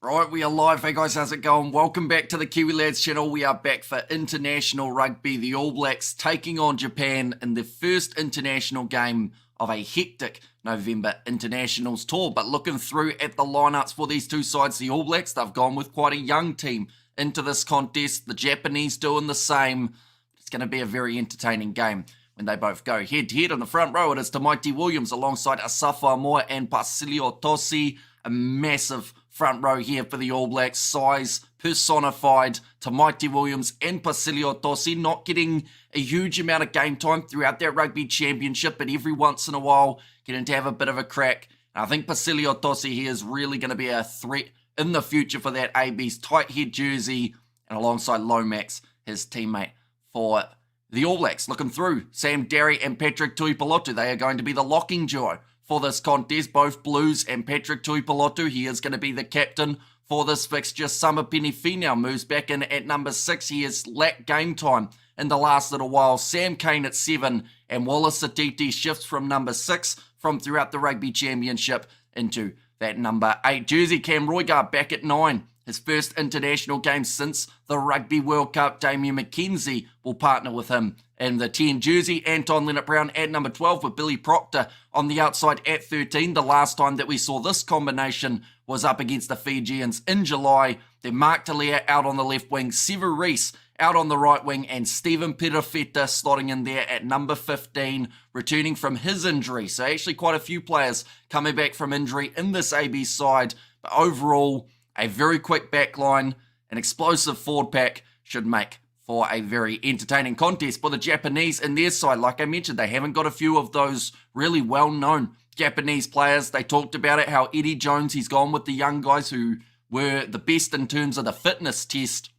Right, we are live. Hey guys, how's it going? Welcome back to the Kiwi Lads channel. We are back for international rugby. The All Blacks taking on Japan in the first international game of a hectic November internationals tour. But looking through at the lineups for these two sides, the All Blacks, they've gone with quite a young team into this contest. The Japanese doing the same. It's going to be a very entertaining game when they both go head-to-head. On the front row, it is Tamaiti Williams alongside Asafa Moa and Pasilio Tosi. A massive front row here for the All Blacks. Size personified. Tamaiti Williams and Pasilio Tosi not getting a huge amount of game time throughout that Rugby Championship, but every once in a while getting to have a bit of a crack. And I think Pasilio Tosi here is really going to be a threat in the future for that AB's tight head jersey, and alongside Lomax, his teammate for the All Blacks. Looking through, Sam Darry and Patrick Tuipulotu, they are going to be the locking duo for this contest, both Blues, and Patrick Tuipulotu, he is going to be the captain for this fixture. Summer Penifee now moves back in at number 6. He has lacked game time in the last little while. Sam Cane at 7, and Wallace Atiti shifts from number 6 from throughout the Rugby Championship into that number 8 jersey. Cam Roygar back at 9. His first international game since the Rugby World Cup. Damien McKenzie will partner with him in the 10 jersey. Anton Leonard-Brown at number 12 with Billy Proctor on the outside at 13. The last time that we saw this combination was up against the Fijians in July. Then Mark Talia out on the left wing, Sever Reese out on the right wing, and Stephen Perofeta slotting in there at number 15, returning from his injury. So actually quite a few players coming back from injury in this AB side. But overall, a very quick backline, an explosive forward pack should make for a very entertaining contest for the Japanese in their side. Like I mentioned, they haven't got a few of those really well-known Japanese players. They talked about it, how Eddie Jones, he's gone with the young guys who were the best in terms of the fitness test.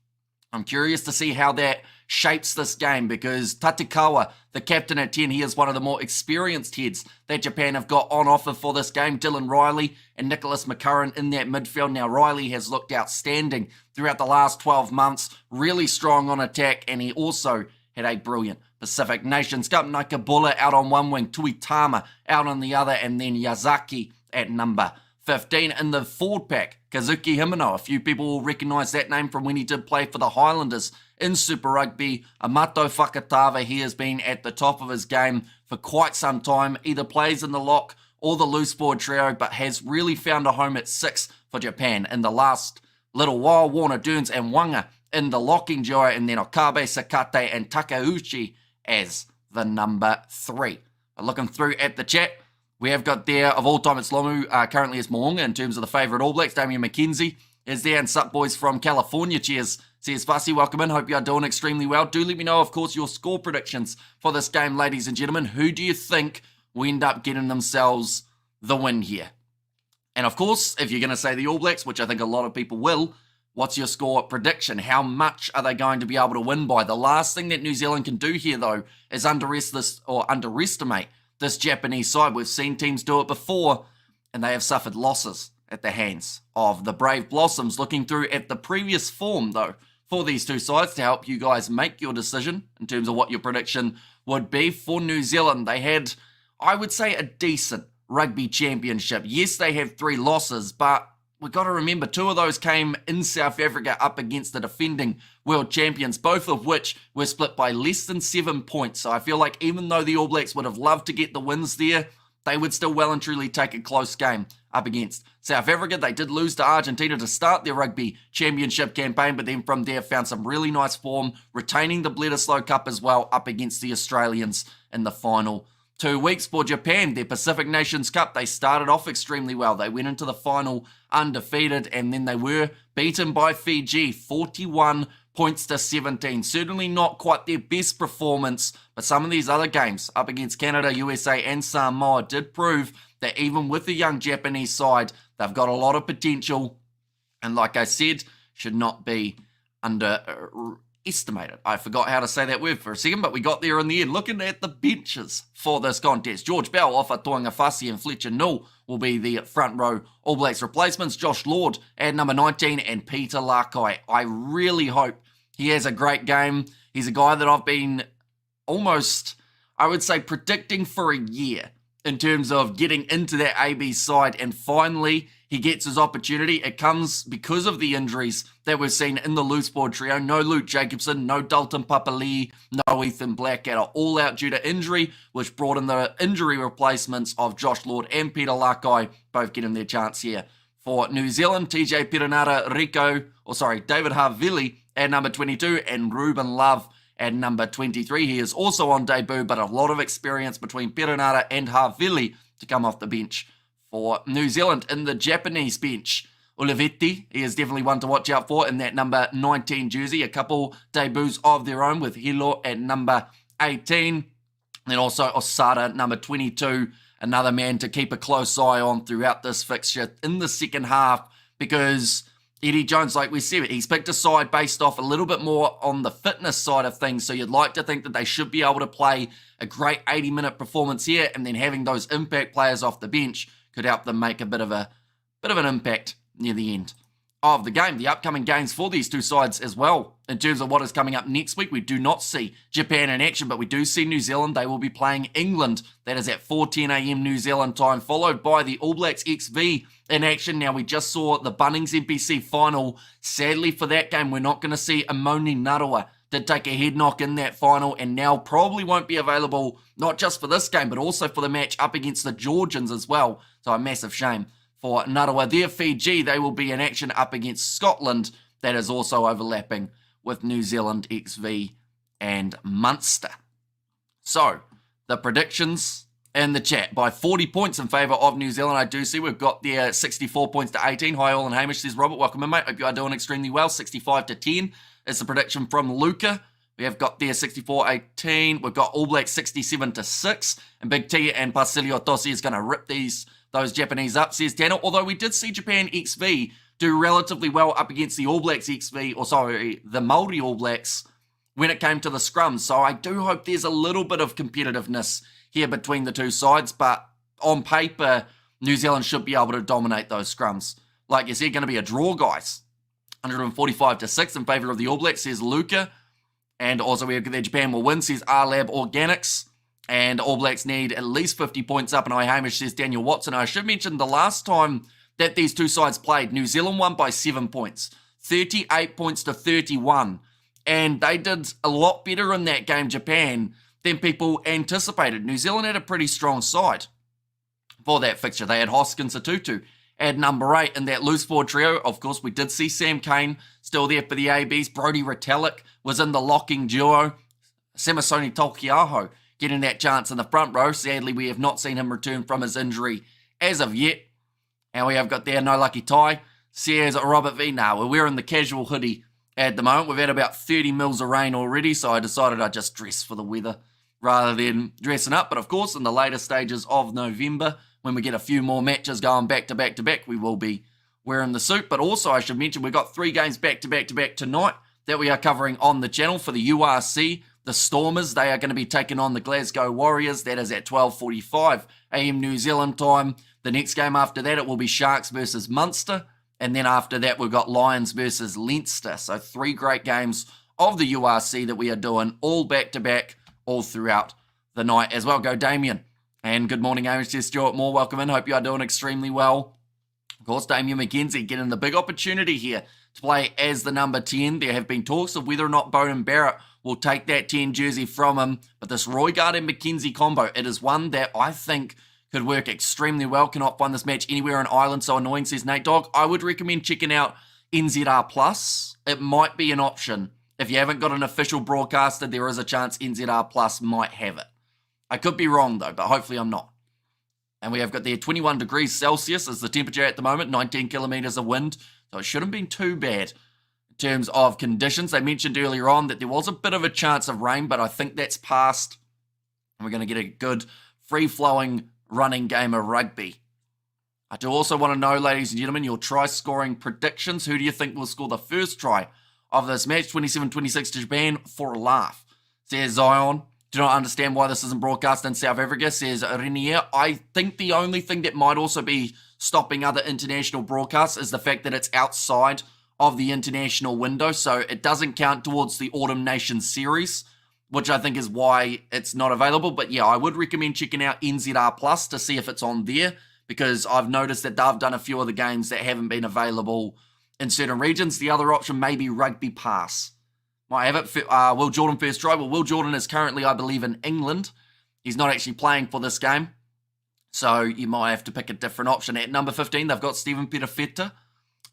I'm curious to see how that shapes this game, because Tatekawa, the captain at 10, he is one of the more experienced heads that Japan have got on offer for this game. Dylan Riley and Nicholas McCurran in that midfield. Now, Riley has looked outstanding throughout the last 12 months, really strong on attack, and he also had a brilliant Pacific Nations Cup. Nakabula out on one wing, Tuitama out on the other, and then Yazaki at number 15 in the forward pack. Kazuki Himeno, a few people will recognise that name from when he did play for the Highlanders in Super Rugby. Amato Fakatava, he has been at the top of his game for quite some time. Either plays in the lock or the loose forward trio, but has really found a home at 6 for Japan in the last little while. Warner Durns and Wanga in the locking duo, and then Okabe, Sakate and Takeuchi as the number 3. But looking through at the chat, we have got there, of all time, it's Lomu, currently it's Moonga in terms of the favourite All Blacks. Damien McKenzie is there, and Sup Boys from California. Cheers. Says Fussy, welcome in. Hope you are doing extremely well. Do let me know, of course, your score predictions for this game, ladies and gentlemen. Who do you think will end up getting themselves the win here? And of course, if you're going to say the All Blacks, which I think a lot of people will, what's your score prediction? How much are they going to be able to win by? The last thing that New Zealand can do here, though, is underestimate this Japanese side. We've seen teams do it before, and they have suffered losses at the hands of the Brave Blossoms. Looking through at the previous form, though, for these two sides to help you guys make your decision in terms of what your prediction would be. For New Zealand, they had, I would say, a decent Rugby Championship. Yes, they have 3 losses, but we've got to remember 2 of those came in South Africa up against the defending world champions, both of which were split by less than 7 points. So I feel like even though the All Blacks would have loved to get the wins there, they would still well and truly take a close game up against South Africa. They did lose to Argentina to start their Rugby Championship campaign, but then from there found some really nice form, retaining the Bledisloe Cup as well up against the Australians in the final 2 weeks. For Japan, their Pacific Nations Cup, they started off extremely well. They went into the final undefeated, and then they were beaten by Fiji, 41 points to 17. Certainly not quite their best performance, but some of these other games up against Canada, USA, and Samoa did prove that even with the young Japanese side, they've got a lot of potential, and like I said, should not be underestimated. I forgot how to say that word for a second, but we got there in the end. Looking at the benches for this contest, George Bell, Ofa Toingafasi, and Fletcher Null will be the front row All Blacks replacements. Josh Lord at number 19, and Peter Lakai. I really hope he has a great game. He's a guy that I've been almost, I would say, predicting for a year in terms of getting into that AB side, and finally he gets his opportunity. It comes because of the injuries that we've seen in the loose board trio. No Luke Jacobson, no Dalton Papali'i, no Ethan Blackadder, all out due to injury, which brought in the injury replacements of Josh Lord and Peter Lakai, both getting their chance here. For New Zealand, TJ Perenara, David Havili at number 22 and Ruben Love at number 23. He is also on debut, but a lot of experience between Perenara and Havili to come off the bench. For New Zealand, in the Japanese bench, Olivetti, he is definitely one to watch out for in that number 19 jersey. A couple debuts of their own with Hilo at number 18. And also Osada, number 22, another man to keep a close eye on throughout this fixture in the second half, because Eddie Jones, like we said, he's picked a side based off a little bit more on the fitness side of things. So you'd like to think that they should be able to play a great 80-minute performance here, and then having those impact players off the bench could help them make a bit of an impact near the end of the game. The upcoming games for these two sides as well, in terms of what is coming up next week, we do not see Japan in action, but we do see New Zealand. They will be playing England. That is at 4:10 a.m. New Zealand time, followed by the All Blacks XV in action. Now, we just saw the Bunnings NPC final. Sadly for that game, we're not going to see Amoni Narawa did take a head knock in that final, and now probably won't be available, not just for this game, but also for the match up against the Georgians as well. So a massive shame for Narawa. Their Fiji, they will be in action up against Scotland. That is also overlapping with New Zealand, XV, and Munster. So, the predictions in the chat. By 40 points in favour of New Zealand, I do see we've got there 64 points to 18. Hi, all, and Hamish, says Robert. Welcome in, mate. Hope you are doing extremely well. 65 to 10 is the prediction from Luca. We have got there 64-18. We've got All Blacks 67 to 6. And Big T and Basilio Tosi is going to rip those Japanese up, says Tanner. Although we did see Japan XV do relatively well up against the All Blacks XV, the Māori All Blacks, when it came to the scrums. So I do hope there's a little bit of competitiveness here between the two sides. But on paper, New Zealand should be able to dominate those scrums. Like you said, going to be a draw, guys. 145 to 6 in favour of the All Blacks, says Luca. And also we have that Japan will win, says R-Lab Organics. And All Blacks need at least 50 points up. And I Hamish, says Daniel Watson. I should mention the last time that these two sides played, New Zealand won by 7 points. 38 points to 31. And they did a lot better in that game, Japan, than people anticipated. New Zealand had a pretty strong side for that fixture. They had Hoskins Atutu at number 8 in that loose forward trio. Of course, we did see Sam Cane still there for the ABs. Brodie Retallick was in the locking duo. Samasoni Tolkiaho getting that chance in the front row. Sadly, we have not seen him return from his injury as of yet. And we have got there No Lucky Tie, says Robert V. Now, we're wearing the casual hoodie at the moment. We've had about 30 mils of rain already, so I decided I'd just dress for the weather rather than dressing up. But of course, in the later stages of November, when we get a few more matches going back to back to back, we will be wearing the suit. But also, I should mention, we've got 3 games back to back to back tonight that we are covering on the channel for the URC. The Stormers, they are going to be taking on the Glasgow Warriors. That is at 12:45 a.m. New Zealand time. The next game after that, it will be Sharks versus Munster. And then after that, we've got Lions versus Leinster. So 3 great games of the URC that we are doing all back to back, all throughout the night as well. Go Damien. And good morning, Amish, says Stuart Moore. Welcome in. Hope you are doing extremely well. Of course, Damien McKenzie getting the big opportunity here to play as the number 10. There have been talks of whether or not Bowden Barrett will take that 10 jersey from him. But this Roygaard and McKenzie combo, it is one that I think could work extremely well. Cannot find this match anywhere in Ireland, so annoying, says Nate Dogg. I would recommend checking out NZR+. It might be an option. If you haven't got an official broadcaster, there is a chance NZR+ might have it. I could be wrong, though, but hopefully I'm not. And we have got there 21 degrees Celsius as the temperature at the moment, 19 kilometres of wind. So it shouldn't be too bad in terms of conditions. They mentioned earlier on that there was a bit of a chance of rain, but I think that's passed. And we're going to get a good free-flowing running game of rugby. I do also want to know, ladies and gentlemen, your try-scoring predictions. Who do you think will score the first try of this match? 27-26 to Japan for a laugh, says Zion. Do not understand why this isn't broadcast in South Africa, says Renier. I think the only thing that might also be stopping other international broadcasts is the fact that it's outside of the international window, so it doesn't count towards the Autumn Nations series, which I think is why it's not available. But yeah, I would recommend checking out NZR Plus to see if it's on there, because I've noticed that they've done a few of the games that haven't been available in certain regions. The other option may be Rugby Pass. Might have it. Will Jordan first try. Well, Will Jordan is currently, I believe, in England. He's not actually playing for this game. So you might have to pick a different option. At number 15, they've got Stephen Perafeta.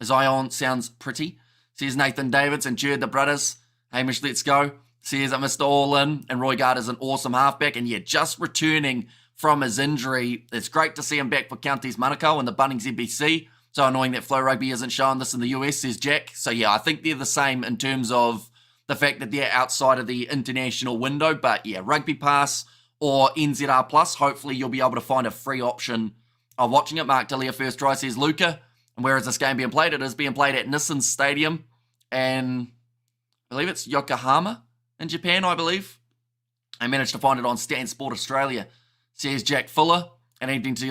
Zion sounds pretty. Says Nathan Davids and Jared the brothers. Hamish, let's go. Says that Mr. All-In. And Roy Gard is an awesome halfback. And yeah, just returning from his injury. It's great to see him back for Counties Manukau and the Bunnings NBC. So annoying that Flow Rugby isn't showing this in the US, says Jack. So yeah, I think they're the same in terms of the fact that they're outside of the international window. But yeah, Rugby Pass or NZR Plus. Hopefully you'll be able to find a free option of watching it. Mark Delia first try, says Luca. And where is this game being played? It is being played at Nissan Stadium. And I believe it's Yokohama in Japan, I believe. I managed to find it on Stan Sport Australia. Says Jack Fuller. And evening to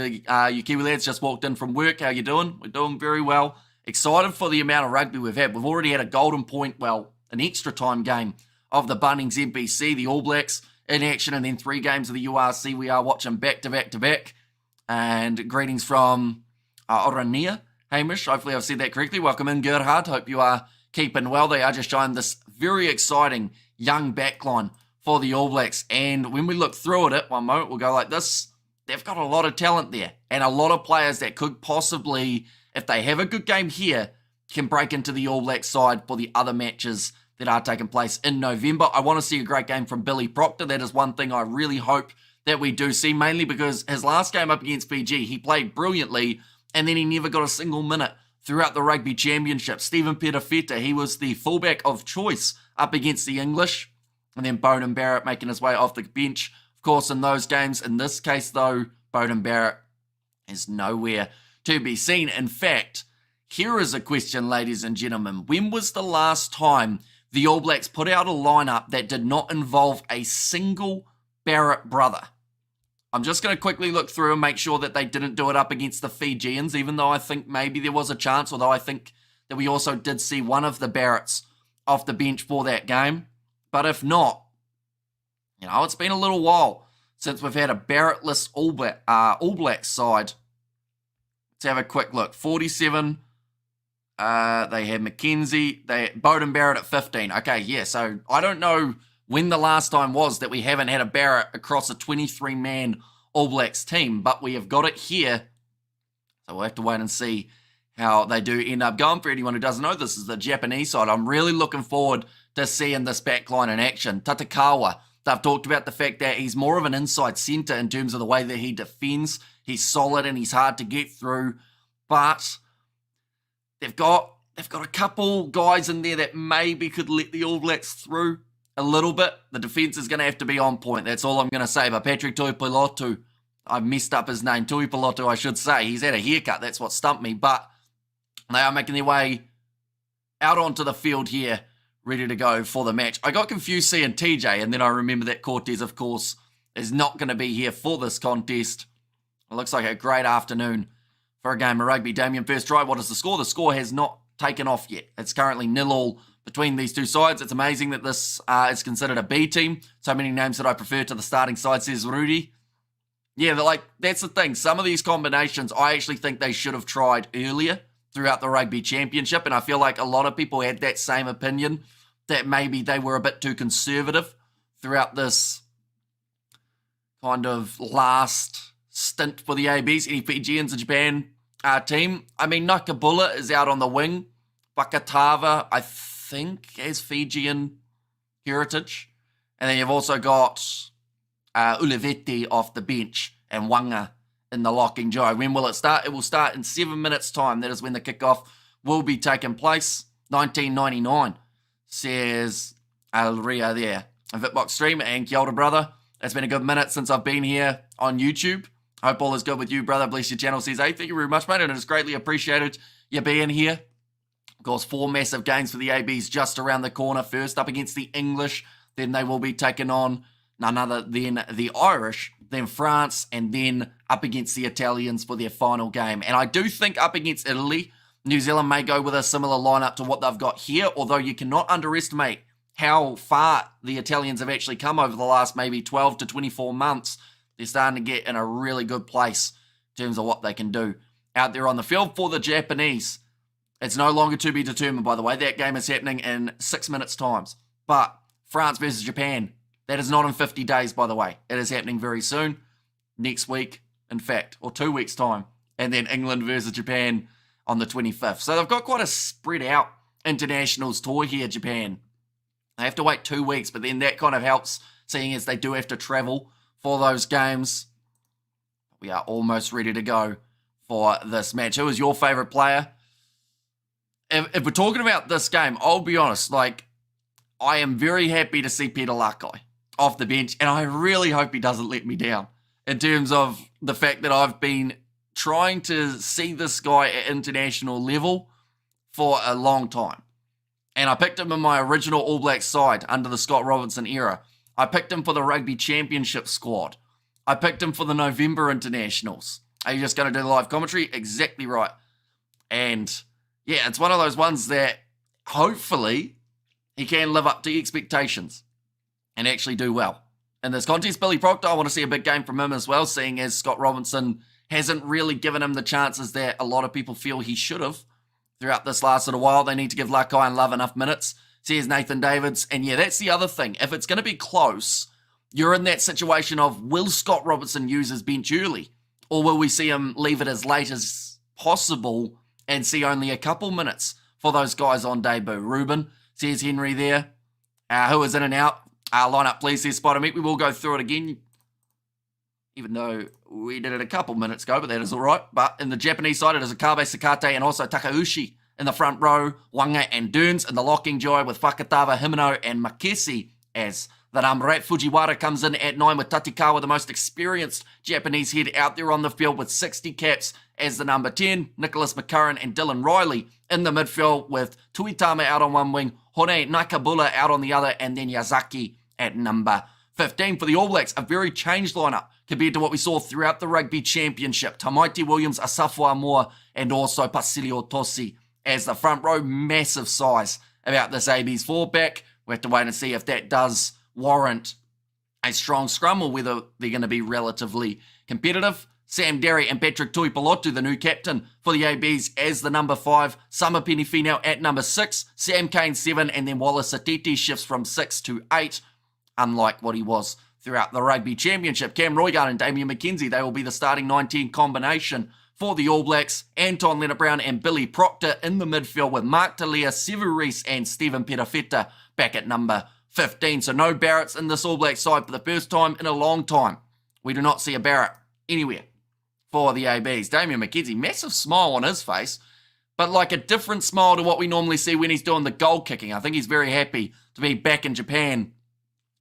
you Kiwi lads, just walked in from work. How you doing? We're doing very well. Excited for the amount of rugby we've had. We've already had a golden point, well, an extra time game of the Bunnings NBC, the All Blacks in action, and then 3 games of the URC. We are watching back to back to back. And greetings from Orania, Hamish. Hopefully I've said that correctly. Welcome in, Gerhard. Hope you are keeping well. They are just showing this very exciting young backline for the All Blacks. And when we look through it, one moment, we'll go like this. They've got a lot of talent there and a lot of players that could possibly, if they have a good game here, can break into the All Black side for the other matches that are taking place in November. I want to see a great game from Billy Proctor. That is one thing I really hope that we do see, mainly because his last game up against Fiji, he played brilliantly and then he never got a single minute throughout the Rugby Championship. Stephen Perafeta, he was the fullback of choice up against the English. And then Bowden Barrett making his way off the bench. Of course, in those games, in this case though, Bowden Barrett is nowhere to be seen. In fact, here is a question, ladies and gentlemen. When was the last time the All Blacks put out a lineup that did not involve a single Barrett brother? I'm just going to quickly look through and make sure that they didn't do it up against the Fijians, even though I think maybe there was a chance, although I think that we also did see one of the Barretts off the bench for that game. But if not, it's been a little while since we've had a Barrettless All Blacks side. Let's have a quick look. 47. They had McKenzie. Bowden Barrett at 15. Okay, yeah, so I don't know when the last time was that we haven't had a Barrett across a 23-man All Blacks team, but we have got it here. So we'll have to wait and see how they do end up going. For anyone who doesn't know, this is the Japanese side. I'm really looking forward to seeing this backline in action. Tatakawa, they've talked about the fact that he's more of an inside centre in terms of the way that he defends. He's solid and he's hard to get through, but they've got a couple guys in there that maybe could let the All Blacks through a little bit. The defence is going to have to be on point. That's all I'm going to say. But Patrick Tuipulotu, I messed up his name. Tuipulotu, I should say. He's had a haircut. That's what stumped me. But they are making their way out onto the field here, ready to go for the match. I got confused seeing TJ, and then I remember that Cortez, of course, is not going to be here for this contest. It looks like a great afternoon for a game of rugby. Damien, first try. What is the score? The score has not taken off yet. It's currently 0-0 between these two sides. It's amazing that this is considered a B team. So many names that I prefer to the starting side, says Rudy. Yeah, that's the thing. Some of these combinations, I actually think they should have tried earlier throughout the Rugby Championship. And I feel like a lot of people had that same opinion, that maybe they were a bit too conservative throughout this kind of last stint for the ABs. Any Fijians in Japan team? I mean, Nakabula is out on the wing. Bakatava, I think, has Fijian heritage. And then you've also got Uliveti off the bench and Wanga in the locking jaw. When will it start? It will start in 7 minutes' time. That is when the kickoff will be taking place. 1999, says Alria there. A Vitbox stream and kia ora, brother. It's been a good minute since I've been here on YouTube. Hope all is good with you, brother. Bless your channel, says, hey, thank you very much, mate, and it is greatly appreciated you being here. Of course, 4 massive games for the ABs just around the corner. First up against the English, then they will be taking on none other than the Irish, then France, and then up against the Italians for their final game. And I do think up against Italy, New Zealand may go with a similar lineup to what they've got here, although you cannot underestimate how far the Italians have actually come over the last maybe 12 to 24 months. They're starting to get in a really good place in terms of what they can do out there on the field for the Japanese. It's no longer to be determined, by the way. That game is happening in 6 minutes' times. But France versus Japan, that is not in 50 days, by the way. It is happening very soon, next week, in fact, or 2 weeks' time. And then England versus Japan on the 25th. So they've got quite a spread out internationals tour here, Japan. They have to wait 2 weeks, but then that kind of helps, seeing as they do have to travel for those games. We are almost ready to go for this match. Who is your favourite player? If we're talking about this game, I'll be honest, I am very happy to see Peter Lakai off the bench, and I really hope he doesn't let me down in terms of the fact that I've been trying to see this guy at international level for a long time. And I picked him in my original All Blacks side under the Scott Robinson era. I picked him for the Rugby Championship squad. I picked him for the November Internationals. Are you just going to do the live commentary? Exactly right. And yeah, it's one of those ones that hopefully he can live up to expectations and actually do well. In this contest, Billy Proctor, I want to see a big game from him as well, seeing as Scott Robinson hasn't really given him the chances that a lot of people feel he should have throughout this last little while. They need to give Lakai and Love enough minutes. Says Nathan Davids. And yeah, that's the other thing. If it's going to be close, you're in that situation of, will Scott Robinson use his bench early? Or will we see him leave it as late as possible and see only a couple minutes for those guys on debut? Ruben, says Henry there. Who is in and out? Line up, please, says Spider Meat. We will go through it again, even though we did it a couple minutes ago, but that is all right. But in the Japanese side, it is Akabe, Sakate, and also Takaushi in the front row, Wanga and Durns in the locking joy with Fakatava, Himeno, and Makesi as the number 8. Fujiwara comes in at 9 with Tatikawa, the most experienced Japanese head out there on the field with 60 caps as the number 10. Nicholas McCurran and Dylan Riley in the midfield with Tuitama out on one wing, Hone Nakabula out on the other, and then Yazaki at number 15. For the All Blacks, a very changed lineup compared to what we saw throughout the Rugby Championship. Tamaiti Williams, Asafo Amoa, and also Pasilio Tosi as the front row. Massive size about this AB's fullback. We have to wait and see if that does warrant a strong scrum or whether they're going to be relatively competitive. Sam Derry and Patrick Tuipulotu, the new captain for the ABs, as the number 5. Summer Penifino at number 6. Sam Kane 7, and then Wallace Atiti shifts from 6 to 8, unlike what he was throughout the Rugby Championship. Cam Roygarden and Damien McKenzie, they will be the starting 19 combination for the All Blacks. Anton Leonard-Brown and Billy Proctor in the midfield with Mark Talia, Sevu Reece and Stephen Perafeta back at number 15. So no Barretts in this All Black side for the first time in a long time. We do not see a Barrett anywhere for the ABs. Damien McKenzie, massive smile on his face, but like a different smile to what we normally see when he's doing the goal kicking. I think he's very happy to be back in Japan.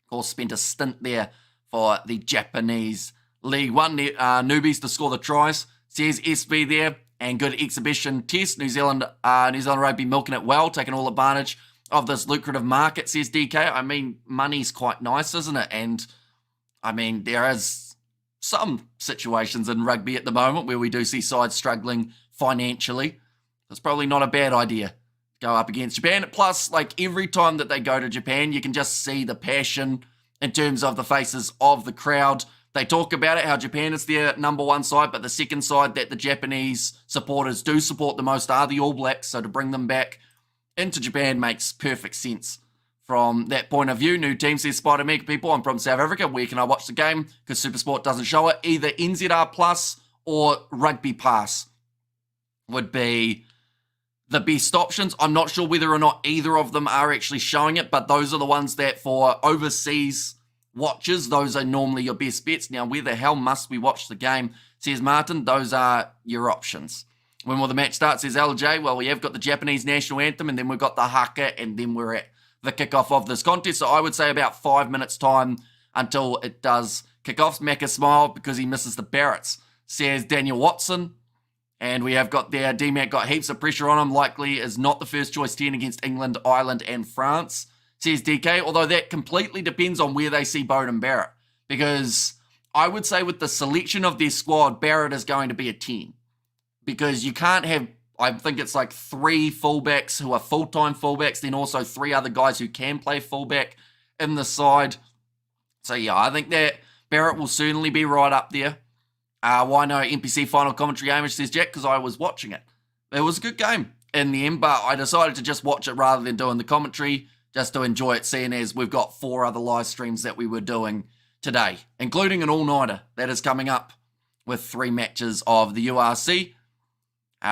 Of course, spent a stint there for the Japanese League One. Newbies to score the tries. Says SB there, and good exhibition test. New Zealand Rugby milking it well, taking all advantage of this lucrative market, says DK. I mean, money's quite nice, isn't it? And I mean, there is some situations in rugby at the moment where we do see sides struggling financially. It's probably not a bad idea to go up against Japan. Plus, every time that they go to Japan, you can just see the passion in terms of the faces of the crowd. They talk about it, how Japan is their number 1 side, but the second side that the Japanese supporters do support the most are the All Blacks. So to bring them back into Japan makes perfect sense from that point of view. New team, says Spider Meg. People, I'm from South Africa. Where can I watch the game? Because Supersport doesn't show it. Either NZR Plus or Rugby Pass would be the best options. I'm not sure whether or not either of them are actually showing it, but those are the ones that for overseas watchers, those are normally your best bets. Now, where the hell must we watch the game? Says Martin. Those are your options. When will the match start? Says LJ. Well, we have got the Japanese national anthem, and then we've got the haka, and then we're at the kickoff of this contest. So I would say about 5 minutes time until it does kick off. Macca smile because he misses the Barretts, says Daniel Watson. And we have got there, D-Mac got heaps of pressure on him. Likely is not the first choice 10 against England, Ireland and France, says DK. Although that completely depends on where they see Beauden Barrett. Because I would say with the selection of their squad, Barrett is going to be a 10. Because you can't have, I think it's 3 fullbacks who are full-time fullbacks, then also 3 other guys who can play fullback in the side. So yeah, I think that Barrett will certainly be right up there. Why no NPC final commentary, Amish, says Jack? Because I was watching it. It was a good game in the end, but I decided to just watch it rather than doing the commentary, just to enjoy it, seeing as we've got 4 other live streams that we were doing today, including an all-nighter that is coming up with 3 matches of the URC.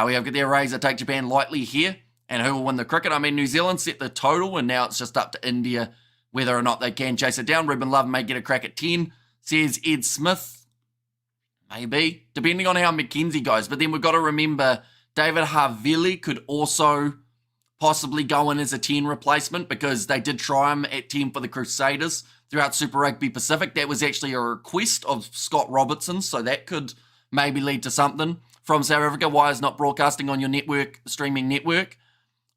We have their Razor take Japan lightly here, and who will win the cricket? I mean, New Zealand set the total, and now it's just up to India whether or not they can chase it down. Ruben Love may get a crack at 10, says Ed Smith. Maybe, depending on how McKenzie goes. But then we've got to remember David Havili could also possibly go in as a 10 replacement, because they did try him at 10 for the Crusaders throughout Super Rugby Pacific. That was actually a request of Scott Robertson, so that could maybe lead to something. From South Africa, why is not broadcasting on your network, streaming network?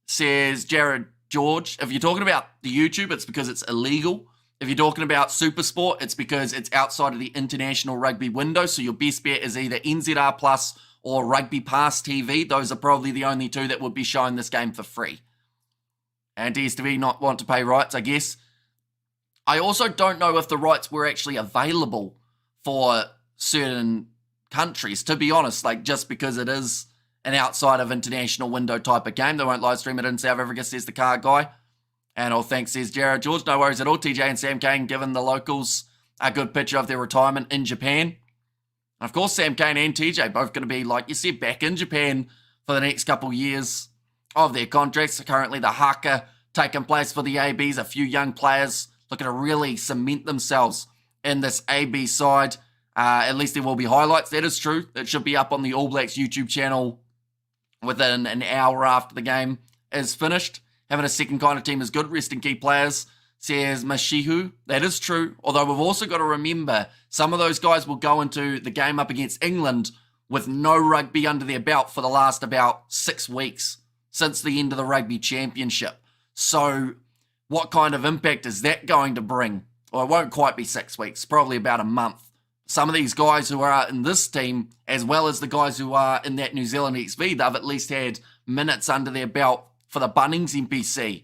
Says Jared George. If you're talking about the YouTube, it's because it's illegal. If you're talking about Supersport, it's because it's outside of the international rugby window. So your best bet is either NZR Plus or Rugby Pass TV. Those are probably the only 2 that would be showing this game for free. And DSTV not want to pay rights, I guess. I also don't know if the rights were actually available for certain countries, to be honest, like just because it is an outside of international window type of game. They won't live stream it in South Africa, says the car guy. And all thanks, says Jared George. No worries at all. TJ and Sam Kane giving the locals a good picture of their retirement in Japan. And of course, Sam Kane and TJ both going to be, like you said, back in Japan for the next couple years of their contracts. So currently the haka taking place for the ABs. A few young players looking to really cement themselves in this AB side. At least there will be highlights. That is true. It should be up on the All Blacks YouTube channel within an hour after the game is finished. Having a second kind of team is good. Resting key players, says Mashihu. That is true. Although we've also got to remember, some of those guys will go into the game up against England with no rugby under their belt for the last about 6 weeks since the end of the Rugby Championship. So what kind of impact is that going to bring? Well, it won't quite be 6 weeks, probably about a month. Some of these guys who are in this team, as well as the guys who are in that New Zealand XV, they've at least had minutes under their belt for the Bunnings NPC.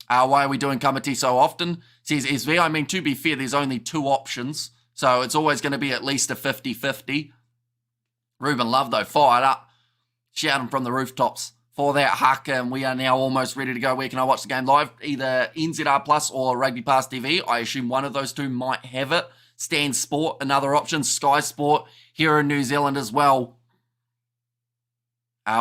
Why are we doing Kamati so often? Says SV. I mean, to be fair, there's only 2 options, so it's always going to be at least a 50-50. Ruben Love, though, fired up, shouting from the rooftops for that haka, and we are now almost ready to go. Where can I watch the game live? Either NZR Plus or Rugby Pass TV. I assume one of those 2 might have it. Stan Sport, another option. Sky Sport here in New Zealand as well.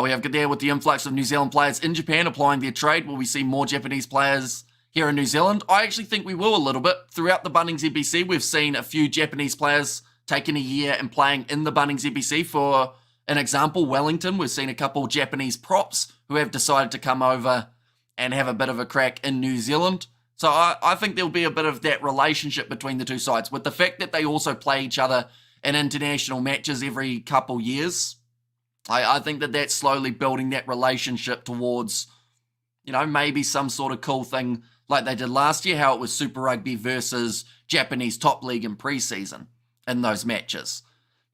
We have there with the influx of New Zealand players in Japan applying their trade. Will we see more Japanese players here in New Zealand? I actually think we will a little bit. Throughout the Bunnings NBC, we've seen a few Japanese players taking a year and playing in the Bunnings NBC. For an example, Wellington, we've seen a couple Japanese props who have decided to come over and have a bit of a crack in New Zealand. So I think there'll be a bit of that relationship between the 2 sides. With the fact that they also play each other in international matches every couple years, I think that that's slowly building that relationship towards, maybe some sort of cool thing like they did last year, how it was Super Rugby versus Japanese top league in preseason in those matches.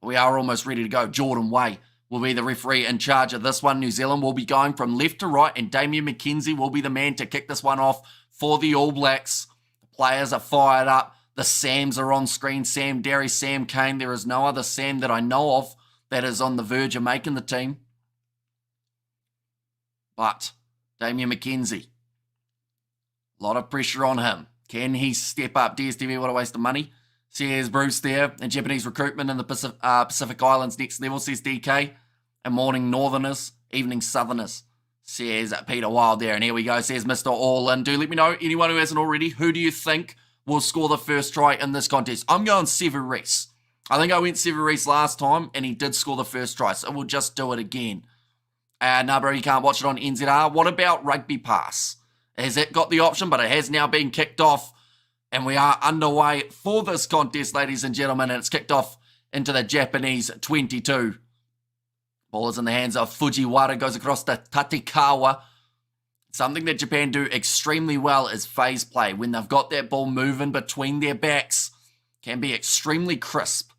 We are almost ready to go. Jordan Way will be the referee in charge of this one. New Zealand will be going from left to right, and Damien McKenzie will be the man to kick this one off for the All Blacks. The players are fired up. The Sams are on screen. Sam Derry, Sam Kane. There is no other Sam that I know of that is on the verge of making the team. But Damien McKenzie, a lot of pressure on him. Can he step up? DSTV, what a waste of money. Says Bruce there. And Japanese recruitment in the Pacific Islands next level, says DK. And morning Northerners, evening Southerners, says Peter Wild there. And here we go, says Mr. All In. Do let me know, anyone who hasn't already, who do you think will score the first try in this contest? I'm going Sever Reese. I think I went Sever Reese last time, and he did score the first try, so we'll just do it again. No, bro, you can't watch it on NZR. What about Rugby Pass? Has it got the option? But it has now been kicked off, and we are underway for this contest, ladies and gentlemen, and it's kicked off into the Japanese 22. Ball is in the hands of Fujiwara, goes across to Tatekawa. Something that Japan do extremely well is phase play. When they've got that ball moving between their backs, can be extremely crisp.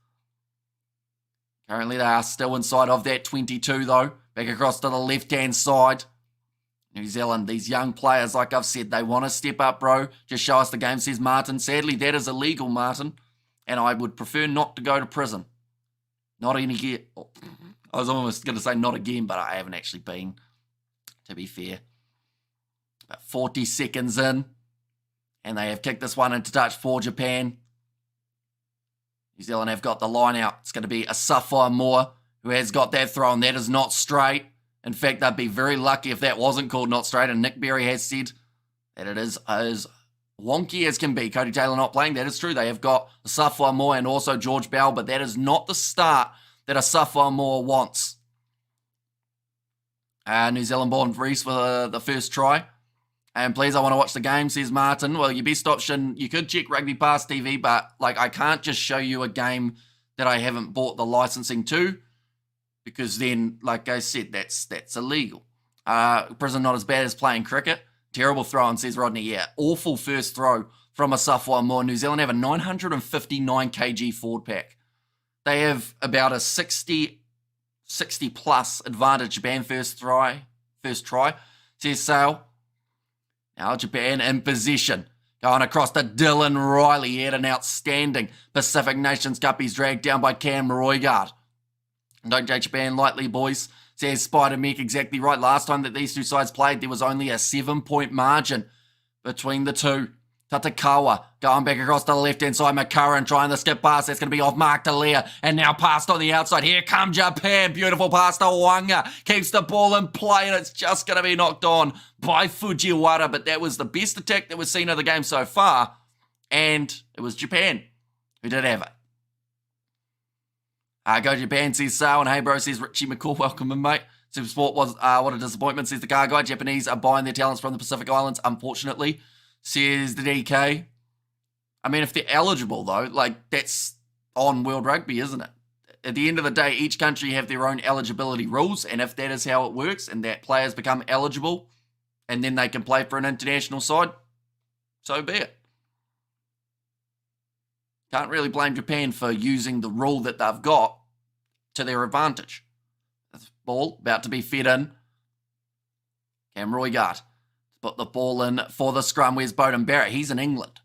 Currently, they are still inside of that 22, though. Back across to the left-hand side. New Zealand, these young players, like I've said, they want to step up, bro. Just show us the game, says Martin. Sadly, that is illegal, Martin. And I would prefer not to go to prison. Not any again. I was almost going to say not again, but I haven't actually been, to be fair. About 40 seconds in, and they have kicked this one into touch for Japan. New Zealand have got the line out. It's going to be Asafo Moore who has got that throw, and that is not straight. In fact, they'd be very lucky if that wasn't called not straight, and Nick Berry has said that it is as wonky as can be. Cody Taylor not playing, that is true. They have got Asafo Moore and also George Bell, but that is not the start that Asafo Moore wants. New Zealand-born Reese for the first try. And please, I want to watch the game, says Martin. Well, your best option, you could check Rugby Pass TV, but I can't just show you a game that I haven't bought the licensing to, because then, like I said, that's illegal. Prison not as bad as playing cricket. Terrible throw, and says Rodney. Yeah, awful first throw from Asafo Moore. New Zealand have a 959 kg forward pack. They have about a 60 plus advantage. Japan first try, says Sale. Now Japan in possession. Going across to Dylan Riley. He had an outstanding Pacific Nations Cup. He's dragged down by Cam Roigard. Don't take Japan lightly, boys, says Spider Meek. Exactly right. Last time that these two sides played, there was only a 7-point margin between the two. Tatakawa going back across to the left-hand side. McCurran trying to skip pass. That's going to be off Mark Delia. And now passed on the outside. Here come Japan. Beautiful pass to Wanga. Keeps the ball in play, and it's just going to be knocked on by Fujiwara. But that was the best attack that we've seen of the game so far. And it was Japan who did have it. Go Japan, says Sal. And hey, bro, says Richie McCall. Welcome in, mate. Supersport was what a disappointment, says the car guy. Japanese are buying their talents from the Pacific Islands, unfortunately, says the DK. I mean, if they're eligible, though, that's on World Rugby, isn't it? At the end of the day, each country have their own eligibility rules, and if that is how it works, and that players become eligible, and then they can play for an international side, so be it. Can't really blame Japan for using the rule that they've got to their advantage. Ball about to be fed in. Cam Roigard put the ball in for the scrum. Where's Beauden Barrett? He's in England.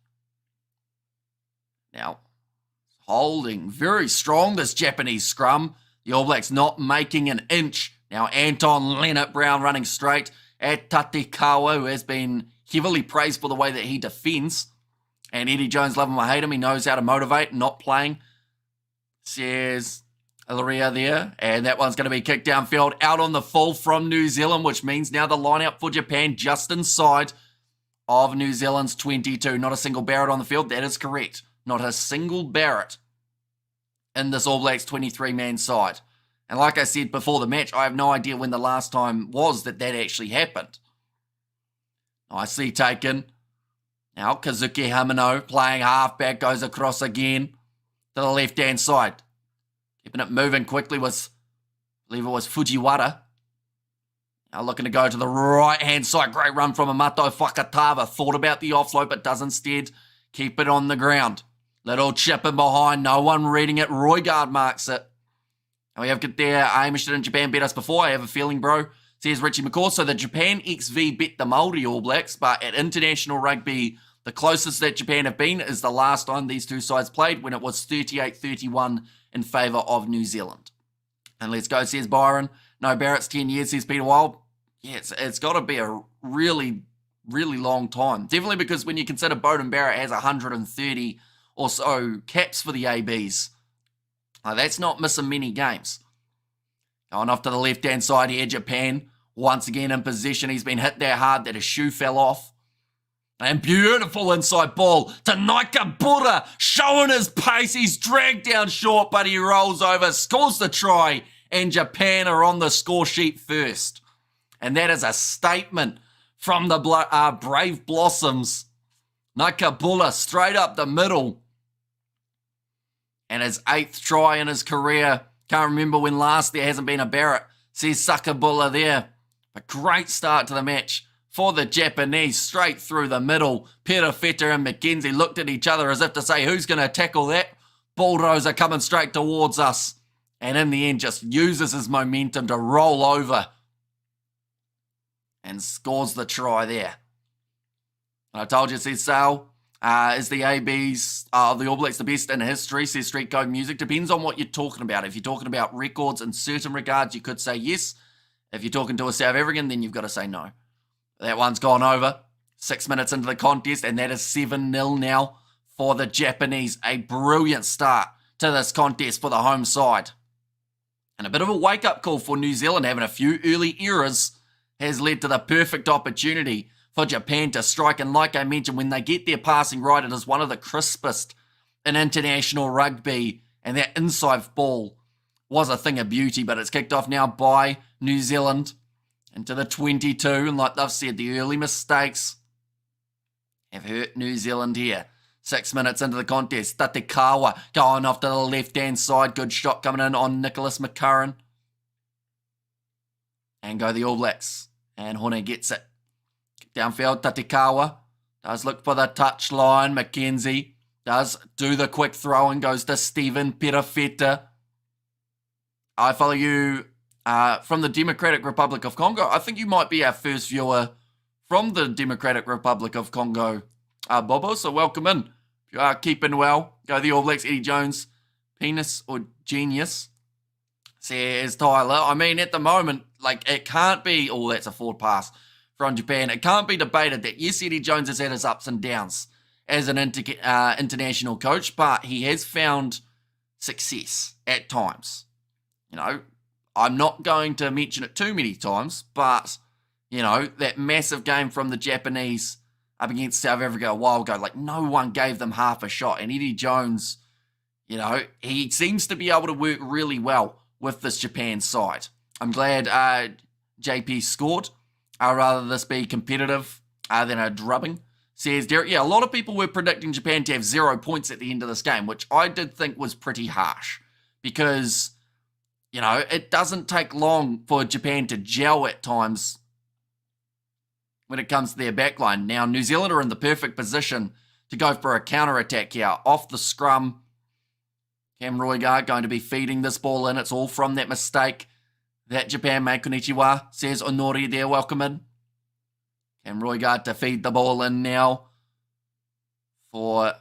Now, holding very strong, this Japanese scrum. The All Blacks not making an inch. Now, Anton Leonard-Brown running straight at Tatekawa, who has been heavily praised for the way that he defends. And Eddie Jones, love him or hate him, he knows how to motivate, not playing. Says Ilaria there. And that one's going to be kicked downfield out on the full from New Zealand, which means now the line-out for Japan just inside of New Zealand's 22. Not a single Barrett on the field. That is correct. Not a single Barrett in this All Blacks 23-man side. And like I said before the match, I have no idea when the last time was that actually happened. Nicely taken. Now Kazuki Hamano playing halfback, goes across again to the left-hand side. Keeping it moving quickly was, I believe it was Fujiwara. Now looking to go to the right-hand side. Great run from Amato Fakatava. Thought about the offload, but does instead keep it on the ground. Little chip in behind. No one reading it. Roigard marks it. And we have got there. Amish in Japan beat us before. I have a feeling, bro. Says Richie McCaw. So the Japan XV beat the Māori All Blacks, but at international rugby, the closest that Japan have been is the last time these two sides played, when it was 38-31 in favour of New Zealand. And let's go, says Byron. No, Barrett's 10 years, says Peter Wild. Yeah, it's got to be a really, really long time. Definitely because when you consider Beauden Barrett has 130 or so caps for the ABs, that's not missing many games. Going off to the left-hand side here, Japan once again in possession. He's been hit that hard that his shoe fell off. And beautiful inside ball to Naikabura, showing his pace. He's dragged down short, but he rolls over, scores the try, and Japan are on the score sheet first. And that is a statement from the Brave Blossoms. Naikabura straight up the middle. And his 8th try in his career. Can't remember when last there hasn't been a Barrett. Says Sakabula there. A great start to the match for the Japanese, straight through the middle. Peter Feta and McKenzie looked at each other as if to say, who's going to tackle that? Bulldozer coming straight towards us. And in the end, just uses his momentum to roll over. And scores the try there. I told you, says Sal. Is the ABs of the All Blacks the best in history, says Street Code Music? Depends on what you're talking about. If you're talking about records in certain regards, you could say yes. If you're talking to a South African, then you've got to say no. That one's gone over. 6 minutes into the contest, and that is 7-0 now for the Japanese. A brilliant start to this contest for the home side. And a bit of a wake-up call for New Zealand. Having a few early errors has led to the perfect opportunity for Japan to strike. And like I mentioned, when they get their passing right, it is one of the crispest in international rugby. And that inside ball was a thing of beauty, but it's kicked off now by New Zealand into the 22. And like they've said, the early mistakes have hurt New Zealand here. 6 minutes into the contest, Tatekawa going off to the left-hand side. Good shot coming in on Nicholas McCurran. And go the All Blacks. And Hone gets it. Downfield, Tatekawa does look for the touchline. McKenzie does do the quick throw and goes to Stephen Perafeta. I follow you from the Democratic Republic of Congo. I think you might be our first viewer from the Democratic Republic of Congo, Bobo. So welcome in. If you are keeping well, go the All Blacks. Eddie Jones, penis or genius, says Tyler. I mean, at the moment, like, it can't be, oh, that's a forward pass from Japan. It can't be debated that, yes, Eddie Jones has had his ups and downs as an international coach, but he has found success at times. You know, I'm not going to mention it too many times, but, you know, that massive game from the Japanese up against South Africa a while ago, like, no one gave them half a shot. And Eddie Jones, you know, he seems to be able to work really well with this Japan side. I'm glad JP scored. I'd rather this be competitive than a drubbing, says Derek. Yeah, a lot of people were predicting Japan to have 0 points at the end of this game, which I did think was pretty harsh because, you know, it doesn't take long for Japan to gel at times when it comes to their backline. Now, New Zealand are in the perfect position to go for a counter-attack here. Off the scrum, Cam Roigard going to be feeding this ball in. It's all from that mistake that Japan made. Konnichiwa, says Onori there. Welcome in. Cam Roigard to feed the ball in now for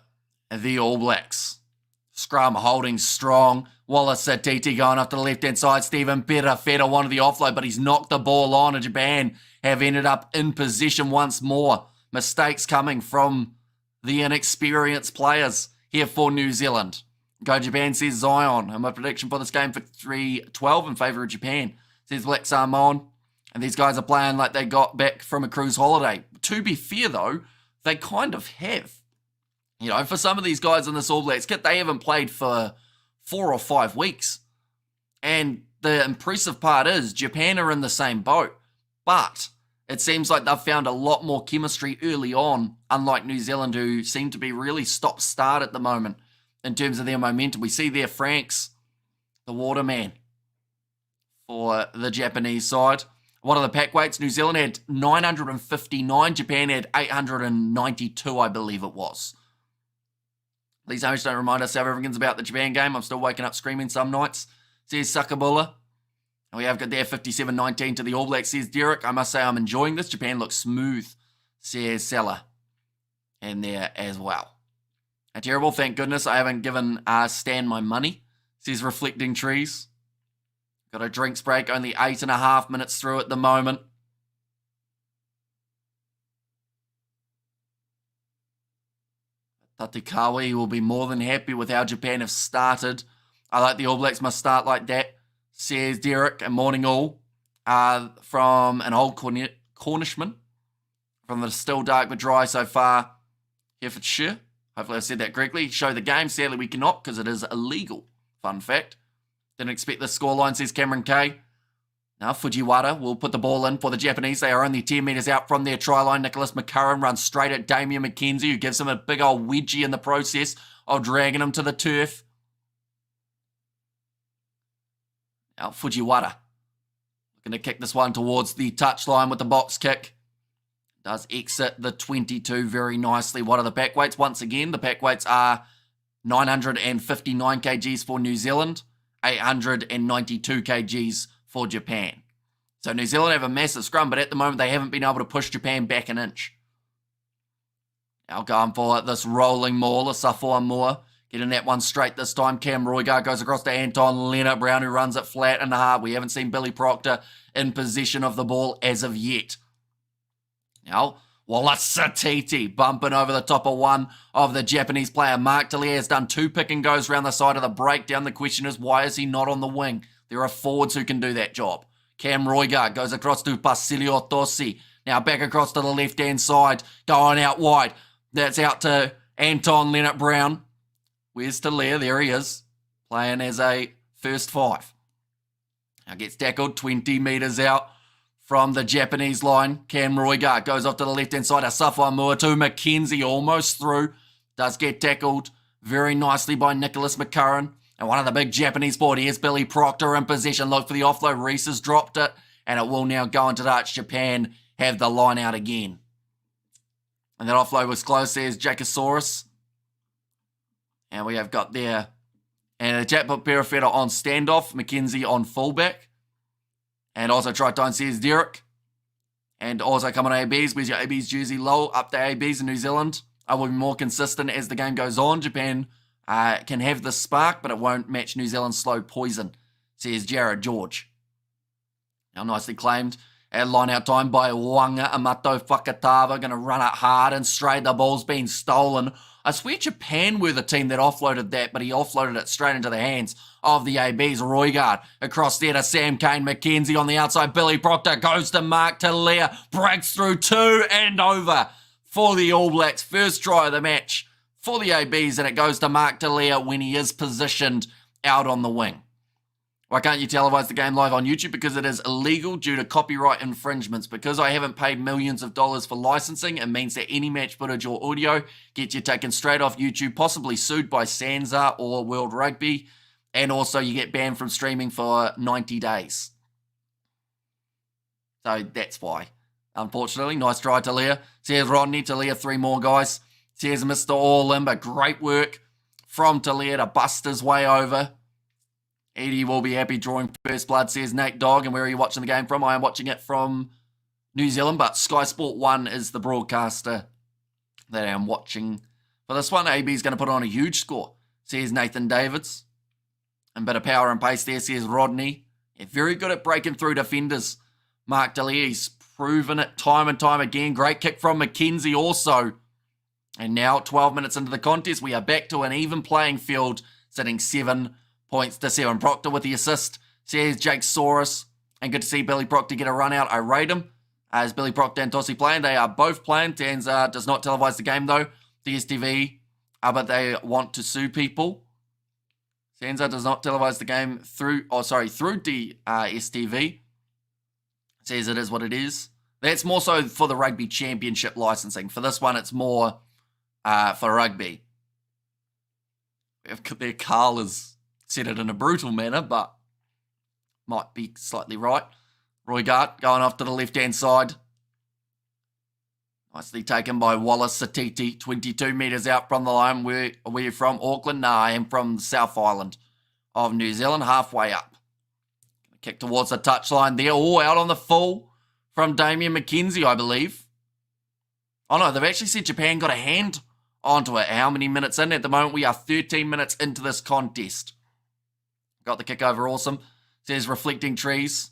the All Blacks. Scrum holding strong. Wallace Satiti going off to the left-hand side. Stephen Perafeta wanted the offload, but he's knocked the ball on, and Japan have ended up in possession once more. Mistakes coming from the inexperienced players here for New Zealand. Go Japan, says Zion. And my prediction for this game for 3-12 in favour of Japan, says Black Salmon. And these guys are playing like they got back from a cruise holiday. To be fair, though, they kind of have. You know, for some of these guys in this All Blacks kit, they haven't played for 4 or 5 weeks. And the impressive part is Japan are in the same boat. But it seems like they've found a lot more chemistry early on, unlike New Zealand, who seem to be really stop-start at the moment in terms of their momentum. We see there Franks, the waterman, for the Japanese side. What are the pack weights? New Zealand had 959. Japan had 892, I believe it was. Please don't remind us South Africans about the Japan game. I'm still waking up screaming some nights, says Sakabula. And we have got there 57-19 to the All Blacks, says Derek. I must say I'm enjoying this. Japan looks smooth, says Salah. And there as well. A terrible, thank goodness I haven't given Stan my money, says Reflecting Trees. Got a drinks break, only 8.5 minutes through at the moment. Tatekawa will be more than happy with how Japan have started. I like the All Blacks must start like that, says Derek. And morning all. From an old Cornishman. From the still dark but dry so far. Herefordshire. Hopefully I said that correctly. Show the game. Sadly we cannot because it is illegal. Fun fact. Didn't expect the scoreline, says Cameron K. Now Fujiwara will put the ball in for the Japanese. They are only 10 metres out from their try line. Nicholas McCurran runs straight at Damien McKenzie, who gives him a big old wedgie in the process of dragging him to the turf. Now Fujiwara looking to kick this one towards the touchline with the box kick. Does exit the 22 very nicely. What are the pack weights? Once again, the pack weights are 959 kgs for New Zealand, 892 kgs for Japan. So New Zealand have a massive scrum, but at the moment they haven't been able to push Japan back an inch. Now going for this rolling maul, a Safua Moore. Getting that one straight this time. Cam Roygaard goes across to Anton Leonard-Brown, who runs it flat and hard. We haven't seen Billy Proctor in possession of the ball as of yet. Now, Wallace Satiti bumping over the top of one of the Japanese player. Mark Talia has done 2 pick and goes around the side of the breakdown. The question is, why is he not on the wing? There are forwards who can do that job. Cam Roygaard goes across to Basilio Tossi. Now back across to the left-hand side, going out wide. That's out to Anton Leonard-Brown. Where's Talia? There he is, playing as a first 5. Now gets tackled 20 metres out from the Japanese line. Cam Roygaard goes off to the left-hand side. Asafo Mua to McKenzie, almost through. Does get tackled very nicely by Nicholas McCurran. And one of the big Japanese board, here's Billy Proctor in possession. Look for the offload. Reese has dropped it. And it will now go into touch. Japan have the line out again. And that offload was close. There's Jacosaurus. And we have got there. And Japut Perifeta on standoff. McKenzie on fullback. And also try-time says Derek. And also coming on ABs. Where's your ABs jersey? Low up the ABs in New Zealand. I will be more consistent as the game goes on. Japan can have the spark, but it won't match New Zealand's slow poison, says Jared George. Now nicely claimed. At line-out time by Wanga Amato Fakatava. Going to run it hard and straight. The ball's been stolen. I swear Japan were the team that offloaded that, but he offloaded it straight into the hands of the ABs. Roygaard across there to Sam Kane. McKenzie on the outside. Billy Proctor goes to Mark Talia. Breaks through 2 and over for the All Blacks. First try of the match for the ABs, and it goes to Mark Talia when he is positioned out on the wing. Why can't you televise the game live on YouTube? Because it is illegal due to copyright infringements. Because I haven't paid millions of dollars for licensing, it means that any match footage or audio gets you taken straight off YouTube, possibly sued by Sansa or World Rugby, and also you get banned from streaming for 90 days. So that's why. Unfortunately, nice try, Talia. Says Rodney, Talia, 3 more guys. Says Mr. All-In, but great work from Talia to bust his way over. Eddie will be happy drawing first blood, says Nate Dogg. And where are you watching the game from? I am watching it from New Zealand, but Sky Sport 1 is the broadcaster that I'm watching. For this one, AB is going to put on a huge score, says Nathan Davids. And a bit of power and pace there, says Rodney. Yeah, very good at breaking through defenders. Mark Daly, he's proven it time and time again. Great kick from McKenzie also. And now, 12 minutes into the contest, we are back to an even playing field, sitting 7 points to 7. Proctor with the assist, says Jake Saurus. And good to see Billy Proctor get a run out. I rate him. As Billy Proctor and Tossi playing, they are both playing. Tanza does not televise the game though. DSTV, but they want to sue people. Sansa does not televise the game through DSTV. Says it is what it is. That's more so for the Rugby Championship licensing. For this one, it's more for rugby. Their Carl has said it in a brutal manner, but might be slightly right. Roygaard going off to the left-hand side. Nicely taken by Wallace Satiti, 22 metres out from the line. Where are you from? Auckland? No, I am from the South Island of New Zealand, halfway up. Kick towards the touchline there. Oh, out on the full from Damien McKenzie, I believe. Oh no, they've actually said Japan got a hand onto it. How many minutes in? At the moment, we are 13 minutes into this contest. Got the kick over, awesome. Says Reflecting Trees.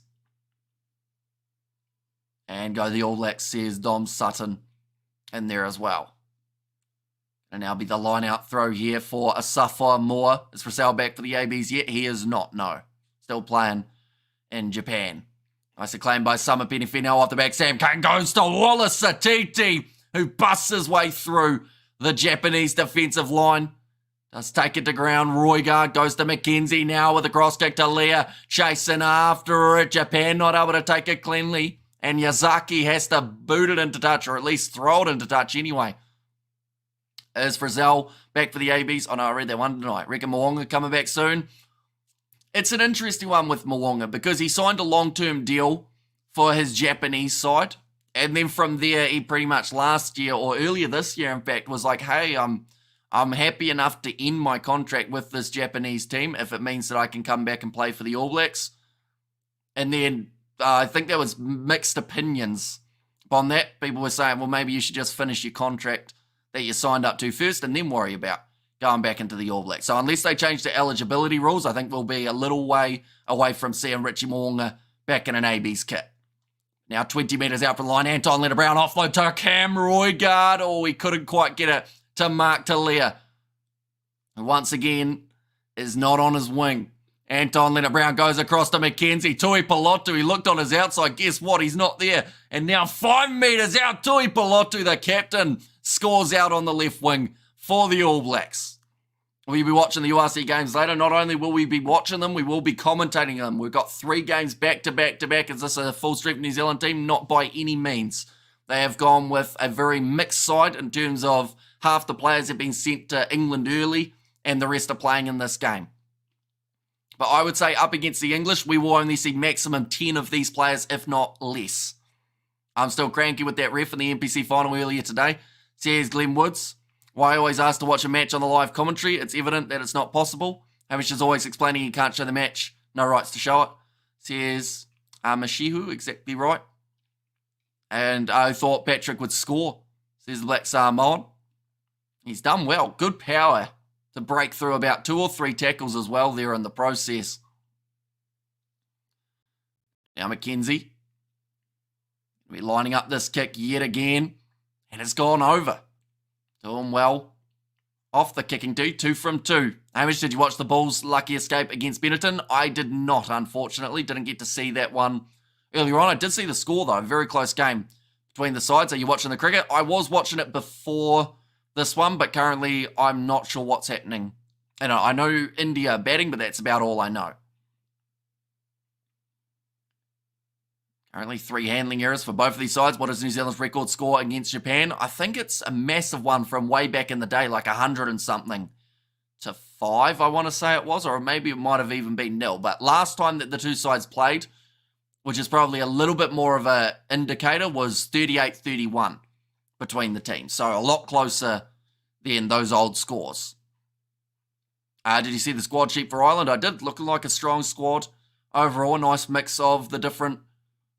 And go the All Blacks, says Dom Sutton in there as well. And now be the line-out throw here for Asafo Moore. Is Rosell back for the ABs yet? He is not, no. Still playing in Japan. Nice acclaim by Summer Penifee now off the back. Sam Kane goes to Wallace Satiti, who busts his way through the Japanese defensive line. Does take it to ground. Roygaard goes to McKenzie now with a cross kick to Leah. Chasing after it. Japan not able to take it cleanly. And Yazaki has to boot it into touch, or at least throw it into touch anyway. Is Frizzell back for the ABs? Oh no, I read that one tonight. Reckon Mwonga coming back soon. It's an interesting one with Mwonga because he signed a long-term deal for his Japanese side. And then from there, he pretty much last year, or earlier this year, in fact, was like, hey, I'm happy enough to end my contract with this Japanese team if it means that I can come back and play for the All Blacks. And then I think there was mixed opinions upon that. People were saying, well, maybe you should just finish your contract that you signed up to first and then worry about going back into the All Blacks. So unless they change the eligibility rules, I think we'll be a little way away from seeing Richie Mo'unga back in an AB's kit. Now 20 metres out from the line, Anton Leonard-Brown offload to Cam Roigard. Oh, he couldn't quite get it to Mark Talia. And once again, is not on his wing. Anton Leonard-Brown goes across to Mackenzie. Tui Pelotu, he looked on his outside. Guess what? He's not there. And now 5 metres out, Tui Pelotu, the captain, scores out on the left wing for the All Blacks. We'll be watching the URC games later. Not only will we be watching them, we will be commentating them. We've got 3 games back to back to back. Is this a full strength New Zealand team? Not by any means. They have gone with a very mixed side in terms of half the players have been sent to England early and the rest are playing in this game. But I would say up against the English, we will only see maximum 10 of these players, if not less. I'm still cranky with that ref in the NPC final earlier today. Says Glenn Woods. Why I always ask to watch a match on the live commentary? It's evident that it's not possible. Hamish is always explaining he can't show the match. No rights to show it. Says Mashihu, exactly right. And I thought Patrick would score. Says the Black Samoan. He's done well. Good power to break through about 2 or 3 tackles as well there in the process. Now Mackenzie. We're lining up this kick yet again. And it's gone over. Doing well. Off the kicking tee, 2 from 2. Hamish, did you watch the Bulls' lucky escape against Benetton? I did not, unfortunately. Didn't get to see that one earlier on. I did see the score, though. Very close game between the sides. Are you watching the cricket? I was watching it before this one, but currently I'm not sure what's happening. And I know India are batting, but that's about all I know. Currently 3 handling errors for both of these sides. What is New Zealand's record score against Japan? I think it's a massive one from way back in the day, like 100 and something to 5, I want to say it was, or maybe it might have even been 0. But last time that the 2 sides played, which is probably a little bit more of an indicator, was 38-31 between the teams. So a lot closer than those old scores. Did you see the squad sheet for Ireland? I did. Looking like a strong squad. Overall, a nice mix of the different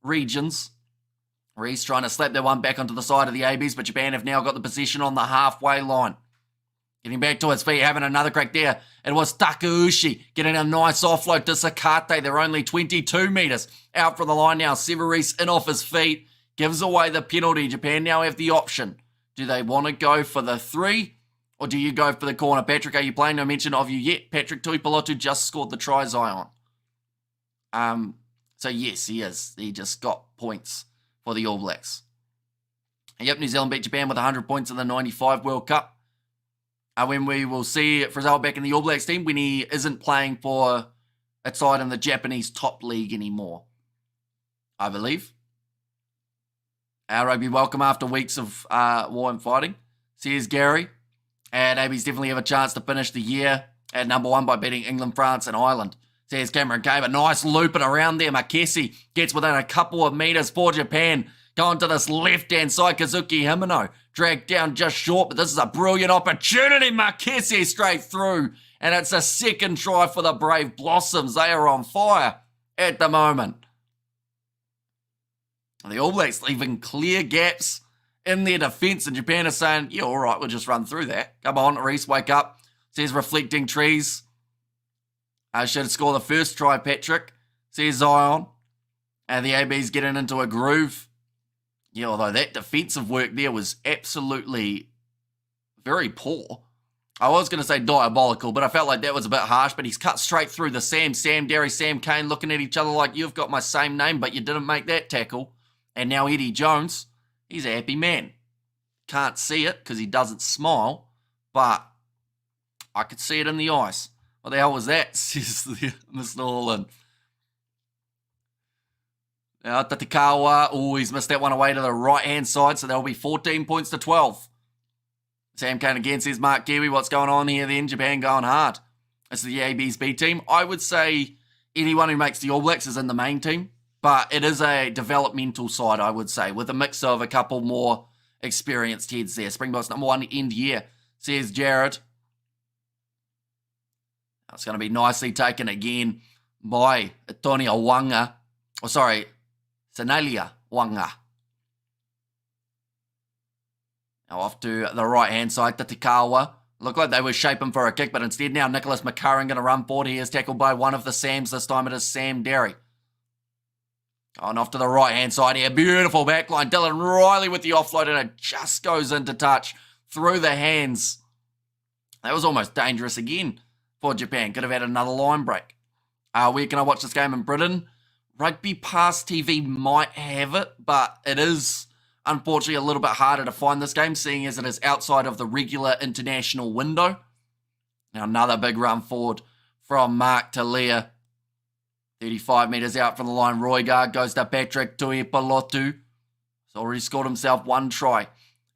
regions. Reese trying to slap that one back onto the side of the ABs, but Japan have now got the position on the halfway line. Getting back to his feet, having another crack there. It was Takeuchi getting a nice offload to Sakate. They're only 22 metres out from the line now. Severis in off his feet. Gives away the penalty. Japan now have the option. Do they want to go for the 3 or do you go for the corner? Patrick, are you playing? No mention of you yet. Patrick Tuipulotu just scored the try, Zion. So yes, he is. He just got points for the All Blacks. Yep, New Zealand beat Japan with 100 points in the 95 World Cup. When we will see Frizzell back in the All Blacks team when he isn't playing for a side in the Japanese top league anymore, I believe. Rugby welcome after weeks of war and fighting. Says Gary. And ABs definitely have a chance to finish the year at number 1 by beating England, France and Ireland. Says Cameron Cave. A nice looping around there. Makesi gets within a couple of metres for Japan. Going to this left-hand side. Kazuki Himeno dragged down just short, but this is a brilliant opportunity. Makesi straight through. And it's a second try for the Brave Blossoms. They are on fire at the moment. The All Blacks leaving clear gaps in their defence, and Japan are saying, yeah, all right, we'll just run through that. Come on, Reese, wake up. Says Reflecting Trees. Should score the first try, Patrick. Says Zion. And the AB's getting into a groove. Yeah, although that defensive work there was absolutely very poor. I was going to say diabolical, but I felt like that was a bit harsh. But he's cut straight through the Sam Derry, Sam Kane looking at each other like, you've got my same name, but you didn't make that tackle. And now Eddie Jones, he's a happy man. Can't see it because he doesn't smile, but I could see it in the eyes. What the hell was that? Says Mr. Holland. Now Tatikawa, he's missed that one away to the right-hand side, so there'll be 14 points to 12. Sam Kane again says, Mark Kiwi, what's going on here then? Japan going hard. This is the AB's B team. I would say anyone who makes the All Blacks is in the main team, but it is a developmental side, I would say, with a mix of a couple more experienced heads there. Springboks number 1 end year, says Jared. It's going to be nicely taken again by Tonia Wanga. Oh, sorry, Sanalia Wanga. Now off to the right-hand side to Takawa. Looked like they were shaping for a kick, but instead now Nicholas McCurran going to run forward. He is tackled by one of the Sams. This time it is Sam Derry. Going off to the right-hand side here. Beautiful backline. Dylan Riley with the offload, and it just goes into touch through the hands. That was almost dangerous again for Japan. Could have had another line break. Where can I watch this game in Britain? Rugby Pass TV might have it, but it is unfortunately a little bit harder to find this game, seeing as it is outside of the regular international window. Now another big run forward from Mark Talia. 35 metres out from the line. Roygaard goes to Patrick Tuipulotu. He's already scored himself one try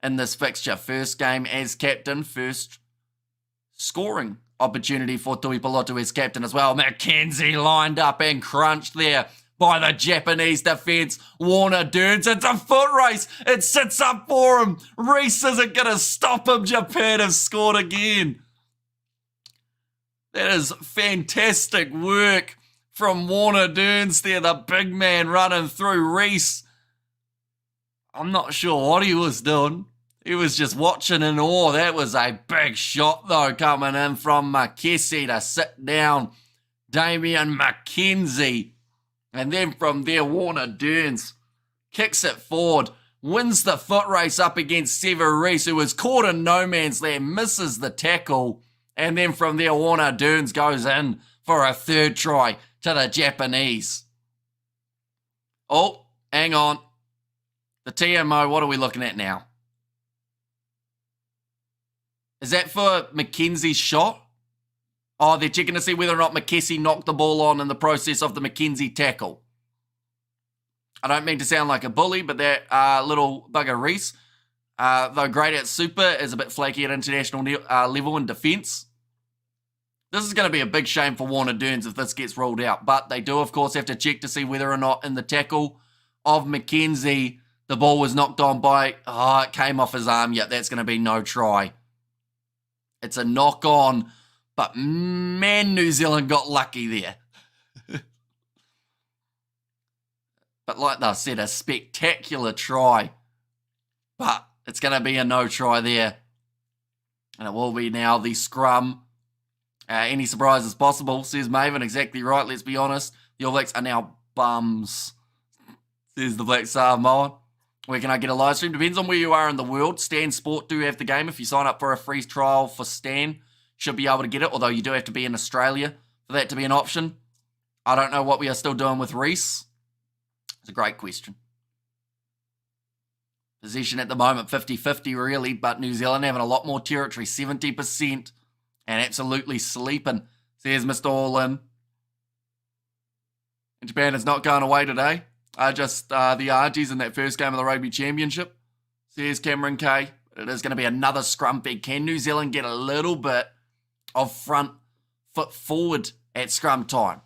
in this fixture. First game as captain, first scoring opportunity for Tuipulotu as captain as well. McKenzie lined up and crunched there by the Japanese defence. Warner Durns, it's a foot race. It sits up for him. Reese isn't going to stop him. Japan have scored again. That is fantastic work from Warner Durns there, the big man running through Reese. I'm not sure what he was doing. He was just watching in awe. That was a big shot, though, coming in from Makesi to sit down Damian McKenzie. And then from there, Warner Durns kicks it forward, wins the foot race up against Sever Reese, who was caught in no man's land, misses the tackle. And then from there, Warner Durns goes in for a third try to the Japanese. Oh, hang on. The TMO, what are we looking at now? Is that for McKenzie's shot? Oh, they're checking to see whether or not McKessie knocked the ball on in the process of the McKenzie tackle. I don't mean to sound like a bully, but that little bugger Reese, though great at super, is a bit flaky at international level in defence. This is going to be a big shame for Warner Durns if this gets ruled out. But they do, of course, have to check to see whether or not in the tackle of McKenzie, the ball was knocked on by, it came off his arm. Yeah, that's going to be no try. It's a knock on, but man, New Zealand got lucky there. But like I said, a spectacular try. But it's going to be a no try there. And it will be now the scrum. Any surprises possible, says Maven. Exactly right, let's be honest. The All Blacks are now bums, says the Black Samoan. Where can I get a live stream? Depends on where you are in the world. Stan Sport do have the game. If you sign up for a free trial for Stan, should be able to get it, although you do have to be in Australia for that to be an option. I don't know what we are still doing with Reese. It's a great question. Possession at the moment, 50-50 really, but New Zealand having a lot more territory, 70%. And absolutely sleeping, says Mr. All-In. And Japan is not going away today. Just the Argies in that first game of the Rugby Championship, says Cameron K. It is going to be another scrum big. Can New Zealand get a little bit of front foot forward at scrum time?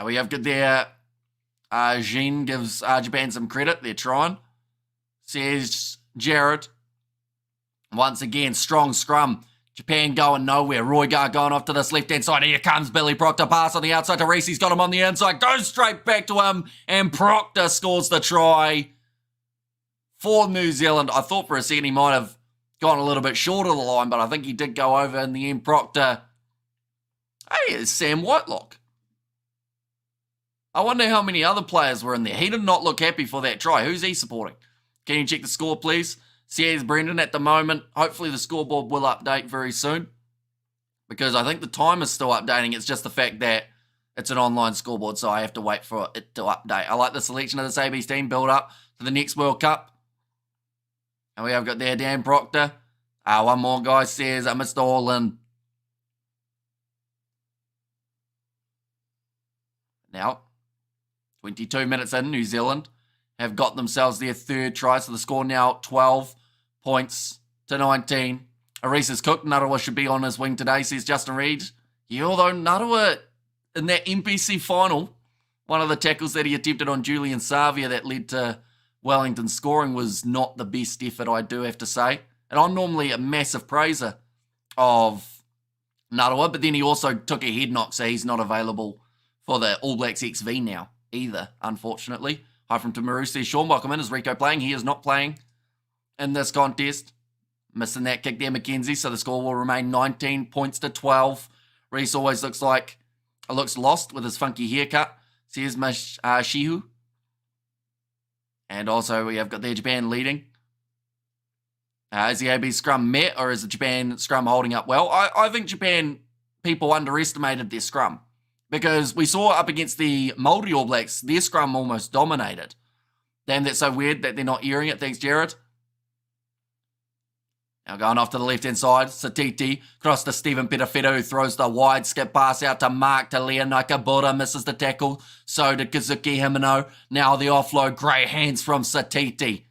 We have good there. Jean gives Japan some credit. They're trying. Says Jared. Once again, strong scrum. Japan going nowhere. Roygaard going off to this left-hand side. Here comes Billy Proctor. Pass on the outside to Reese. He's got him on the inside. Goes straight back to him. And Proctor scores the try for New Zealand. I thought for a second he might have gone a little bit short of the line, but I think he did go over in the end. Proctor. Hey, it's Sam Whitelock. I wonder how many other players were in there. He did not look happy for that try. Who's he supporting? Can you check the score, please? Says Brendan at the moment. Hopefully the scoreboard will update very soon, because I think the time is still updating. It's just the fact that it's an online scoreboard, so I have to wait for it to update. I like the selection of this AB's team build up to the next World Cup. And we have got there Dan Proctor. One more guy says Mr. All-In. Now, 22 minutes in, New Zealand have got themselves their third try, so the score now 12 points to 19. Aris is cooked. Narawa should be on his wing today, says Justin Reed. Yeah, although Narawa in that NPC final, one of the tackles that he attempted on Julian Savia that led to Wellington scoring was not the best effort, I do have to say. And I'm normally a massive praiser of Narawa, but then he also took a head knock, so he's not available for the All Blacks XV now either, unfortunately. Hi from Tamaru says, Sean, welcome in. Is Rico playing? He is not playing. in this contest. Missing that kick there, Mackenzie, so the score will remain 19 points to 12. Reese always looks lost with his funky haircut. Says Shihu. And also we have got there Japan leading. Is the AB scrum met, or is the Japan scrum holding up well? I think Japan people underestimated their scrum, because we saw up against the Māori All Blacks, their scrum almost dominated. Damn, that's so weird that they're not hearing it. Thanks, Jared. Now going off to the left-hand side, Satiti, cross to Stephen Petafetto, who throws the wide skip pass out to Mark Talia. Nakabura misses the tackle. So did Kazuki Himeno. Now the offload, great hands from Satiti.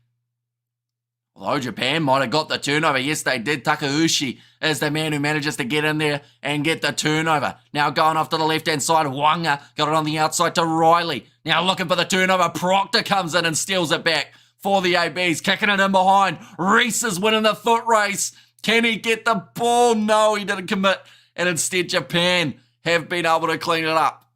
Although Japan might have got the turnover, yes they did. Takauchi is the man who manages to get in there and get the turnover. Now going off to the left-hand side, Wanga got it on the outside to Riley. Now looking for the turnover, Proctor comes in and steals it back for the ABs, kicking it in behind. Reese is winning the foot race. Can he get the ball? No, he didn't commit. And instead, Japan have been able to clean it up.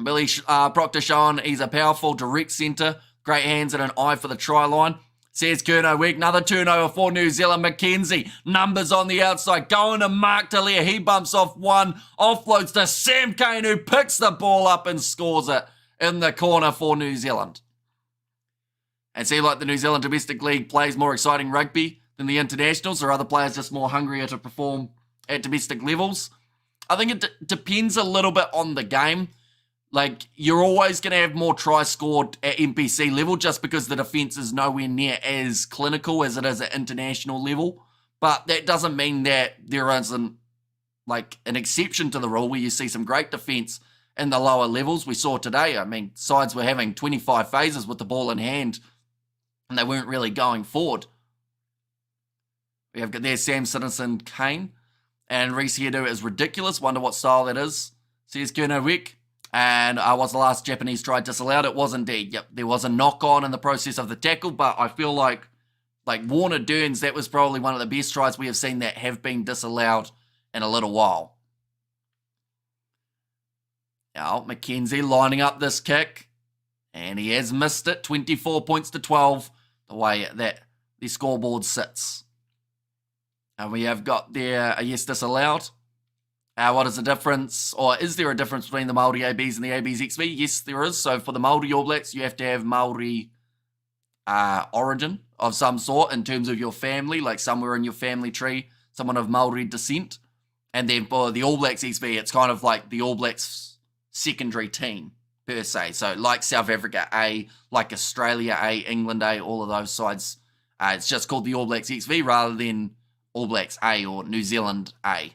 Billy Proctor showing he's a powerful direct centre. Great hands and an eye for the try line. Says Kurno Week, another turnover for New Zealand. Mackenzie, numbers on the outside, going to Mark Talia. He bumps off one, offloads to Sam Kane, who picks the ball up and scores it in the corner for New Zealand. And see, like the New Zealand Domestic League plays more exciting rugby than the internationals, or other players just more hungrier to perform at domestic levels. I think it depends a little bit on the game. Like, you're always going to have more tries scored at NPC level just because the defence is nowhere near as clinical as it is at international level. But that doesn't mean that there isn't, like, an exception to the rule where you see some great defence in the lower levels. We saw today, I mean, sides were having 25 phases with the ball in hand and they weren't really going forward. We have got there Sam Citizen Kane, and Reese Hedo is ridiculous. Wonder what style that is, says Kurno Wick. And was the last Japanese try disallowed? It was indeed. Yep, there was a knock-on in the process of the tackle, but I feel like Warner Dearns, that was probably one of the best tries we have seen that have been disallowed in a little while. Now, Mackenzie lining up this kick, and he has missed it. 24 points to 12, the way that the scoreboard sits. And we have got there a yes disallowed. What is the difference, or is there a difference between the Māori ABs and the ABs XV? Yes, there is. So for the Māori All Blacks, you have to have Māori origin of some sort in terms of your family, like somewhere in your family tree, someone of Māori descent. And then for the All Blacks XV, it's kind of like the All Blacks secondary team, per se. So like South Africa A, like Australia A, England A, all of those sides. It's just called the All Blacks XV rather than All Blacks A or New Zealand A,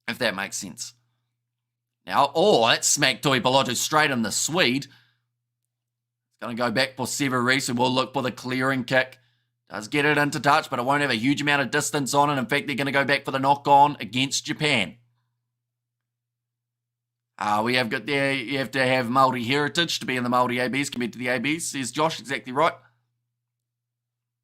if that makes sense. Now, that smacked Toi Piloto straight in the Swede. It's going to go back for Severis, who will look for the clearing kick. Does get it into touch, but it won't have a huge amount of distance on it. In fact, they're going to go back for the knock-on against Japan. We have got there, you have to have Māori heritage to be in the Māori ABs compared to the ABs, says Josh, exactly right.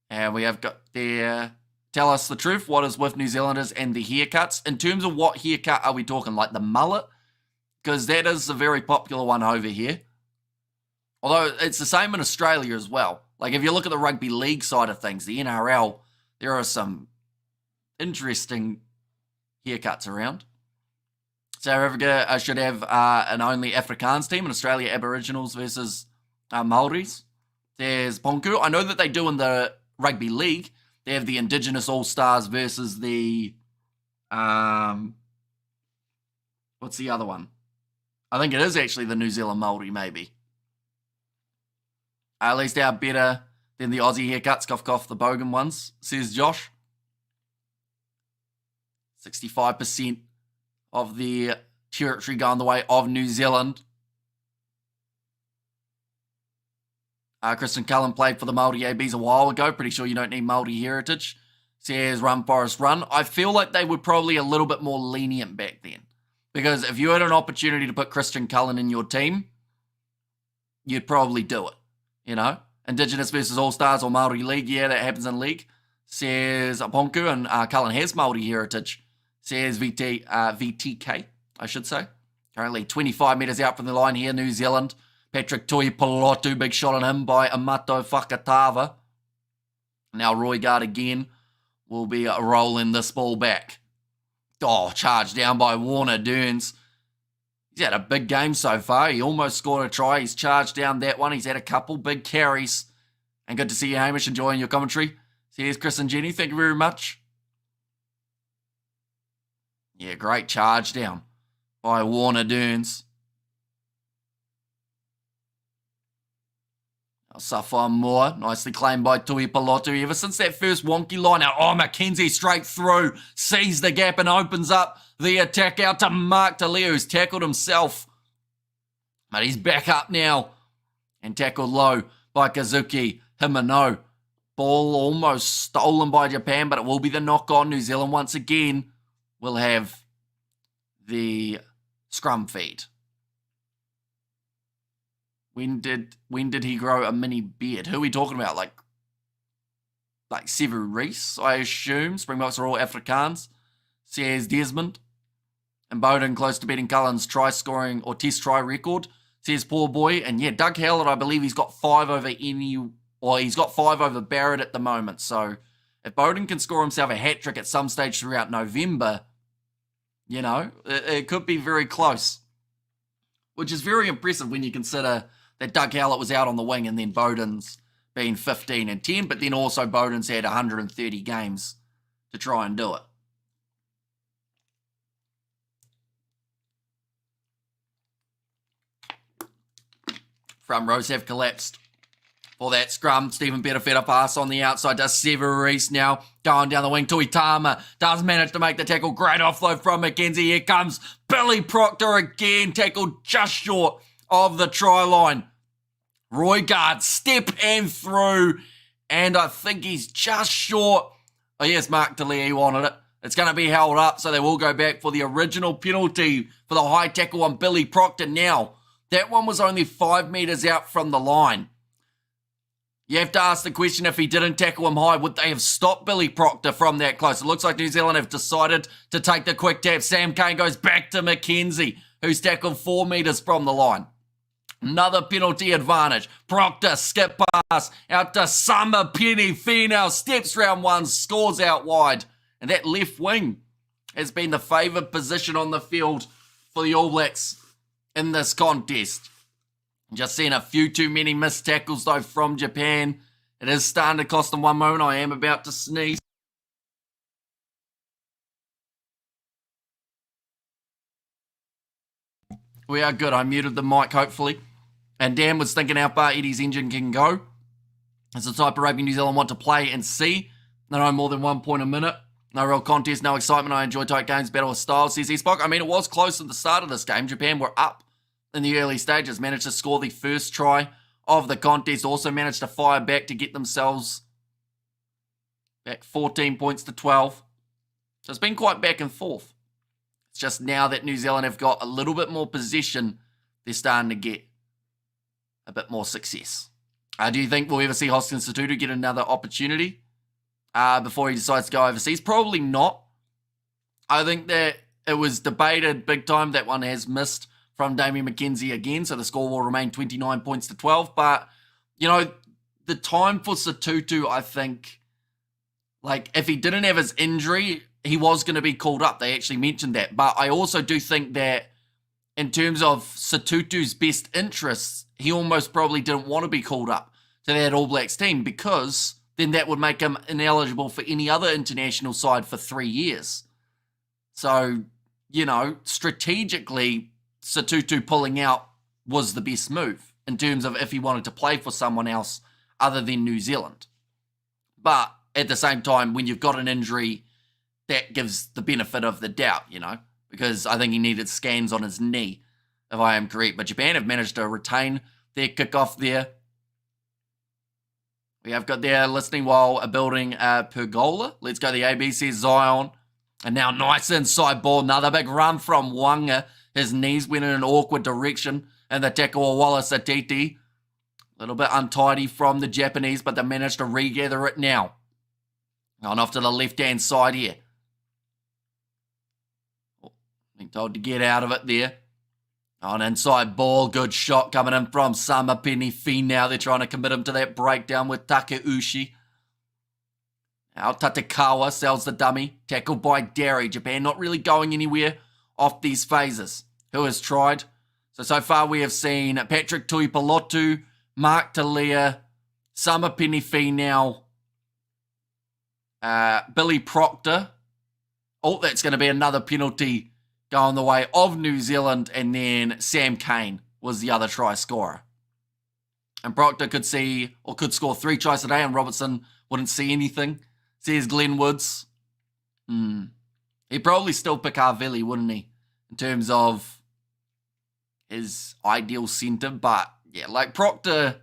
And we have got there, tell us the truth, what is with New Zealanders and the haircuts? In terms of what haircut are we talking, like the mullet? Because that is a very popular one over here. Although it's the same in Australia as well. Like if you look at the rugby league side of things, the NRL, there are some interesting haircuts around. South Africa should have an only Afrikaans team in Australia, Aboriginals versus Maoris. There's Ponku. I know that they do in the rugby league. They have the Indigenous All-Stars versus the... what's the other one? I think it is actually the New Zealand Māori, maybe. At least they're better than the Aussie haircuts, cough cough, the bogan ones, says Josh. 65% of the territory going the way of New Zealand. Kristen Cullen played for the Māori ABs a while ago. Pretty sure you don't need Māori heritage. Says Run Forest Run. I feel like they were probably a little bit more lenient back then. Because if you had an opportunity to put Christian Cullen in your team, you'd probably do it. You know? Indigenous versus All-Stars or Māori League. Yeah, that happens in League. Says Aponku, and Cullen has Māori heritage. Says VTK, I should say. Currently 25 metres out from the line here, New Zealand. Patrick Toi Pilotu, big shot on him by Amato Whakatava. Now Roygaard again will be rolling this ball back. Oh, charged down by Warner Dearns. He's had a big game so far. He almost scored a try. He's charged down that one. He's had a couple big carries. And good to see you, Hamish, enjoying your commentary. So here's Chris and Jenny. Thank you very much. Yeah, great charge down by Warner Dearns. Safar Moore, nicely claimed by Tui Palotu. Ever since that first wonky line out, Mackenzie straight through, sees the gap and opens up the attack out to Mark Talia, who's tackled himself. But he's back up now and tackled low by Kazuki Himano. Ball almost stolen by Japan, but it will be the knock on. New Zealand once again will have the scrum feed. When did he grow a mini beard? Who are we talking about? Like Sevu Reese, I assume. Springboks are all Afrikaans. Says Desmond. And Bowden close to beating Cullen's try scoring or test try record. Says poor boy. And yeah, Doug Howlett, I believe he's got 5 over he's got 5 over Barrett at the moment. So if Bowden can score himself a hat-trick at some stage throughout November, you know, it could be very close. Which is very impressive when you consider that Doug Howlett was out on the wing and then Bowden's been 15 and 10, but then also Bowden's had 130 games to try and do it. Front rows have collapsed for that scrum. Stephen Pettifetta pass on the outside to Sevu Reese now. Going down the wing. Tuitama does manage to make the tackle. Great offload from Mackenzie. Here comes Billy Proctor again. Tackled just short of the try line. Roygaard step and through. And I think he's just short. Oh yes, Mark Talia wanted it. It's going to be held up, so they will go back for the original penalty for the high tackle on Billy Proctor. Now, that one was only 5 metres out from the line. You have to ask the question, if he didn't tackle him high, would they have stopped Billy Proctor from that close? It looks like New Zealand have decided to take the quick tap. Sam Kane goes back to Mackenzie, who's tackled 4 metres from the line. Another penalty advantage. Proctor, skip pass, out to Summer Penny. Finau steps round one, scores out wide. And that left wing has been the favoured position on the field for the All Blacks in this contest. Just seeing a few too many missed tackles, though, from Japan. It is starting to cost them one moment. I am about to sneeze. We are good. I muted the mic, hopefully. And Dan was thinking how far Eddie's engine can go. It's the type of rugby New Zealand want to play and see. No more than 1 point a minute. No real contest, no excitement. I enjoy tight games, battle of style, says Spock. I mean, it was close at the start of this game. Japan were up in the early stages, managed to score the first try of the contest, also managed to fire back to get themselves back 14 points to 12. So it's been quite back and forth. It's just now that New Zealand have got a little bit more possession, they're starting to get a bit more success. Do you think we'll ever see Hoskins Satutu get another opportunity before he decides to go overseas? Probably not. I think that it was debated big time. That one has missed from Damian McKenzie again, so the score will remain 29 points to 12. But, you know, the time for Satutu, I think, like, if he didn't have his injury, he was going to be called up. They actually mentioned that. But I also do think that in terms of Satutu's best interests, he almost probably didn't want to be called up to that All Blacks team, because then that would make him ineligible for any other international side for 3 years. So, you know, strategically, Satutu pulling out was the best move in terms of if he wanted to play for someone else other than New Zealand. But at the same time, when you've got an injury, that gives the benefit of the doubt, you know, because I think he needed scans on his knee, if I am correct. But Japan have managed to retain their kickoff there. We have got there listening while building a pergola. Let's go the ABC Zion. And now nice inside ball. Another big run from Wanga. His knees went in an awkward direction. And the tackle of Wallace Atiti. A little bit untidy from the Japanese, but they managed to regather it now. On off to the left-hand side here. Being told to get out of it there. On inside ball, good shot coming in from Samapeni Fee now. They're trying to commit him to that breakdown with Takeuchi. Now Tatekawa sells the dummy. Tackled by Derry. Japan not really going anywhere off these phases. Who has tried? So far we have seen Patrick Tuipulotu, Mark Talia, Summer Penifee now, Billy Proctor. Oh, that's going to be another penalty going the way of New Zealand, and then Sam Cane was the other try scorer. And Proctor could score 3 tries today, and Robertson wouldn't see anything. Says Glenn Woods. He'd probably still pick Arvili, wouldn't he? In terms of his ideal centre, but yeah, like Proctor,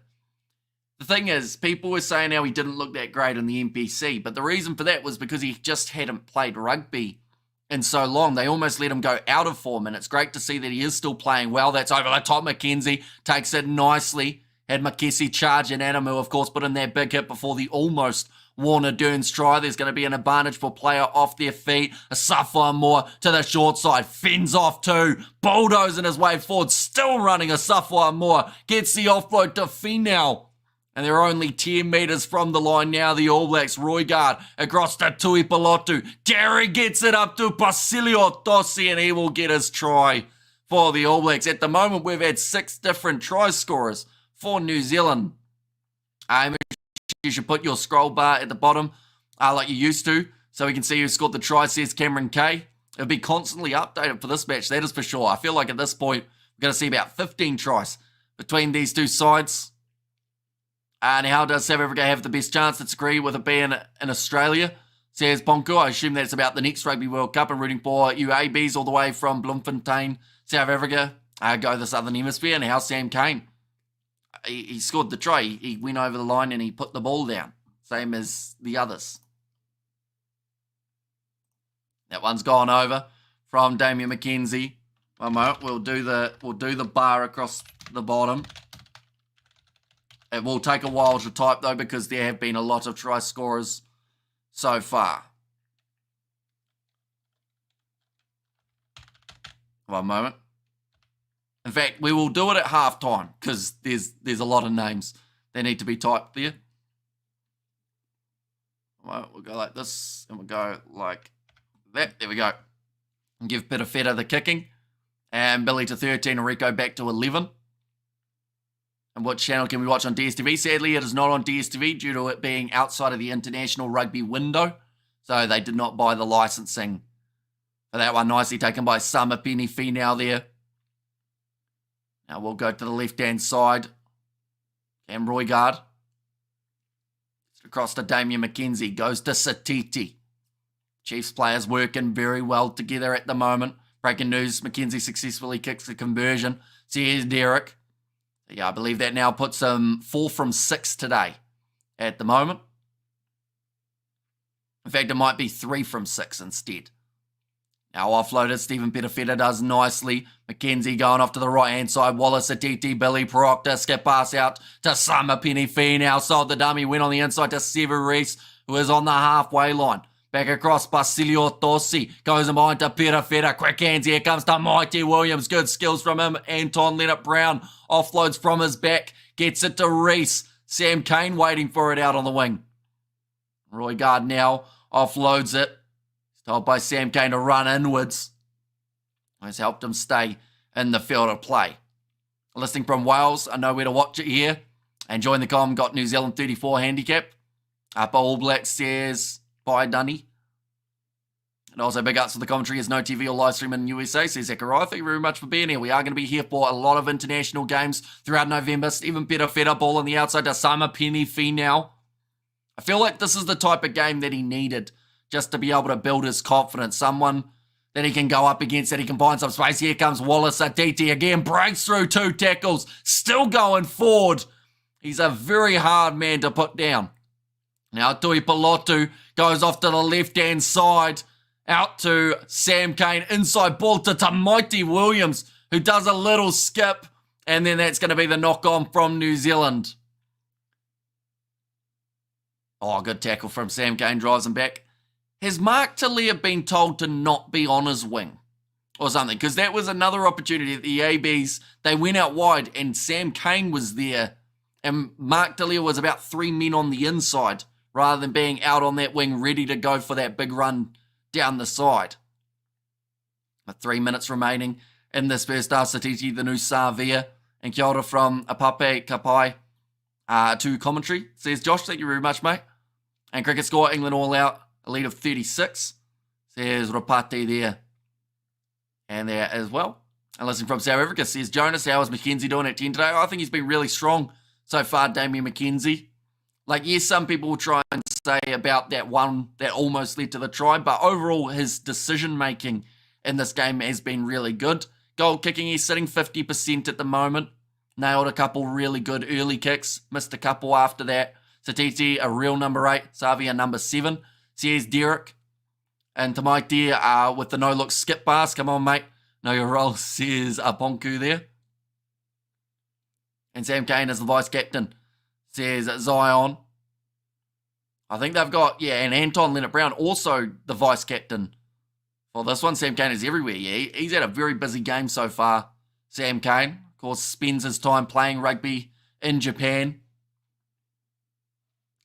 the thing is, people were saying how he didn't look that great in the NPC, but the reason for that was because he just hadn't played rugby in so long. They almost let him go out of form, and it's great to see that he is still playing well. That's over the top. McKenzie takes it nicely. Had Makesi charge, and Adamu, of course, put in that big hit before the almost Warner Dearns try. There's going to be an advantage for player off their feet. A Safa more to the short side. Fends off 2. Bulldozing his way forward. Still running a Safa more. Gets the offload to Finau. And they're only 10 metres from the line now. The All Blacks. Roigard across to Tuipulotu. Derry gets it up to Basilio Tossi, and he will get his try for the All Blacks. At the moment, we've had 6 different try scorers for New Zealand. You should put your scroll bar at the bottom like you used to, so we can see who scored the try, says Cameron Kay. It'll be constantly updated for this match, that is for sure. I feel like at this point, we're going to see about 15 tries between these two sides. And how does South Africa have the best chance? Let's agree with it being in Australia, says Bonku. I assume that's about the next Rugby World Cup and rooting for UABs all the way from Bloemfontein, South Africa. Go the Southern Hemisphere. And how Sam Cane. He scored the try. He went over the line and he put the ball down. Same as the others. That one's gone over from Damian McKenzie. One moment. We'll do the bar across the bottom. It will take a while to type though, because there have been a lot of try scorers so far. One moment. In fact, we will do it at halftime because there's a lot of names that need to be typed there. Well, we'll go like this, and we'll go like that. There we go. And give Pitafetta the kicking. And Billy to 13, and Rico back to 11. And what channel can we watch on DSTV? Sadly, it is not on DSTV due to it being outside of the international rugby window. So they did not buy the licensing for that one. Nicely taken by Summer Penifee now there. Now we'll go to the left-hand side. Cam Roigard. Across to Damian McKenzie. Goes to Satiti. Chiefs players working very well together at the moment. Breaking news, McKenzie successfully kicks the conversion. So here's Derek. Yeah, I believe that now puts him 4 from 6 today at the moment. In fact, it might be 3 from 6 instead. Now offloaded, Stephen Pitafetta does nicely. McKenzie going off to the right-hand side. Wallace, Atiti, Billy Proctor. Skip pass out to Summer Penifee. Now sold the dummy. Went on the inside to Severis, who is on the halfway line. Back across Basilio Tossi. Goes in behind to Pitafetta. Quick hands. Here comes to Mighty Williams. Good skills from him. Anton Leonard-Brown offloads from his back. Gets it to Reese. Sam Cane waiting for it out on the wing. Roigard now offloads it. Told by Sam Cane to run inwards. Has helped him stay in the field of play. Listening from Wales, I know where to watch it here. And join the com, got New Zealand 34 handicap. Upper All Blacks says, bye Dunny. And also big ups for the commentary, is no TV or live stream in USA, says Zachariah. Thank you very much for being here. We are going to be here for a lot of international games throughout November. Stephen Pitafetta ball on the outside to Summer Penifee now. I feel like this is the type of game that he needed just to be able to build his confidence. Someone that he can go up against, that he can find some space. Here comes Wallace Atiti again. Breaks through 2 tackles. Still going forward. He's a very hard man to put down. Now Tuipulotu goes off to the left-hand side. Out to Sam Cane. Inside ball to Mighty Williams, who does a little skip. And then that's going to be the knock-on from New Zealand. Oh, good tackle from Sam Cane. Drives him back. Has Mark Talia been told to not be on his wing or something? Because that was another opportunity. The ABs, they went out wide and Sam Cane was there. And Mark Talia was about 3 men on the inside rather than being out on that wing ready to go for that big run down the side. With 3 minutes remaining in this first half, Satiti, the new Savia, and kia ora from Apape Kapai to commentary. Says Josh, thank you very much, mate. And cricket score, England all out, a lead of 36. Says Rapate there. And there as well. And listening from South Africa, says Jonas, how is McKenzie doing at 10 today? I think he's been really strong so far, Damien McKenzie. Like, yes, some people will try and say about that one that almost led to the try, but overall his decision-making in this game has been really good. Goal kicking, he's sitting 50% at the moment. Nailed a couple really good early kicks. Missed a couple after that. Satiti, a real number 8. Savia, number 7. Says Derek. And Tamaiti with the no-look skip pass. Come on, mate. Know your role, says Ponku there. And Sam Kane is the vice-captain, says Zion. I think they've got, and Anton Leonard-Brown, also the vice-captain. Well, this one, Sam Kane is everywhere, He's had a very busy game so far, Sam Kane. Of course, spends his time playing rugby in Japan.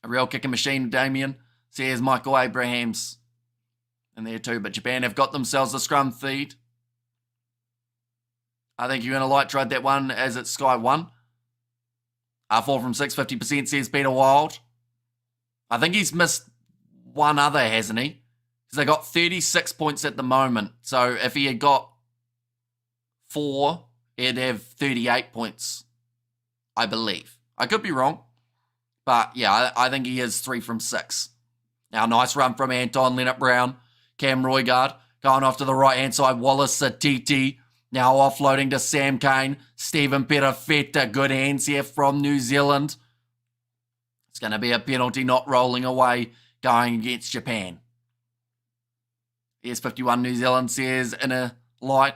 A real kicking machine, Damien, says Michael Abrahams. And there too, but Japan have got themselves a scrum feed. I think you're going to like tried that one as it's Sky 1. 4 from 6, 50%, says Peter Wild. I think he's missed one other, hasn't he? Because they got 36 points at the moment. So if he had got 4, he'd have 38 points, I believe. I could be wrong. But yeah, I think he is 3 from 6. Now, nice run from Anton Leonard-Brown. Cam Roygaard going off to the right-hand side. Wallace Satiti. Now offloading to Sam Kane. Stephen Perafeta. Good hands here from New Zealand. It's going to be a penalty not rolling away going against Japan. Here's 51 New Zealand, says Inner Light.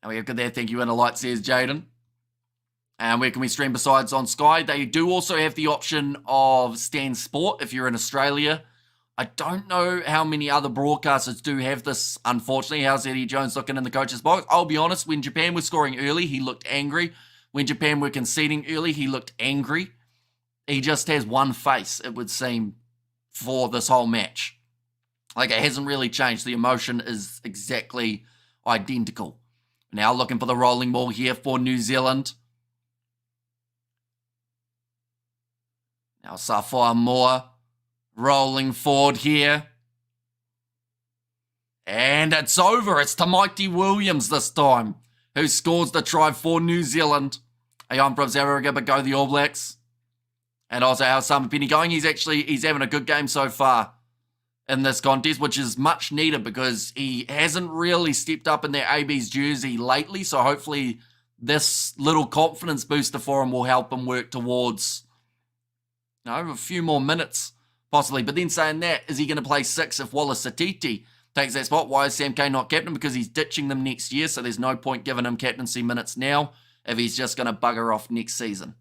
And we have good there. Thank you, Inner Light, says Jaden. And where can we stream besides on Sky? They do also have the option of Stan Sport if you're in Australia. I don't know how many other broadcasters do have this, unfortunately. How's Eddie Jones looking in the coach's box? I'll be honest, when Japan was scoring early, he looked angry. When Japan were conceding early, he looked angry. He just has one face, it would seem, for this whole match. Like, it hasn't really changed. The emotion is exactly identical. Now looking for the rolling ball here for New Zealand. Now Safua Moore rolling forward here. And it's over. It's Tamaiti Williams this time, who scores the try for New Zealand. I'm from South Africa, but go the All Blacks. And also how's Sama Penny going? He's having a good game so far in this contest, which is much needed because he hasn't really stepped up in that AB's jersey lately. So hopefully this little confidence booster for him will help him work towards, a few more minutes possibly. But then saying that, is he going to play 6 if Wallace Satiti takes that spot? Why is Sam Kane not captain? Because he's ditching them next year, so there's no point giving him captaincy minutes now if he's just going to bugger off next season.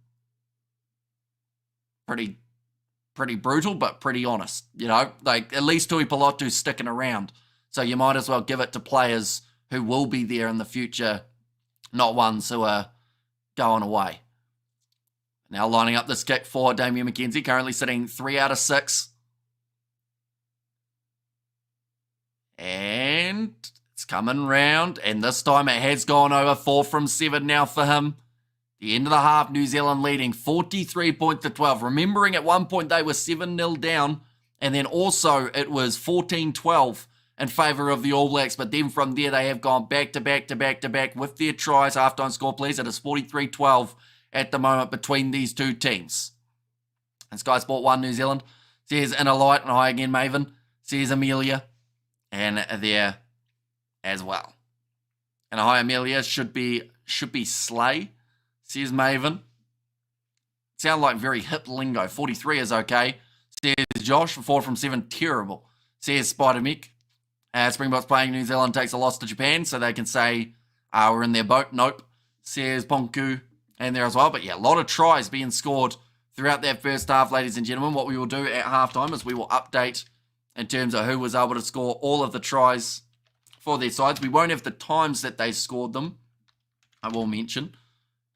Pretty brutal, but pretty honest, Like, at least Tui Pilotu's sticking around, so you might as well give it to players who will be there in the future, not ones who are going away. Now lining up this kick for Damien McKenzie, currently sitting 3 out of 6. And it's coming round, and this time it has gone over. 4 from 7 now for him. The end of the half, New Zealand leading 43 points to 12. Remembering at one point they were 7-0 down, and then also it was 14-12 in favour of the All Blacks. But then from there they have gone back to back to back to back with their tries. Halftime score, please. It is 43-12 at the moment between these two teams. And Sky Sport 1 New Zealand says Inner Light, and hi again Maven, says Amelia, and there as well. And hi Amelia should be Slay, says Maven. Sound like very hip lingo. 43 is okay, says Josh. 4 from 7, terrible, says Spider-Mick. Springboks playing New Zealand takes a loss to Japan, so they can say, we're in their boat. Nope, says Ponku. And there as well. But yeah, a lot of tries being scored throughout that first half, ladies and gentlemen. What we will do at halftime is we will update in terms of who was able to score all of the tries for their sides. We won't have the times that they scored them, I will mention,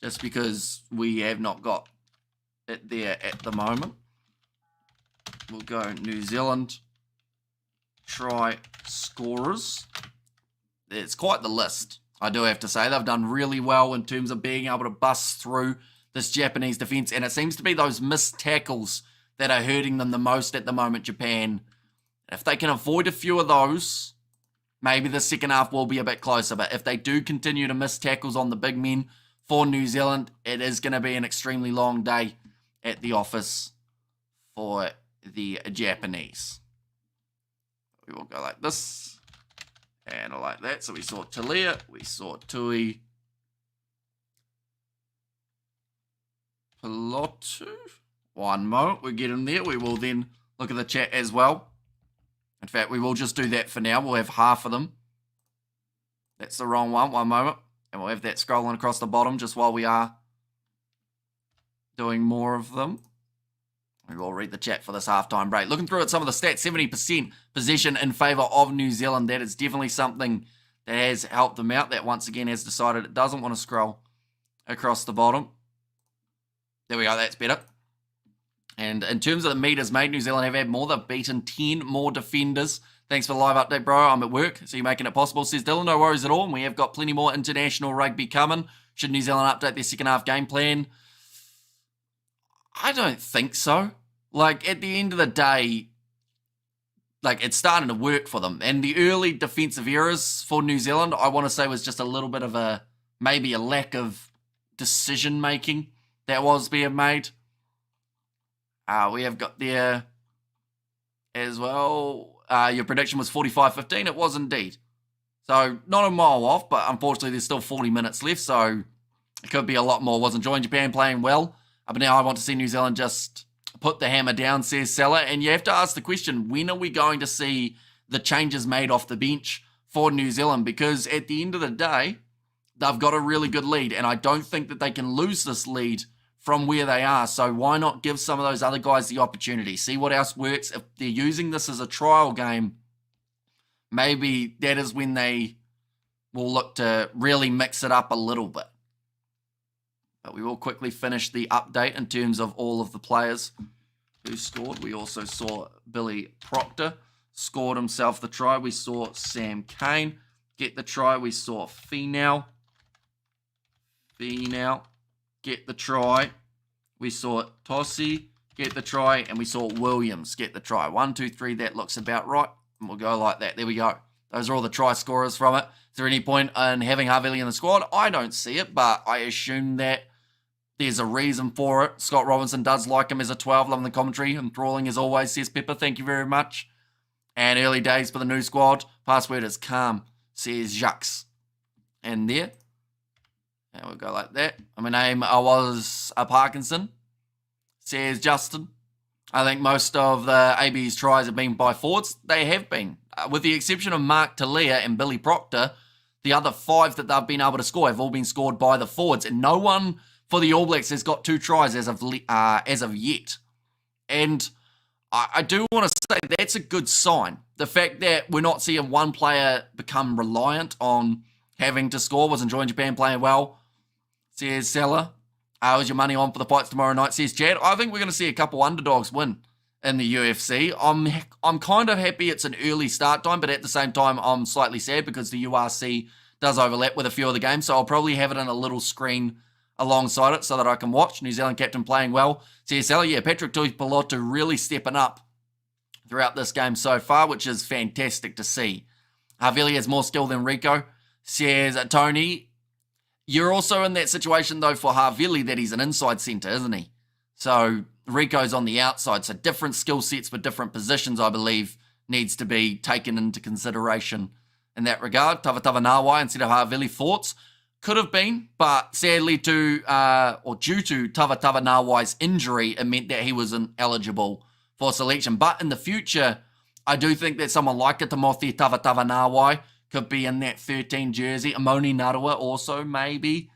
just because we have not got it there at the moment. we'll go New Zealand try scorers. It's quite the list, I do have to say. They've done really well in terms of being able to bust through this Japanese defense, and it seems to be those missed tackles that are hurting them the most at the moment, Japan. If they can avoid a few of those, maybe the second half will be a bit closer. But if they do continue to miss tackles on the big men for New Zealand, it is going to be an extremely long day at the office for the Japanese. We will go like this and like that. So we saw Talia, we saw Tui, Pelotu. One moment, we get in there. We will then look at the chat as well. In fact, we will just do that for now. We'll have half of them. That's the wrong one. One moment. And we'll have that scrolling across the bottom just while we are doing more of them. We will read the chat for this halftime break. Looking through at some of the stats, 70% possession in favour of New Zealand. That is definitely something that has helped them out. That once again has decided it doesn't want to scroll across the bottom. There we go. That's better. And in terms of the meters made, New Zealand have had more. They've beaten 10 more defenders. Thanks for the live update, bro. I'm at work, so you're making it possible. Says Dylan, no worries at all. And we have got plenty more international rugby coming. Should New Zealand update their second half game plan? I don't think so. Like, at the end of the day, like, it's starting to work for them. And the early defensive errors for New Zealand, I want to say, was just a little bit of maybe a lack of decision-making that was being made. We have got there as well. Your prediction was 45-15. It was indeed. So, not a mile off, but unfortunately there's still 40 minutes left, so it could be a lot more. Was enjoying Japan playing well, but now I want to see New Zealand just put the hammer down, says Salah. And you have to ask the question, when are we going to see the changes made off the bench for New Zealand? Because at the end of the day, they've got a really good lead, and I don't think that they can lose this lead from where they are. So why not give some of those other guys the opportunity? See what else works. If they're using this as a trial game, maybe that is when they will look to really mix it up a little bit. But we will quickly finish the update in terms of all of the players who scored. We also saw Billy Proctor scored himself the try. We saw Sam Kane get the try. We saw Finau get the try. We saw Tossi get the try, and we saw Williams get the try. 1, 2, 3, that looks about right. And we'll go like that. There we go. Those are all the try scorers from it. Is there any point in having Havili in the squad? I don't see it, but I assume that there's a reason for it. Scott Robinson does like him as a 12, loving the commentary. Enthralling as always, says Pepper. Thank you very much. And early days for the new squad. Password is calm, says Jacques. And there. And we'll go like that. My name was Parkinson, says Justin. I think most of the AB's tries have been by forwards. They have been. With the exception of Mark Talia and Billy Proctor, the other 5 that they've been able to score have all been scored by the forwards. And no one for the All Blacks has got 2 tries as of yet. And I do want to say that's a good sign. The fact that we're not seeing one player become reliant on having to score. Was enjoying Japan playing well, says Salah. Was your money on for the fights tomorrow night, says Chad. I think we're going to see a couple underdogs win in the UFC. I'm kind of happy it's an early start time, but at the same time, I'm slightly sad because the URC does overlap with a few of the games, so I'll probably have it on a little screen alongside it so that I can watch. New Zealand captain playing well. Says Salah, yeah, Patrick Tuipulotu really stepping up throughout this game so far, which is fantastic to see. Havili has more skill than Rico, says Tony. You're also in that situation, though, for Havili that he's an inside centre, isn't he? So Rico's on the outside. So different skill sets for different positions, I believe, needs to be taken into consideration in that regard. Tavatava Nawai instead of Havili, thoughts? Could have been, but sadly due to Tavatava Nawai's injury, it meant that he wasn't eligible for selection. But in the future, I do think that someone like a Timothy Tavatava Nawai could be in that 13 jersey. Amoni Narua also maybe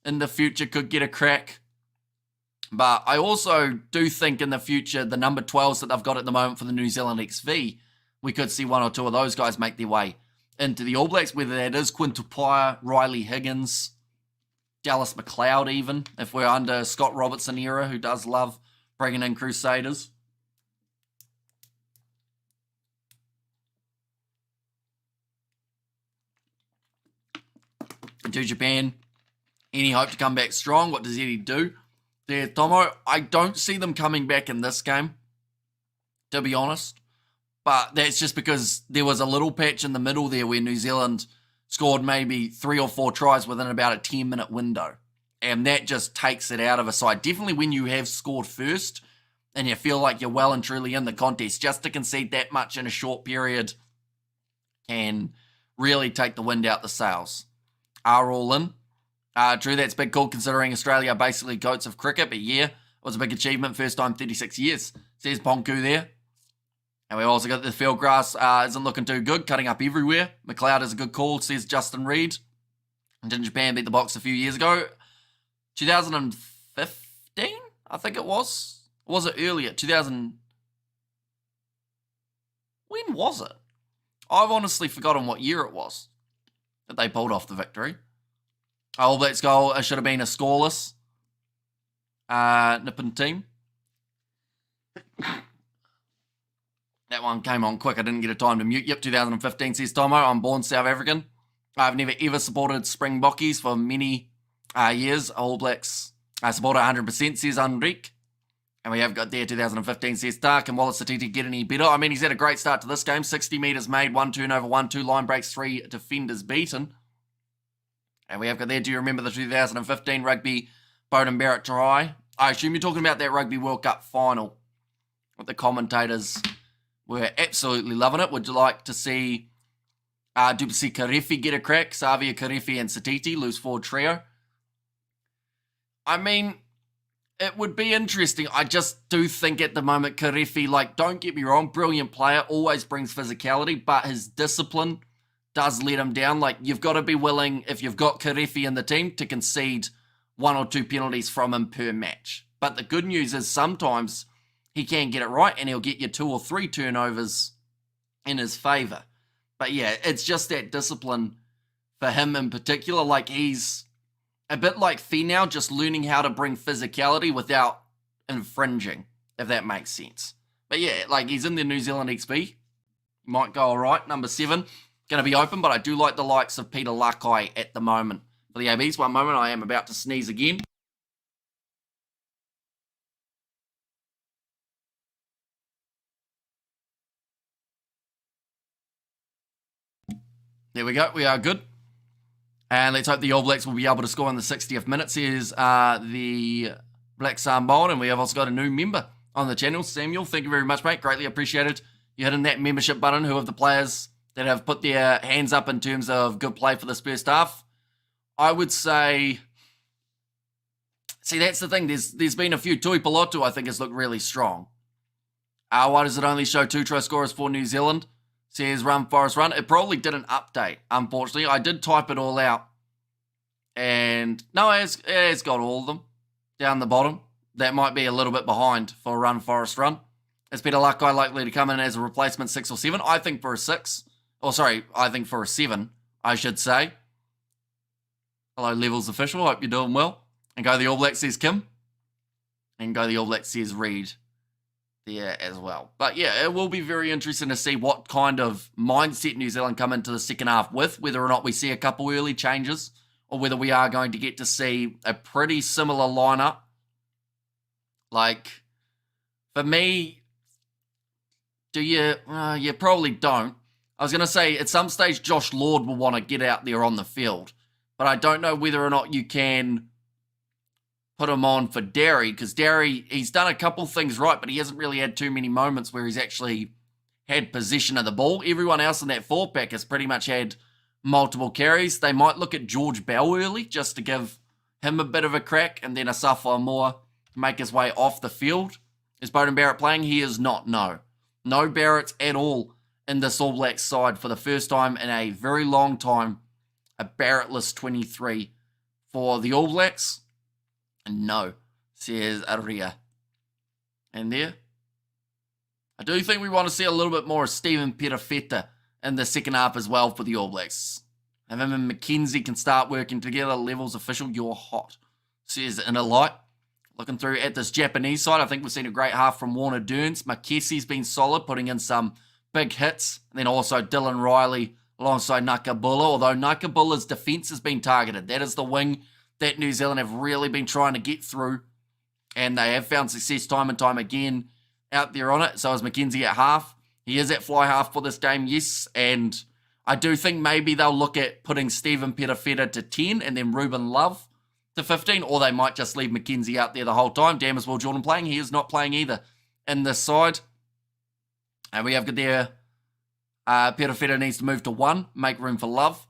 in the future could get a crack. But I also do think in the future, the number 12s that they've got at the moment for the New Zealand XV, we could see 1 or 2 of those guys make their way into the All Blacks, whether that is Quinn Tupaia, Riley Higgins, Dallas McLeod even, if we're under Scott Robertson era, who does love bringing in Crusaders. to Japan. Any hope to come back strong? What does Eddie do? There, Tomo, I don't see them coming back in this game, to be honest. But that's just because there was a little patch in the middle there where New Zealand scored maybe 3 or 4 tries within about a 10-minute window. And that just takes it out of a side. Definitely when you have scored first and you feel like you're well and truly in the contest, just to concede that much in a short period can really take the wind out the sails. Are all in. True, that's big call considering Australia are basically goats of cricket, but yeah, it was a big achievement. First time 36 years. Says Ponku there. And we've also got the field grass isn't looking too good, cutting up everywhere. McLeod is a good call, says Justin Reed. And didn't Japan beat the Box a few years ago? 2015, I think it was. Or was it earlier? 2000. When was it? I've honestly forgotten what year it was that they pulled off the victory. All Blacks goal should have been a scoreless Nippon team. That one came on quick. I didn't get a time to mute. Yep, 2015, says Tomo. I'm born South African. I've never ever supported Springbokies for many years. All Blacks I support 100%, says Enrique. And we have got there 2015, says Stark. And Wallace Satiti get any better? I mean, he's had a great start to this game. 60 metres made, 1 turnover, 1, 2 line breaks, 3 defenders beaten. And we have got there, do you remember the 2015 Rugby Beauden Barrett try? I assume you're talking about that Rugby World Cup final. With the commentators were absolutely loving it. Would you like to see Dupasi Karefi get a crack? Savia, Karefi and Satiti, loose forward trio. I mean, it would be interesting. I just do think at the moment Karefi, like, don't get me wrong, brilliant player, always brings physicality, but his discipline does let him down. Like, you've got to be willing, if you've got Karefi in the team, to concede 1 or 2 penalties from him per match. But the good news is sometimes he can get it right and he'll get you 2 or 3 turnovers in his favour. But yeah, it's just that discipline for him in particular. Like, he's a bit like Finau, just learning how to bring physicality without infringing, if that makes sense. But yeah, like, he's in the New Zealand XP. Might go all right. Number 7. Going to be open, but I do like the likes of Peter Lakai at the moment. For the ABs, one moment, I am about to sneeze again. There we go, we are good. And let's hope the All Blacks will be able to score in the 60th minute. Here's the Black Samoan, and we have also got a new member on the channel. Samuel, thank you very much, mate. Greatly appreciated you hitting that membership button. Who of the players that have put their hands up in terms of good play for this first half? I would say, see, that's the thing. There's been a few. Tui Pilotu, I think, has looked really strong. Why does it only show 2 try scorers for New Zealand? Says Run Forest Run. It probably didn't update, unfortunately. I did type it all out. And no, it's got all of them down the bottom. That might be a little bit behind for Run Forest Run. Is Peter Lakai likely to come in as a replacement 6 or 7? I think for a 6. Oh, sorry, I think for a 7, I should say. Hello, Levels Official. Hope you're doing well. And go the All Blacks, says Kim. And go the All Blacks, says Reed. There as well. But yeah, it will be very interesting to see what kind of mindset New Zealand come into the second half with, whether or not we see a couple early changes, or whether we are going to get to see a pretty similar lineup. Like, for me, do you? You probably don't. I was going to say, at some stage, Josh Lord will want to get out there on the field. But I don't know whether or not you can put him on for Derry, because Derry, he's done a couple things right, but he hasn't really had too many moments where he's actually had possession of the ball. Everyone else in that 4-pack has pretty much had multiple carries. They might look at George Bell early, just to give him a bit of a crack, and then Asafa Moore make his way off the field. Is Beauden Barrett playing? He is not, no. No Barretts at all in this All Blacks side for the first time in a very long time. A Barrettless 23 for the All Blacks. And no, says Aria. And there. I do think we want to see a little bit more of Stephen Perafeta in the second half as well for the All Blacks. And him and McKenzie can start working together. Levels Official, you're hot, says Inner Light. Looking through at this Japanese side, I think we've seen a great half from Warner Durns. Makesi's been solid, putting in some big hits. And then also Dylan Riley alongside Nakabula, although Nakabula's defence has been targeted. That is the wing that New Zealand have really been trying to get through, and they have found success time and time again out there on it. So is Mackenzie at half. He is at fly half for this game, yes, and I do think maybe they'll look at putting Stephen Perafeta to 10 and then Ruben Love to 15, or they might just leave Mackenzie out there the whole time. Damn, is Will Jordan playing? He is not playing either in this side. And we have got there, Perafeta needs to move to 1, make room for Love.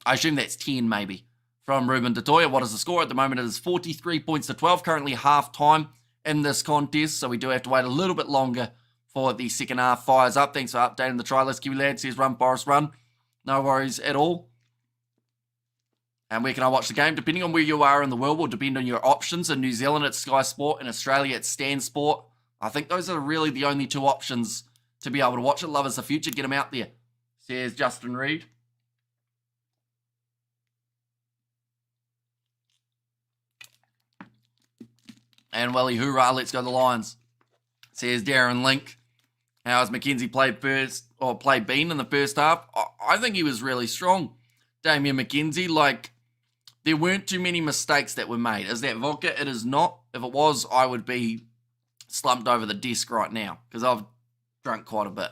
I assume that's 10 maybe from Ruben Detoya. What is the score? At the moment it is 43 points to 12, currently half time in this contest, so we do have to wait a little bit longer for the second half fires up. Thanks for updating the try list, Kiwi Lad. Says run, Boris, run. No worries at all. And where can I watch the game? Depending on where you are in the world will depend on your options. In New Zealand, it's Sky Sport. In Australia, it's Stan Sport. I think those are really the only two options to be able to watch it. Love is the future. Get them out there, says Justin Reed. And Welly, hoorah, let's go the Lions, says Darren Link. How has Mackenzie played Bean in the first half? I think he was really strong. Damien Mackenzie, there weren't too many mistakes that were made. Is that vodka? It is not. If it was, I would be slumped over the desk right now because I've drunk quite a bit.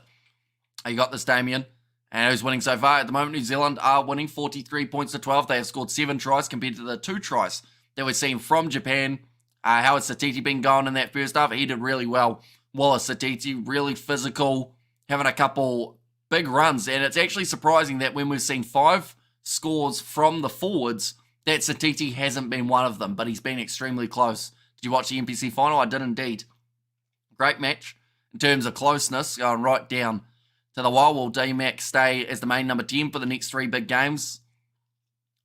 You got this, Damien. And who's winning so far? At the moment, New Zealand are winning 43 points to 12. They have scored 7 tries compared to the 2 tries that we're seeing from Japan. How has Satiti been going in that first half? He did really well. Wallace Satiti, really physical, having a couple big runs. And it's actually surprising that when we've seen 5 scores from the forwards, that Satiti hasn't been one of them, but he's been extremely close. Did you watch the NPC final? I did indeed. Great match in terms of closeness, going right down to the wire. Will D-Mac stay as the main number 10 for the next 3 big games?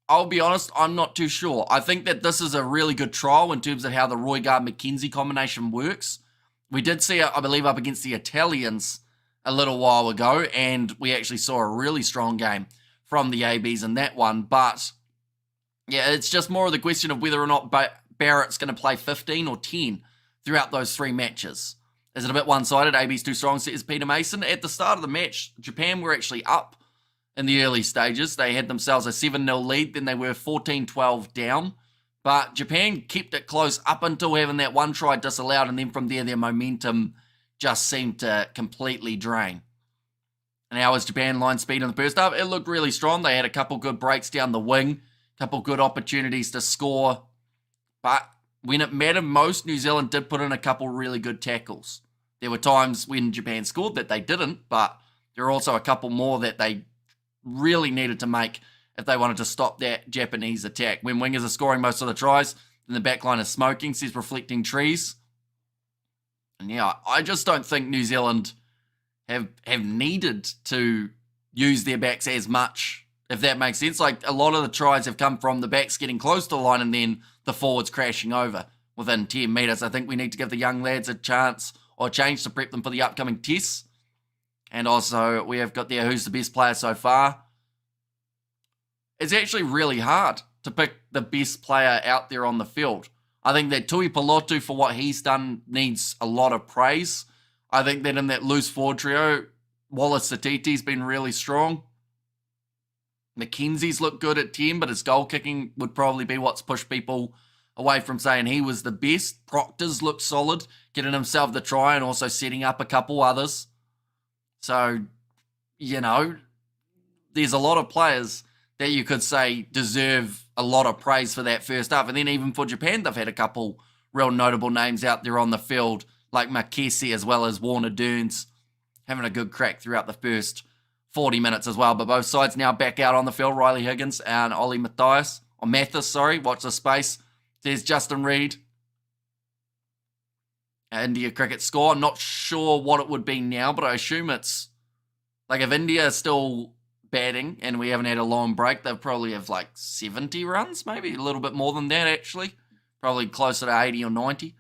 I'll be honest, I'm not too sure. I think that this is a really good trial in terms of how the Roygaard-McKenzie combination works. We did see it, I believe, up against the Italians a little while ago, and we actually saw a really strong game from the ABs in that one. But, yeah, it's just more of the question of whether or not Barrett's going to play 15 or 10 throughout those 3 matches. Is it a bit one-sided? AB's too strong, says Peter Mason. At the start of the match, Japan were actually up in the early stages. They had themselves a 7-0 lead, then they were 14-12 down. But Japan kept it close up until having that 1 try disallowed, and then from there, their momentum just seemed to completely drain. And how was Japan line speed in the first half? It looked really strong. They had a couple good breaks down the wing, a couple good opportunities to score. But when it mattered most, New Zealand did put in a couple really good tackles. There were times when Japan scored that they didn't, but there were also a couple more that they really needed to make if they wanted to stop that Japanese attack. When wingers are scoring most of the tries, then the backline is smoking, says Reflecting Trees. And yeah, I just don't think New Zealand have needed to use their backs as much, if that makes sense. A lot of the tries have come from the backs getting close to the line and then the forwards crashing over within 10 metres. I think we need to give the young lads a chance or a change to prep them for the upcoming tests. And also, we have got there who's the best player so far. It's actually really hard to pick the best player out there on the field. I think that Tui Pelotu, for what he's done, needs a lot of praise. I think that in that loose forward trio, Wallace Satiti's been really strong. Mackenzie's looked good at 10, but his goal kicking would probably be what's pushed people away from saying he was the best. Proctor's looked solid, getting himself the try and also setting up a couple others. So, there's a lot of players that you could say deserve a lot of praise for that first half. And then even for Japan, they've had a couple real notable names out there on the field, like Makesi as well as Warner Dearns, having a good crack throughout the first 40 minutes as well. But both sides now back out on the field. Riley Higgins and Ollie Mathis, watch the space. There's Justin Reed. India cricket score. I'm not sure what it would be now, but I assume it's if India is still batting and we haven't had a long break, they'll probably have 70 runs, maybe a little bit more than that actually. Probably closer to 80 or 90.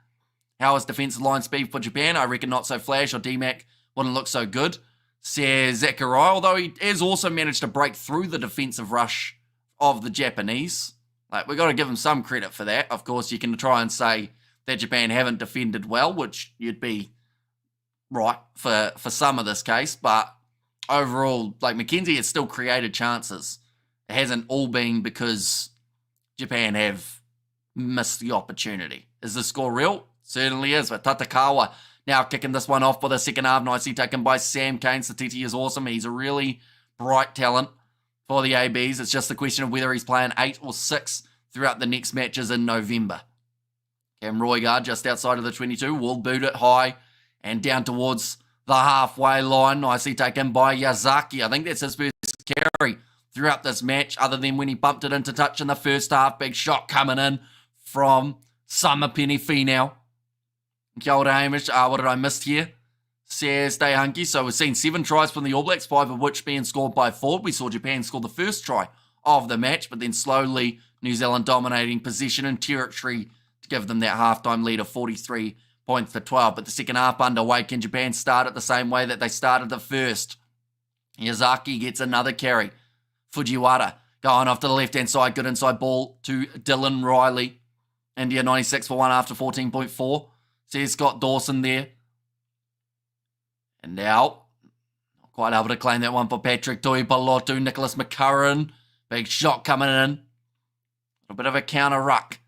How is defensive line speed for Japan? I reckon not so flash, or D-Mac wouldn't look so good, says Zachariah, although he has also managed to break through the defensive rush of the Japanese. We've got to give him some credit for that. Of course, you can try and say that Japan haven't defended well, which you'd be right for some of this case, but overall, like Mackenzie has still created chances. It hasn't all been because Japan have missed the opportunity. Is the score real? Certainly is, but Tatakawa now kicking this one off for the second half. Nicely taken by Sam Kane. Satiti is awesome. He's a really bright talent for the ABs. It's just a question of whether he's playing 8 or 6 throughout the next matches in November. Cam Roygaard just outside of the 22 will boot it high and down towards the halfway line. Nicely taken by Yazaki. I think that's his first carry throughout this match, other than when he bumped it into touch in the first half. Big shot coming in from Samapeni Finau. Kia ora, Hamish. What did I miss here? Says stay hunky. So we've seen 7 tries from the All Blacks, 5 of which being scored by Ford. We saw Japan score the first try of the match, but then slowly New Zealand dominating position and territory to give them that halftime lead of 43 points to 12. But the second half underway. Can Japan start it the same way that they started the first? Yazaki gets another carry. Fujiwara going off to the left-hand side. Good inside ball to Dylan Riley. India 96 for 1 after 14.4. Says Scott Dawson there. And now, not quite able to claim that one for Patrick Tuipalotu. Nicholas McCurran. Big shot coming in. A bit of a counter ruck.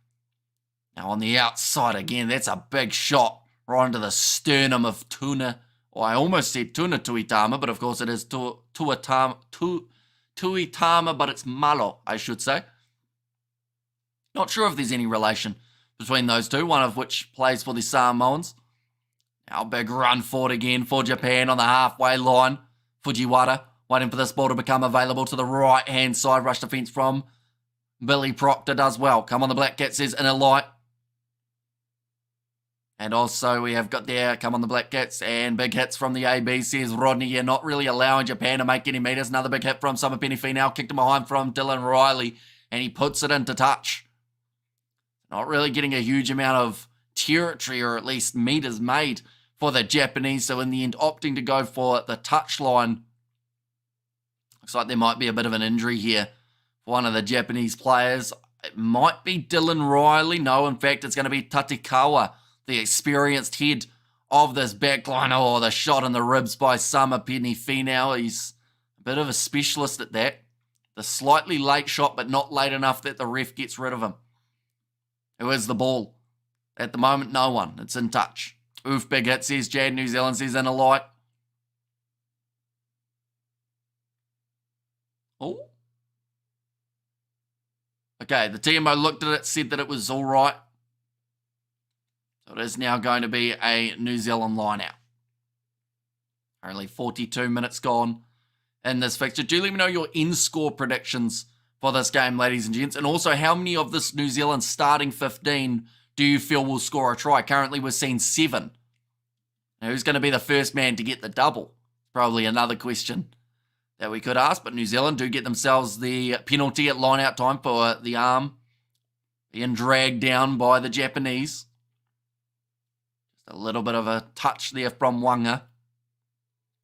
Now on the outside again, that's a big shot right into the sternum of Tuna. Well, I almost said Tuna Tuitama, but of course it is Tuitama, but it's Malo, I should say. Not sure if there's any relation between those two, one of which plays for the Samoans. Now big run forward again for Japan on the halfway line. Fujiwara waiting for this ball to become available to the right-hand side. Rush defence from Billy Proctor does well. Come on, the Black Cat says inner light. And also we have got there, come on the Black Cats, and big hits from the AB, says Rodney. You're not really allowing Japan to make any meters. Another big hit from Samapeni Finau, kicked him behind from Dylan Riley, and he puts it into touch. Not really getting a huge amount of territory, or at least meters made for the Japanese, so in the end opting to go for the touchline. Looks like there might be a bit of an injury here for one of the Japanese players. It might be Dylan Riley. No, in fact, it's going to be Tatikawa, the experienced head of this backline. Oh, the shot in the ribs by Samapeni Finau. He's a bit of a specialist at that. The slightly late shot, but not late enough that the ref gets rid of him. Who is the ball? At the moment, no one. It's in touch. Oof, big hit, says Jad. New Zealand says in a light. Oh. Okay, the TMO looked at it, said that it was all right. So it is now going to be a New Zealand line out. Only 42 minutes gone in this fixture. Do let me know your end score predictions for this game, ladies and gents. And also, how many of this New Zealand starting 15 do you feel will score a try? Currently, we're seeing 7. Now, who's going to be the first man to get the double? Probably another question that we could ask. But New Zealand do get themselves the penalty at line-out time for the arm being dragged down by the Japanese. Just a little bit of a touch there from Wanga.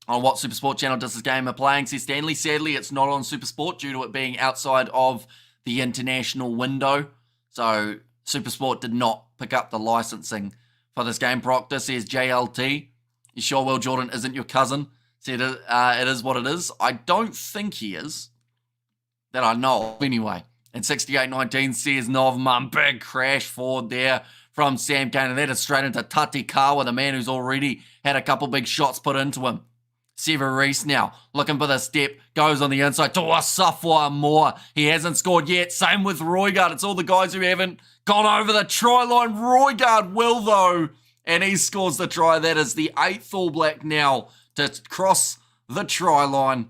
On what Supersport channel does this game are playing, says Stanley. Sadly, it's not on Supersport due to it being outside of the international window. So Supersport did not pick up the licensing for this game. Proctor says JLT. You sure Will Jordan isn't your cousin? Said it is what it is. I don't think he is. That I know of anyway. And 68-19 says Novman. Big crash forward there from Sam Kane. And that is straight into Tatikawa, the man who's already had a couple big shots put into him. Sever Reese now, looking for the step, goes on the inside to Asafwa Moore. He hasn't scored yet. Same with Roygaard. It's all the guys who haven't gone over the try line. Roygaard will, though, and he scores the try. That is the 8th All Black now to cross the try line.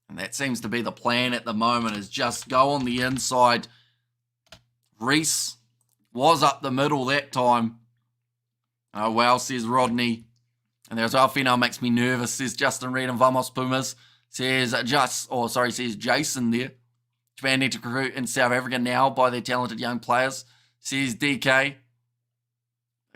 And that seems to be the plan at the moment, is just go on the inside. Reese was up the middle that time. Oh, well, says Rodney. And there's Alfino makes me nervous, says Justin Reed and Vamos Pumas. Says says Jason there. Japan need to recruit in South Africa now by their talented young players, says DK.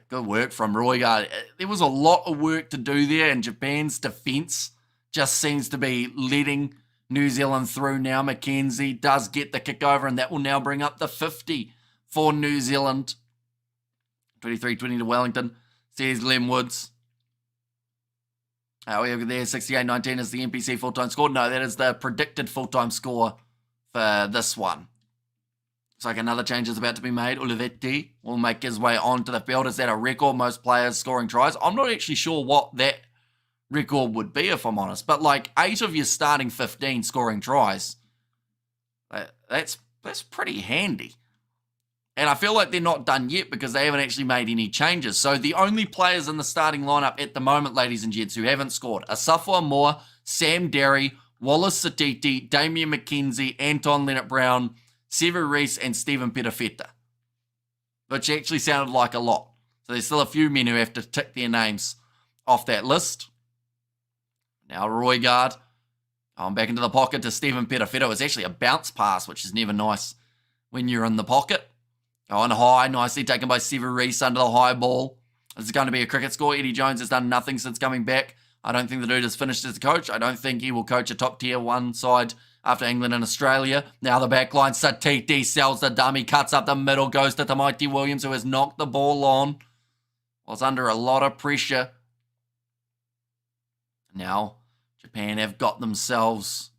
Good work from Roygaard. There was a lot of work to do there, and Japan's defence just seems to be letting New Zealand through now. Mackenzie does get the kick over, and that will now bring up the 50 for New Zealand. 23-20 to Wellington, says Lem Woods. We have there 68-19 is the NPC full-time score. No, that is the predicted full-time score for this one. Looks like another change is about to be made. Olivetti will make his way onto the field. Is that a record? Most players scoring tries. I'm not actually sure what that record would be, if I'm honest. But like 8 of your starting 15 scoring tries, that's pretty handy. And I feel like they're not done yet because they haven't actually made any changes. So the only players in the starting lineup at the moment, ladies and gents, who haven't scored are Safwa Moore, Sam Derry, Wallace Satiti, Damian McKenzie, Anton Leonard-Brown, Sevu Reece, and Stephen Petafeta, which actually sounded like a lot. So there's still a few men who have to tick their names off that list. Now Roygaard going back into the pocket to Stephen Petafeta. It was actually a bounce pass, which is never nice when you're in the pocket. Going high, nicely taken by Sevu Reece under the high ball. This is going to be a cricket score. Eddie Jones has done nothing since coming back. I don't think the dude has finished as a coach. I don't think he will coach a top tier 1 side after England and Australia. Now the back line, Satiti sells the dummy, cuts up the middle, goes to Tamaiti Williams, who has knocked the ball on. Was under a lot of pressure. Now Japan have got themselves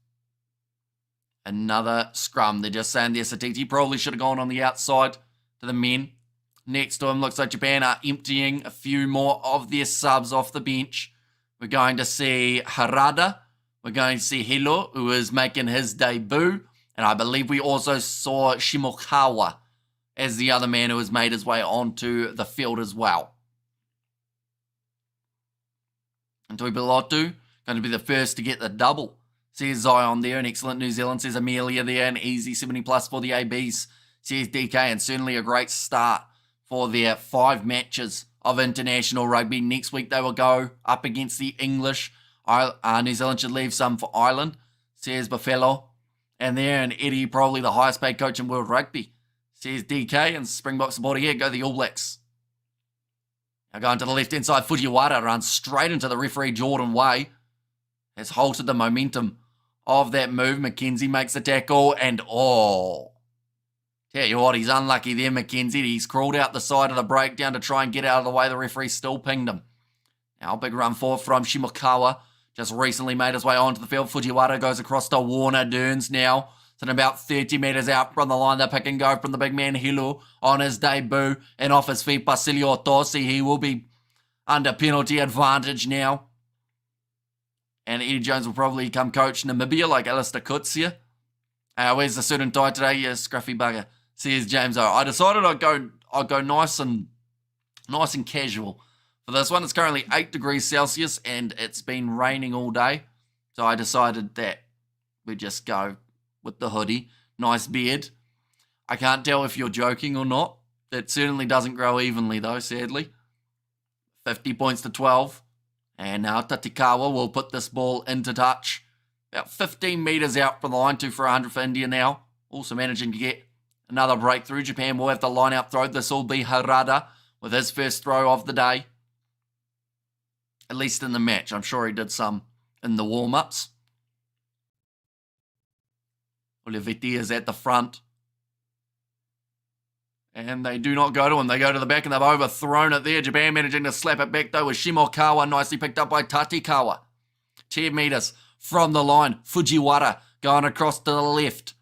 another scrum. They're just saying there Satiti probably should have gone on the outside to the men. Next to him, looks like Japan are emptying a few more of their subs off the bench. We're going to see Harada. We're going to see Hilo, who is making his debut. And I believe we also saw Shimokawa as the other man who has made his way onto the field as well. And Tui Pilotu, going to be the first to get the double. Says Zion there, an excellent New Zealand. Says Amelia there, an easy 70 plus for the ABs. Says DK, and certainly a great start for their 5 matches of international rugby. Next week they will go up against the English. New Zealand should leave some for Ireland, says Buffalo. And there, and Eddie, probably the highest paid coach in world rugby, says DK, and Springboks supporter here, go the All Blacks. Now going to the left-hand side, Fujiwara runs straight into the referee Jordan Way. Has halted the momentum of that move. McKenzie makes the tackle, and tell you what, he's unlucky there, McKenzie. He's crawled out the side of the breakdown to try and get out of the way. The referee still pinged him. Now, big run forward from Shimokawa. Just recently made his way onto the field. Fujiwara goes across to Warner Derns now. It's about 30 metres out from the line. The pick and go from the big man Hilu on his debut. And off his feet, Basilio Tosi. He will be under penalty advantage now. And Eddie Jones will probably come coach Namibia like Alistair Kutsia. Where's the suit and tie today? Yeah, scruffy bugger. Says James O. I decided I'd go nice and casual for this one. It's currently 8 degrees Celsius and it's been raining all day. So I decided that we'd just go with the hoodie. Nice beard. I can't tell if you're joking or not. That certainly doesn't grow evenly though, sadly. 50 points to 12. And now Tatikawa will put this ball into touch. About 15 metres out from the line, 2 for 100 for India now. Also managing to get another breakthrough. Japan will have the line out throw. This will be Harada with his first throw of the day. At least in the match. I'm sure he did some in the warm-ups. Olivetti is at the front. And they do not go to him. They go to the back and they've overthrown it there. Japan managing to slap it back though with Shimokawa. Nicely picked up by Tatikawa. 10 metres from the line. Fujiwara going across to the left.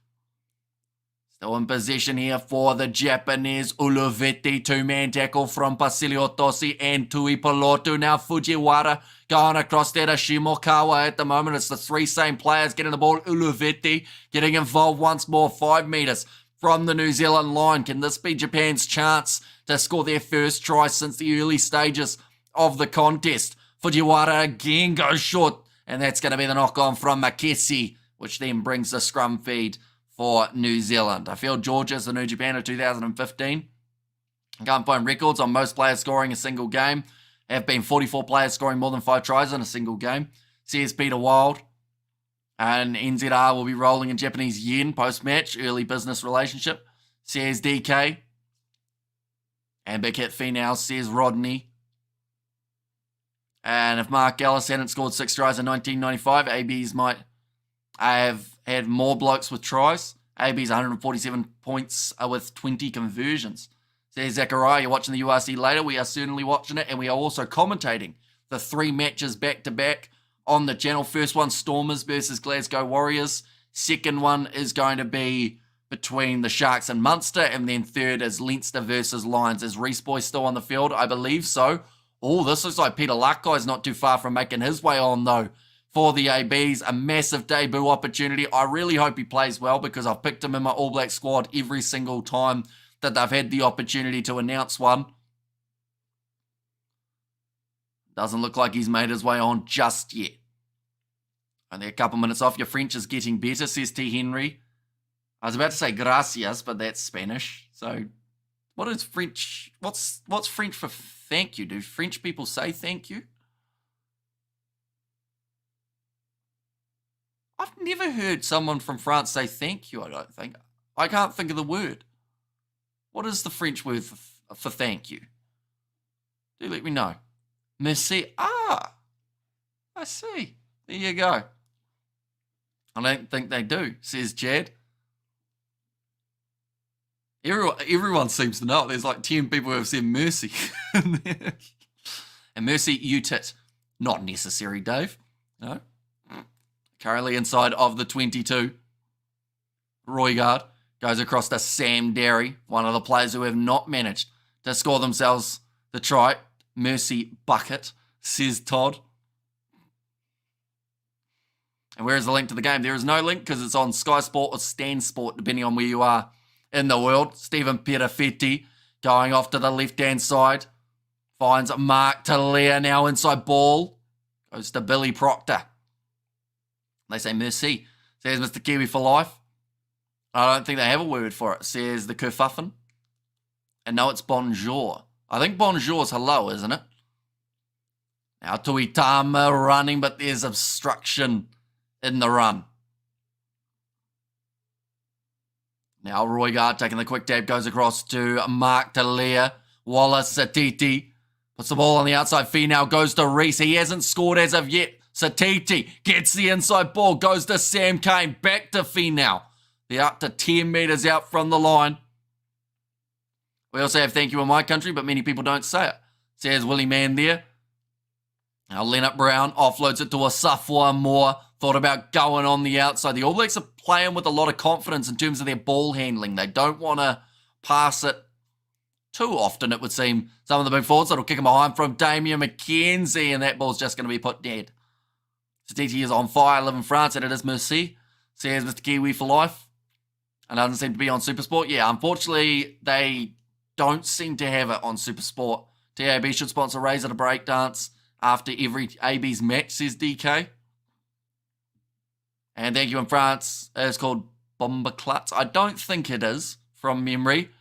Still in possession here for the Japanese. Olivetti, 2-man tackle from Basilio Tosi and Tui Pilotu. Now Fujiwara going across there to Shimokawa. At the moment, it's the 3 same players getting the ball. Olivetti getting involved once more. 5 metres from the New Zealand line. Can this be Japan's chance to score their first try since the early stages of the contest? Fujiwara again goes short. And that's going to be the knock-on from Makesi, which then brings the scrum feed for New Zealand. I feel Georgia's the new Japan of 2015. I can't find records on most players scoring a single game. There have been 44 players scoring more than 5 tries in a single game. Says Peter Wild. And NZR will be rolling in Japanese yen post-match. Early business relationship. Says DK. And Big Hit Finale says Rodney. And if Mark Ellis hadn't scored 6 tries in 1995, ABs might have had more blokes with tries. AB's 147 points with 20 conversions. Says Zachariah, you're watching the URC later. We are certainly watching it, and we are also commentating the 3 matches back-to-back on the channel. First one, Stormers versus Glasgow Warriors. Second one is going to be between the Sharks and Munster. And then third is Leinster versus Lions. Is Reese Boy still on the field? I believe so. Oh, this looks like Peter Lakai's not too far from making his way on, though, for the ABs. A massive debut opportunity. I really hope he plays well because I've picked him in my All Black squad every single time that they've had the opportunity to announce one. Doesn't look like he's made his way on just yet. Only a couple minutes off. Your French is getting better, says T. Henry. I was about to say gracias, but that's Spanish. So what is French? What's French for thank you? Do French people say thank you? I've never heard someone from France say thank you, I don't think. I can't think of the word. What is the French word for thank you? Do let me know. Merci. Ah, I see. There you go. I don't think they do, says Jad. Everyone seems to know it. There's like 10 people who have said mercy. And mercy, you tit. Not necessary, Dave. No. Currently inside of the 22. Roygaard goes across to Sam Derry, one of the players who have not managed to score themselves the try. Mercy bucket, says Todd. And where is the link to the game? There is no link because it's on Sky Sport or Stan Sport, depending on where you are in the world. Stephen Perafetti going off to the left-hand side. Finds Mark Talia now inside ball. Goes to Billy Proctor. They say merci. Says Mr. Kiwi for life. I don't think they have a word for it, says the kerfuffin. And no, it's bonjour. I think bonjour is hello, isn't it? Now Tuitama running, but there's obstruction in the run. Now Roygaard taking the quick tap, goes across to Mark Talia. Wallace Satiti puts the ball on the outside. Fee now goes to Reese. He hasn't scored as of yet. Satiti gets the inside ball, goes to Sam Kane. Back to Fee now. They're up to 10 metres out from the line. We also have thank you in my country, but many people don't say it. Says Willie Mann there. Now Leonard Brown offloads it to a Safwa Moore. Thought about going on the outside. The All Blacks are playing with a lot of confidence in terms of their ball handling. They don't want to pass it too often, it would seem. Some of the big forwards that'll kick him behind from Damien McKenzie, and that ball's just going to be put dead. Satiti is on fire, live in France, and it is merci, says Mr. Kiwi for life. And doesn't seem to be on Supersport. Yeah, unfortunately, they don't seem to have it on Supersport. TAB should sponsor Razor to Breakdance after every AB's match, says DK. And thank you in France. It's called Bombaclats. I don't think it is, from memory.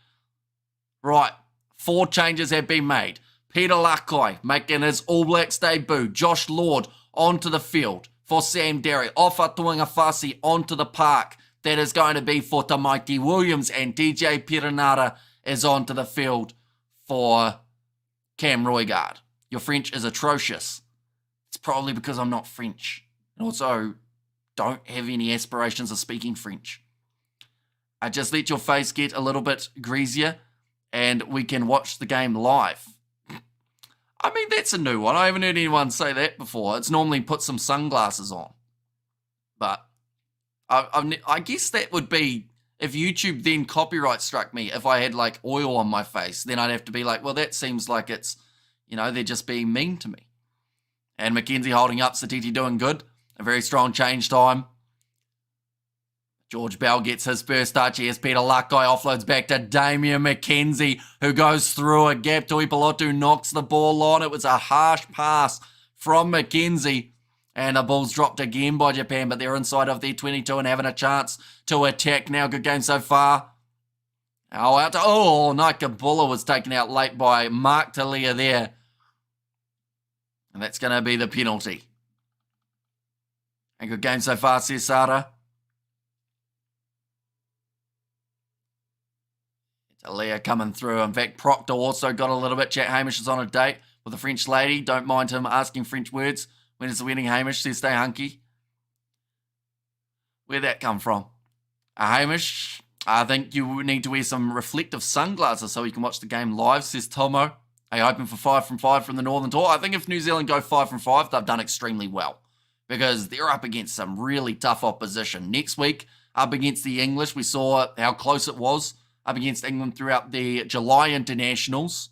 Right, 4 changes have been made. Peter Lakai making his All Blacks debut. Josh Lord onto the field for Sam Derry. Ofa Tuangafasi onto the park. That is going to be for Tamaiti Williams, and DJ Piranara is onto the field for Cam Roygaard. Your French is atrocious. It's probably because I'm not French. And also, don't have any aspirations of speaking French. I just let your face get a little bit greasier, and we can watch the game live. I mean, that's a new one. I haven't heard anyone say that before. It's normally put some sunglasses on. But I guess that would be, if YouTube then copyright struck me, if I had like oil on my face, then I'd have to be like, well, that seems like it's, they're just being mean to me. And McKenzie holding up, Satiti doing good. A very strong change time. George Bell gets his first touch. Here's Peter Lakai, offloads back to Damien McKenzie, who goes through a gap. Tui Pelotu knocks the ball on. It was a harsh pass from McKenzie. And the ball's dropped again by Japan, but they're inside of their 22 and having a chance to attack now. Good game so far. Naikabula was taken out late by Mark Talia there. And that's going to be the penalty. And good game so far, says Sara. Talia coming through. In fact, Proctor also got a little bit. Chat Hamish is on a date with a French lady. Don't mind him asking French words. When is the wedding, Hamish? Says stay hunky. Where'd that come from? Hamish, I think you need to wear some reflective sunglasses so you can watch the game live, says Tomo. They open for 5 from 5 from the Northern Tour. I think if New Zealand go 5 from 5, they've done extremely well because they're up against some really tough opposition. Next week, up against the English, we saw how close it was up against England throughout the July internationals.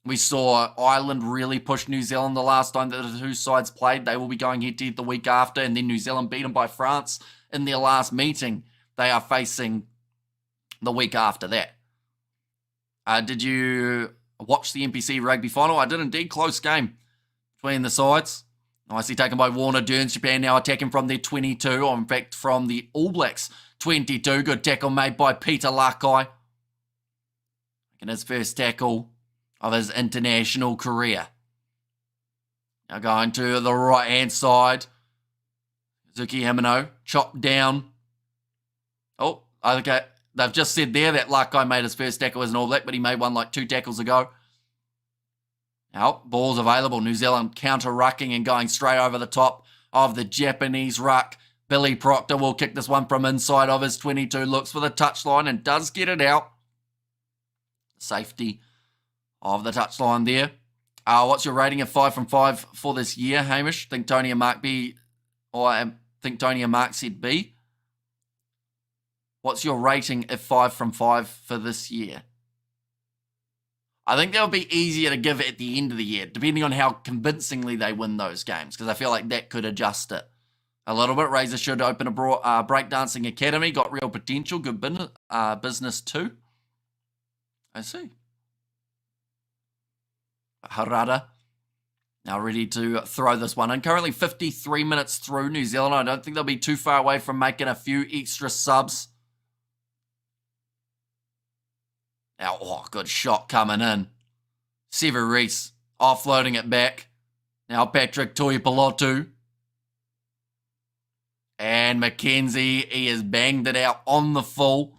We saw Ireland really push New Zealand the last time that the two sides played. They will be going head-to-head the week after, and then New Zealand beat them by France in their last meeting. They are facing the week after that. Did you watch the NPC rugby final? I did indeed. Close game between the sides. Nicely taken by Warner Dearns. Japan now attacking from their 22, or in fact from the All Blacks 22. Good tackle made by Peter Lakai. Making his first tackle of his international career. Now going to the right-hand side. Zuki Himino, chopped down. Oh, okay. They've just said there that Lakai made his first tackle as an All Black, but he made one like 2 tackles ago. Now, ball's available. New Zealand counter-rucking and going straight over the top of the Japanese ruck. Billy Proctor will kick this one from inside of his 22. Looks for the touchline and does get it out. Safety of the touchline there. What's your rating of 5 from 5 for this year, Hamish? Think Tony and Mark B, or think Tony and Mark said B? What's your rating of 5 from 5 for this year? I think that would be easier to give at the end of the year, depending on how convincingly they win those games, because I feel like that could adjust it a little bit. Razor should open a breakdancing academy, got real potential, good business too. I see. Harada now ready to throw this one in. Currently 53 minutes through. New Zealand, I don't think they'll be too far away from making a few extra subs. Now, good shot coming in. Sever Reese offloading it back. Now Patrick Tuipulotu. And McKenzie, he has banged it out on the full.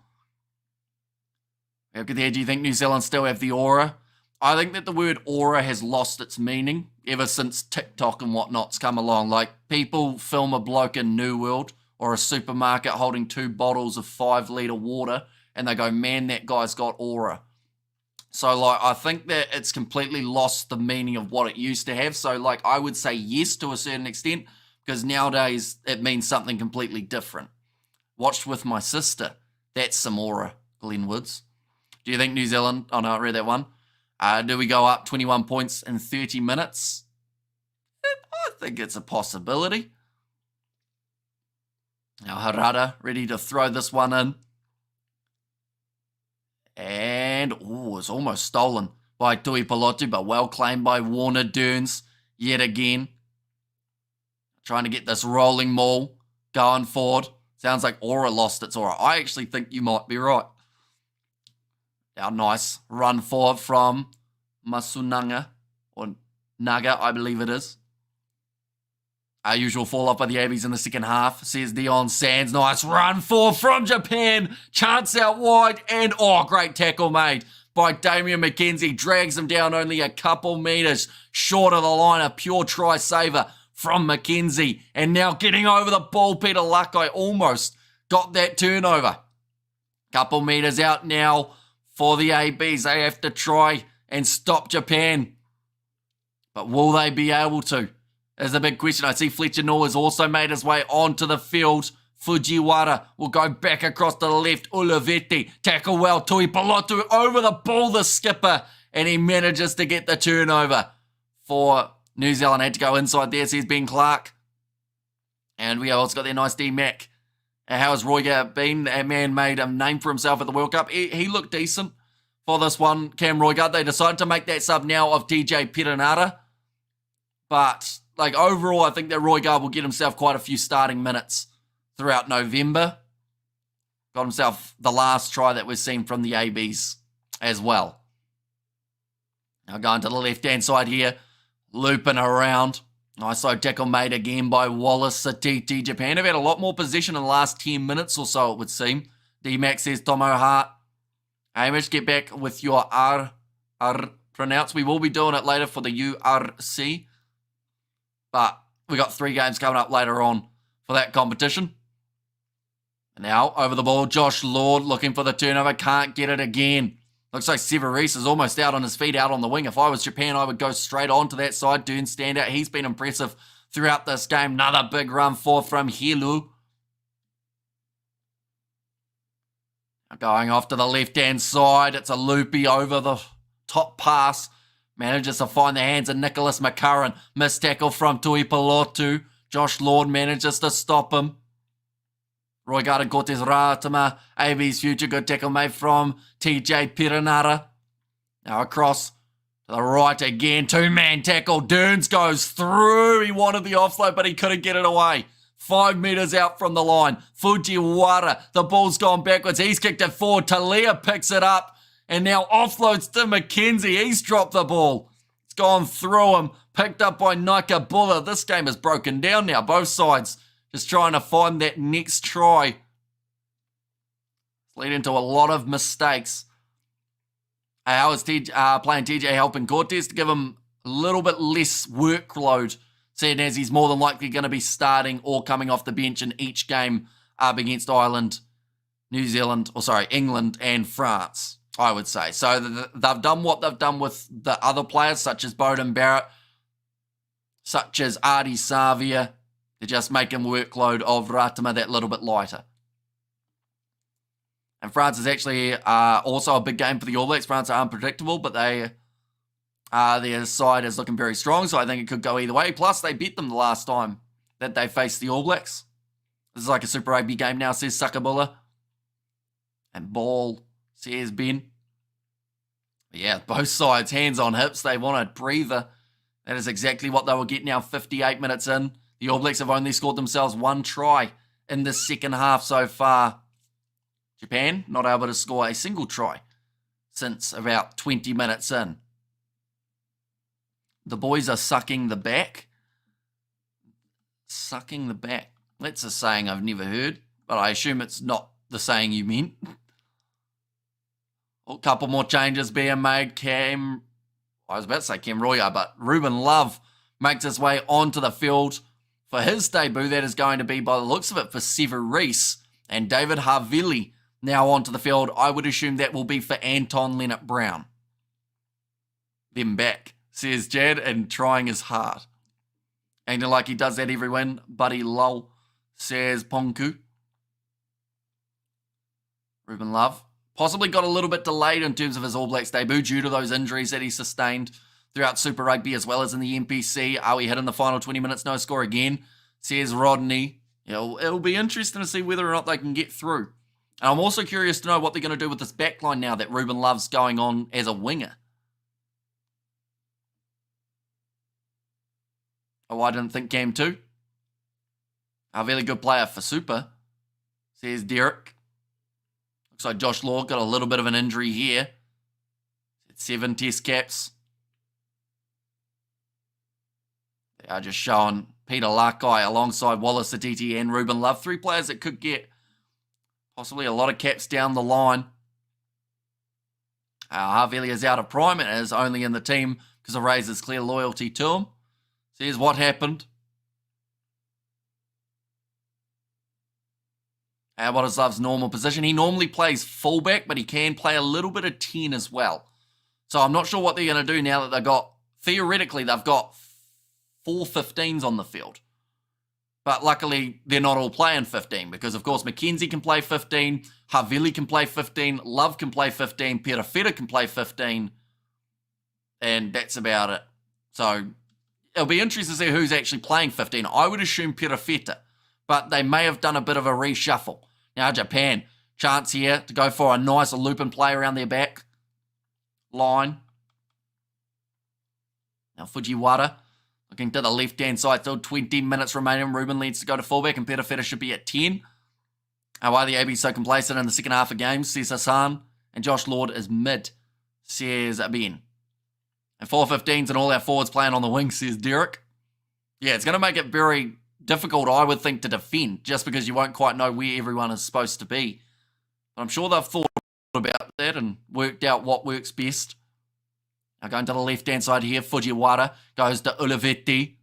Look at there, do you think New Zealand still have the aura? I think that the word aura has lost its meaning ever since TikTok and whatnot's come along. Like, people film a bloke in New World or a supermarket holding 2 bottles of 5-litre water, and they go, man, that guy's got aura. So, like, I think that it's completely lost the meaning of what it used to have. So, like, I would say yes to a certain extent, because nowadays it means something completely different. Watched with my sister. That's some aura, Glenn Woods. Do you think New Zealand... Oh, no, I read that one. Do we go up 21 points in 30 minutes? I think it's a possibility. Now Harada ready to throw this one in. And, it's almost stolen by Tuipulotu, but well claimed by Warner Dearns yet again. Trying to get this rolling maul going forward. Sounds like aura lost its aura. I actually think you might be right. Now, nice run forward from Masunaga, or Naga, I believe it is. Our usual fall off by the Abbies in the second half, says Dion Sands. Nice run forward from Japan. Chance out wide, and great tackle made by Damian McKenzie. Drags him down only a couple metres short of the line. A pure try saver from McKenzie. And now getting over the ball, Peter Lakai almost got that turnover. Couple metres out now for the ABs. They have to try and stop Japan. But will they be able to? Is a big question. I see Fletcher Noah has also made his way onto the field. Fujiwara will go back across to the left. Ulavetti, tackle well. Tuipulotu over the ball, the skipper. And he manages to get the turnover for New Zealand. Had to go inside there, says Ben Clark. And we also got their nice D-Mac. How has Royga been? That man made a name for himself at the World Cup. He looked decent for this one, Cam Roygaard. They decided to make that sub now of TJ Perenara. But, like, overall, I think that Roygaard will get himself quite a few starting minutes throughout November. Got himself the last try that we've seen from the ABs as well. Now going to the left-hand side here, looping around. Nice low tackle made again by Wallace Satiti. Japan have had a lot more possession in the last 10 minutes or so, it would seem. D-Max says Tomo Hart. Hamish, get back with your R pronounce. We will be doing it later for the URC. But we got 3 games coming up later on for that competition. And now, over the ball, Josh Lord looking for the turnover. Can't get it again. Looks like Severis is almost out on his feet, out on the wing. If I was Japan, I would go straight on to that side. Dern stand out. He's been impressive throughout this game. Another big run forth from Hilu. Going off to the left-hand side. It's a loopy over the top pass. Manages to find the hands of Nicholas McCurran. Missed tackle from Tui Pilotu. Josh Lord manages to stop him. Roy Garden Cortez Ratama. AB's future. Good tackle made from TJ Piranara. Now across to the right again. Two-man tackle. Derns goes through. He wanted the offload, but he couldn't get it away. 5 metres out from the line. Fujiwara. The ball's gone backwards. He's kicked it forward. Talia picks it up. And now offloads to McKenzie. He's dropped the ball. It's gone through him. Picked up by Nakabula. This game is broken down now. Both sides just trying to find that next try. It's leading to a lot of mistakes. How is playing TJ helping Cortez to give him a little bit less workload, seeing as he's more than likely going to be starting or coming off the bench in each game up against England and France, I would say. So they've done what they've done with the other players, such as Bowden Barrett, such as Artie Savia. They're just making workload of Ratama that little bit lighter. And France is actually also a big game for the All Blacks. France are unpredictable, but their side is looking very strong, so I think it could go either way. Plus, they beat them the last time that they faced the All Blacks. This is like a Super Rugby game now, says Sakabula. And ball, says Ben. But yeah, both sides, hands on hips. They want a breather. That is exactly what they will get now, 58 minutes in. The All Blacks have only scored themselves one try in the second half so far. Japan not able to score a single try since about 20 minutes in. The boys are sucking the back. Sucking the back. That's a saying I've never heard, but I assume it's not the saying you meant. A couple more changes being made. I was about to say Cam Royer, but Ruben Love makes his way onto the field for his debut. That is going to be, by the looks of it, for Severis. And David Havili now onto the field. I would assume that will be for Anton Leonard-Brown. Them back, says Jad, and trying his hard. Ain't it like he does that every win? Buddy lol, says Ponku. Ruben Love possibly got a little bit delayed in terms of his All Blacks debut due to those injuries that he sustained throughout Super Rugby as well as in the NPC. Are we hitting the final 20 minutes? No score again, says Rodney. It'll be interesting to see whether or not they can get through. And I'm also curious to know what they're going to do with this backline now that Ruben Love's going on as a winger. Oh, I didn't think Cam too. A very good player for Super, says Derek. Looks like Josh Law got a little bit of an injury here. 7 test caps. They are just showing Peter Lakai alongside Wallace Atiti and Ruben Love. 3 players that could get possibly a lot of caps down the line. Havili is out of prime and is only in the team because of Razor's clear loyalty to him. So here's what happened. What is Love's normal position? He normally plays fullback, but he can play a little bit of 10 as well. So I'm not sure what they're going to do now that theoretically, they've got 4 15s on the field. But luckily, they're not all playing 15 because, of course, McKenzie can play 15, Havili can play 15, Love can play 15, Perafeta can play 15, and that's about it. So it'll be interesting to see who's actually playing 15. I would assume Perafeta, but they may have done a bit of a reshuffle. Now, Japan, chance here to go for a nice loop and play around their back line. Now, Fujiwara looking to the left-hand side, still 20 minutes remaining. Ruben leads to go to fullback, and Perafeta should be at 10. Why the AB so complacent in the second half of games, says Hassan, and Josh Lord is mid, says Ben. And 4 15s and all our forwards playing on the wing, says Derek. Yeah, it's going to make it very difficult, I would think, to defend, just because you won't quite know where everyone is supposed to be. But I'm sure they've thought about that and worked out what works best. Now going to the left-hand side here, Fujiwara goes to Ulivetti.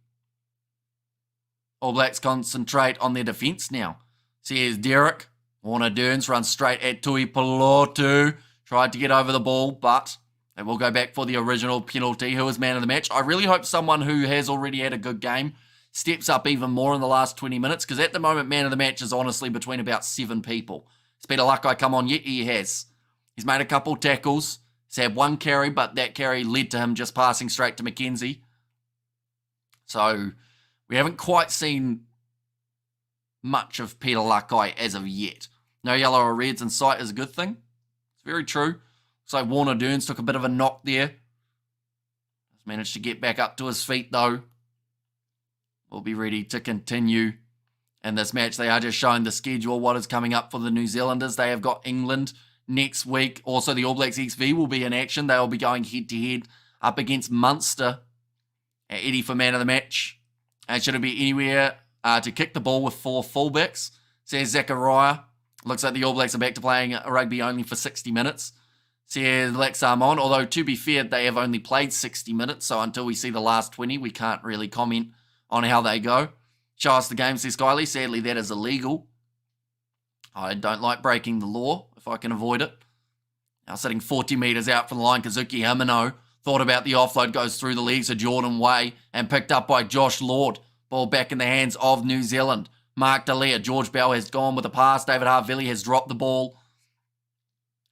All Blacks concentrate on their defence now. See, here's Derek. Warner Derns runs straight at Tui Pilotu. tried to get over the ball, but they will go back for the original penalty. Who was man of the match? I really hope someone who has already had a good game steps up even more in the last 20 minutes, because at the moment, man of the match is honestly between about 7 people. Has Peter Lakai come on yet? He has. He's made a couple tackles. He's had one carry, but that carry led to him just passing straight to McKenzie. So we haven't quite seen much of Peter Lakai as of yet. No yellow or reds in sight is a good thing. It's very true. Looks like Warner Dearns took a bit of a knock there. He's managed to get back up to his feet though. We'll be ready to continue in this match. They are just showing the schedule, what is coming up for the New Zealanders. They have got England next week. Also, the All Blacks XV will be in action. They will be going head-to-head up against Munster. Eddie for man of the match. And should it be anywhere to kick the ball with 4 fullbacks, says Zachariah. Looks like the All Blacks are back to playing rugby only for 60 minutes. Says Lexarmon, although to be fair, they have only played 60 minutes, so until we see the last 20, we can't really comment on how they go. Show us the game, says Kylie. Sadly, that is illegal. I don't like breaking the law if I can avoid it. Now sitting 40 metres out from the line, Kazuki Himeno thought about the offload, goes through the legs of Jordan Way and picked up by Josh Lord. Ball back in the hands of New Zealand. Mark Dallaire, George Bell has gone with a pass. David Harvilli has dropped the ball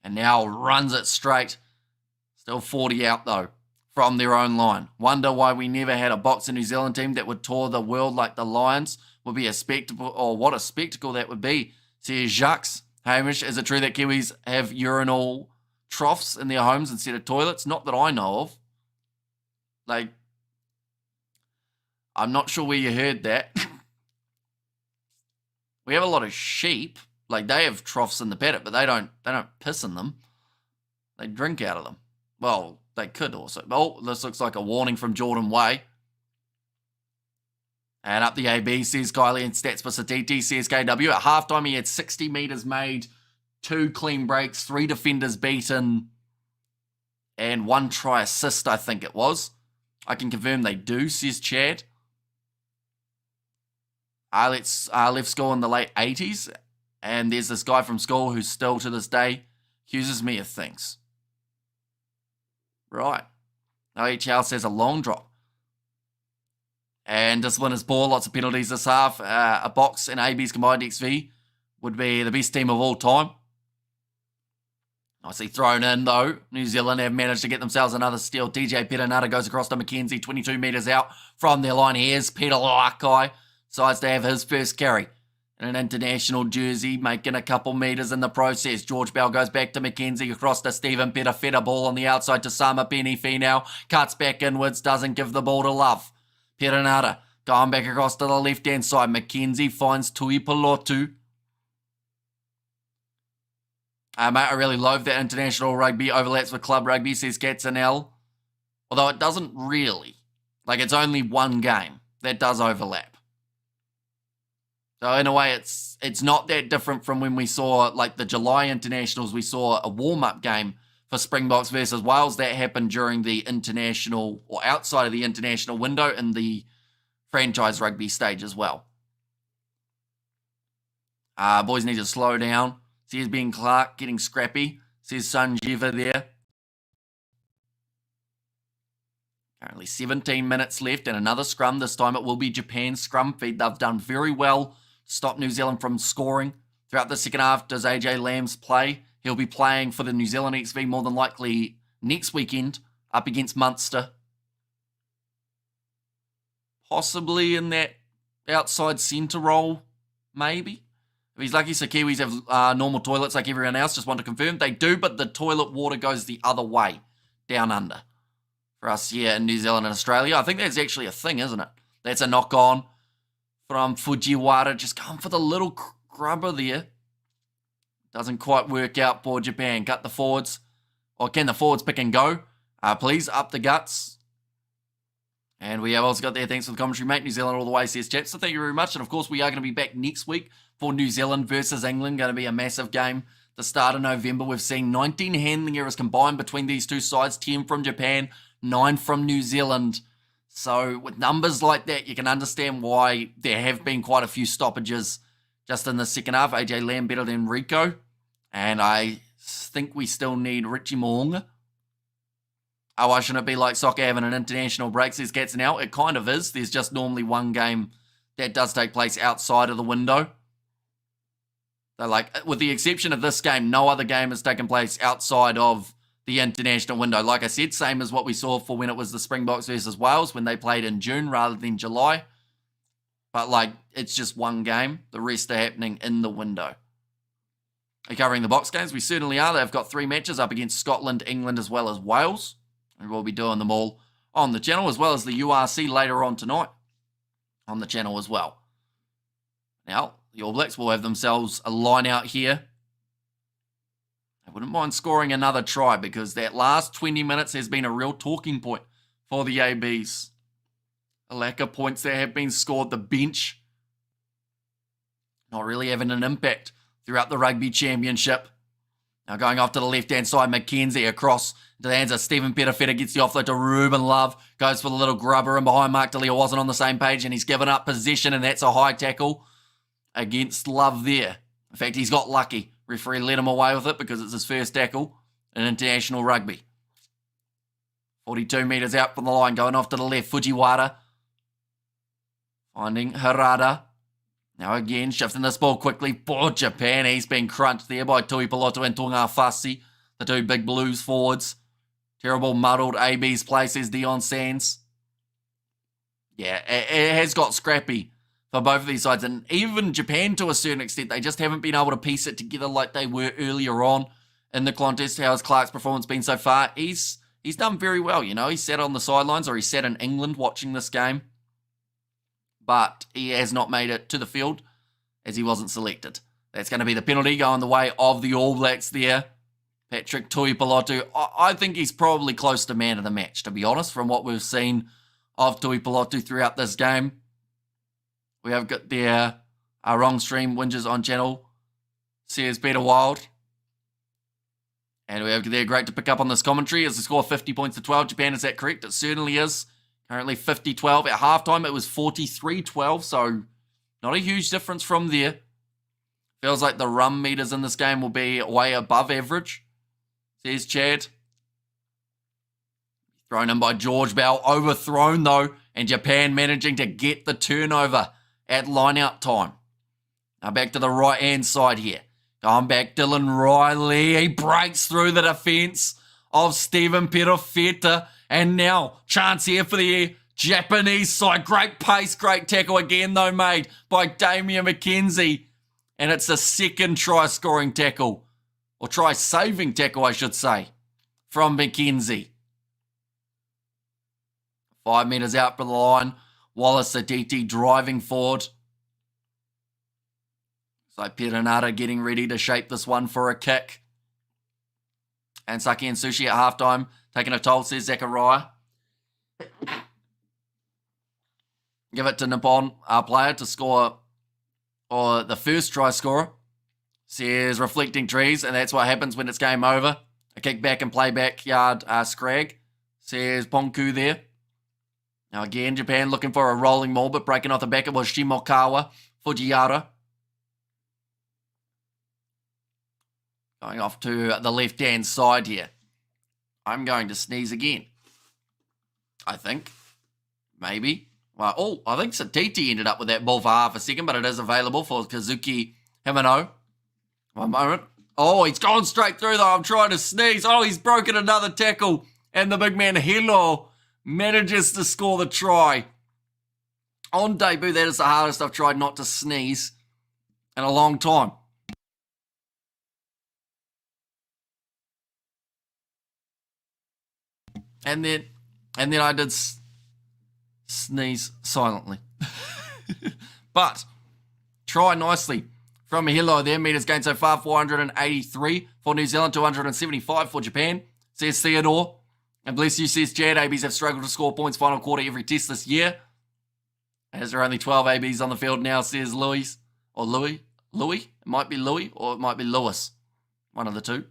and now runs it straight. Still 40 out though from their own line. Wonder why we never had a Boxer New Zealand team that would tour the world like the Lions. Would be a spectacle, or what a spectacle that would be. Says Jacques. Hamish, is it true that Kiwis have urinal troughs in their homes instead of toilets? Not that I know of. Like, I'm not sure where you heard that. We have a lot of sheep. Like, they have troughs in the paddock, but they don't piss in them. They drink out of them. Well, they could also. Oh, this looks like a warning from Jordan Way. And up the AB, says Kylie, and stats for Satiti, says KW. At halftime, he had 60 metres made, 2 clean breaks, 3 defenders beaten, and 1 try assist, I think it was. I can confirm they do, says Chad. I left school in the late 80s, and there's this guy from school who still to this day accuses me of things. Right. OHL says a long drop. And discipline is poor, lots of penalties this half. A box and AB's combined XV would be the best team of all time. Nicely thrown in though. New Zealand have managed to get themselves another steal. DJ Perenata goes across to McKenzie, 22 metres out from their line. Here's Peter Lakai. Decides to have his first carry in an international jersey, making a couple metres in the process. George Bell goes back to McKenzie, across to Stephen Petafeta, ball on the outside to Sama Penny now. Cuts back inwards, doesn't give the ball to Love. Perenata going back across to the left-hand side. McKenzie finds Tui Pelotu. Mate, I really love that international rugby overlaps with club rugby, says Katzenell. Although it doesn't really. Like, it's only one game that does overlap. So in a way, it's not that different from when we saw, like, the July internationals. We saw a warm-up game for Springboks versus Wales. That happened during the international, or outside of the international window, in the franchise rugby stage as well. Boys need to slow down. Says Ben Clark getting scrappy. Says Sanjeeva there. Currently 17 minutes left and another scrum. This time it will be Japan's scrum feed. They've done very well to stop New Zealand from scoring. Throughout the second half, does AJ Lambs play? He'll be playing for the New Zealand XV more than likely next weekend up against Munster. Possibly in that outside centre role, maybe. If he's lucky, so Kiwis have normal toilets like everyone else. Just want to confirm. They do, but the toilet water goes the other way, down under. For us here in New Zealand and Australia. I think that's actually a thing, isn't it? That's a knock-on from Fujiwara. Just going for the little grubber there. Doesn't quite work out for Japan. Cut the forwards. Or can the forwards pick and go? Please, up the guts. And we have also got there, thanks for the commentary, mate. New Zealand all the way, says chat. So thank you very much. And of course, we are going to be back next week for New Zealand versus England. Going to be a massive game. The start of November, we've seen 19 handling errors combined between these two sides. 10 from Japan, 9 from New Zealand. So with numbers like that, you can understand why there have been quite a few stoppages just in the second half. AJ Lamb better than Rico. And I think we still need Richie Moonga. Oh, why shouldn't it be like soccer having an international break, says Cats and Out? It kind of is. There's just normally one game that does take place outside of the window. So, like, with the exception of this game, no other game has taken place outside of the international window. Like I said, same as what we saw for when it was the Springboks versus Wales, when they played in June rather than July. But, like, it's just one game. The rest are happening in the window. Are you covering the box games? We certainly are. They've got 3 matches up against Scotland, England, as well as Wales. And we'll be doing them all on the channel, as well as the URC later on tonight on the channel as well. Now, the All Blacks will have themselves a line out here. I wouldn't mind scoring another try because that last 20 minutes has been a real talking point for the ABs. A lack of points that have been scored. The bench not really having an impact throughout the Rugby Championship. Now going off to the left-hand side, McKenzie across to the hands of Stephen Petafetta, gets the offload to Ruben Love, goes for the little grubber in behind Mark DeLeo, wasn't on the same page, and he's given up position, and that's a high tackle against Love there. In fact, he's got lucky. Referee let him away with it because it's his first tackle in international rugby. 42 metres out from the line, going off to the left, Fujiwara finding Harada. Now again, shifting this ball quickly for Japan. He's been crunched there by Tui Piloto and Tunga Fasi, the 2 big Blues forwards. Terrible muddled AB's play, says Dion Sands. Yeah, it has got scrappy for both of these sides. And even Japan, to a certain extent, they just haven't been able to piece it together like they were earlier on in the contest. How has Clark's performance been so far? He's done very well, you know. He sat on the sidelines, or he sat in England watching this game. But he has not made it to the field as he wasn't selected. That's going to be the penalty going the way of the All Blacks there. Patrick Tuipulotu, I think he's probably close to man of the match, to be honest, from what we've seen of Tuipulotu throughout this game. We have got their wrong stream whinges on channel, says Peter Wild. And we have there, great to pick up on this commentary. Is the score 50 points to 12? Japan, is that correct? It certainly is. Currently 50-12. At halftime, it was 43-12, so not a huge difference from there. Feels like the run meters in this game will be way above average, says Chad. Thrown in by George Bell. Overthrown, though, and Japan managing to get the turnover at line-out time. Now back to the right-hand side here. Going back, Dylan Riley. He breaks through the defence of Stephen Petafetta. And now, chance here for the Japanese side. Great pace, great tackle again, though, made by Damian McKenzie. And it's a second try-scoring tackle. Or try-saving tackle, I should say, from McKenzie. 5 metres out from the line. Wallace Aditi driving forward. So Perenata getting ready to shape this one for a kick. And Saki and Sushi at halftime. Taking a toll, says Zachariah. Give it to Nippon, our player, to score, or the first try scorer, says Reflecting Trees, and that's what happens when it's game over. A kick back and play backyard scrag, says Ponku there. Now again, Japan looking for a rolling maul, but breaking off the back, it was Shimokawa, Fujiwara. Going off to the left-hand side here. I'm going to sneeze again. I think. Maybe. Well, I think Satiti ended up with that ball for half a second, but it is available for Kazuki Himano. One moment. Oh, he's gone straight through though. I'm trying to sneeze. Oh, he's broken another tackle. And the big man Hilo manages to score the try. On debut, that is the hardest I've tried not to sneeze in a long time. And then I did sneeze silently. But, try nicely from Hilo there. Meters gained so far, 483 for New Zealand, 275 for Japan, says Theodore. And bless you, says Jad. ABs have struggled to score points final quarter every test this year. As there are only 12 ABs on the field now, says Louis. Or Louis? Louis? It might be Louis or it might be Lewis. One of the two.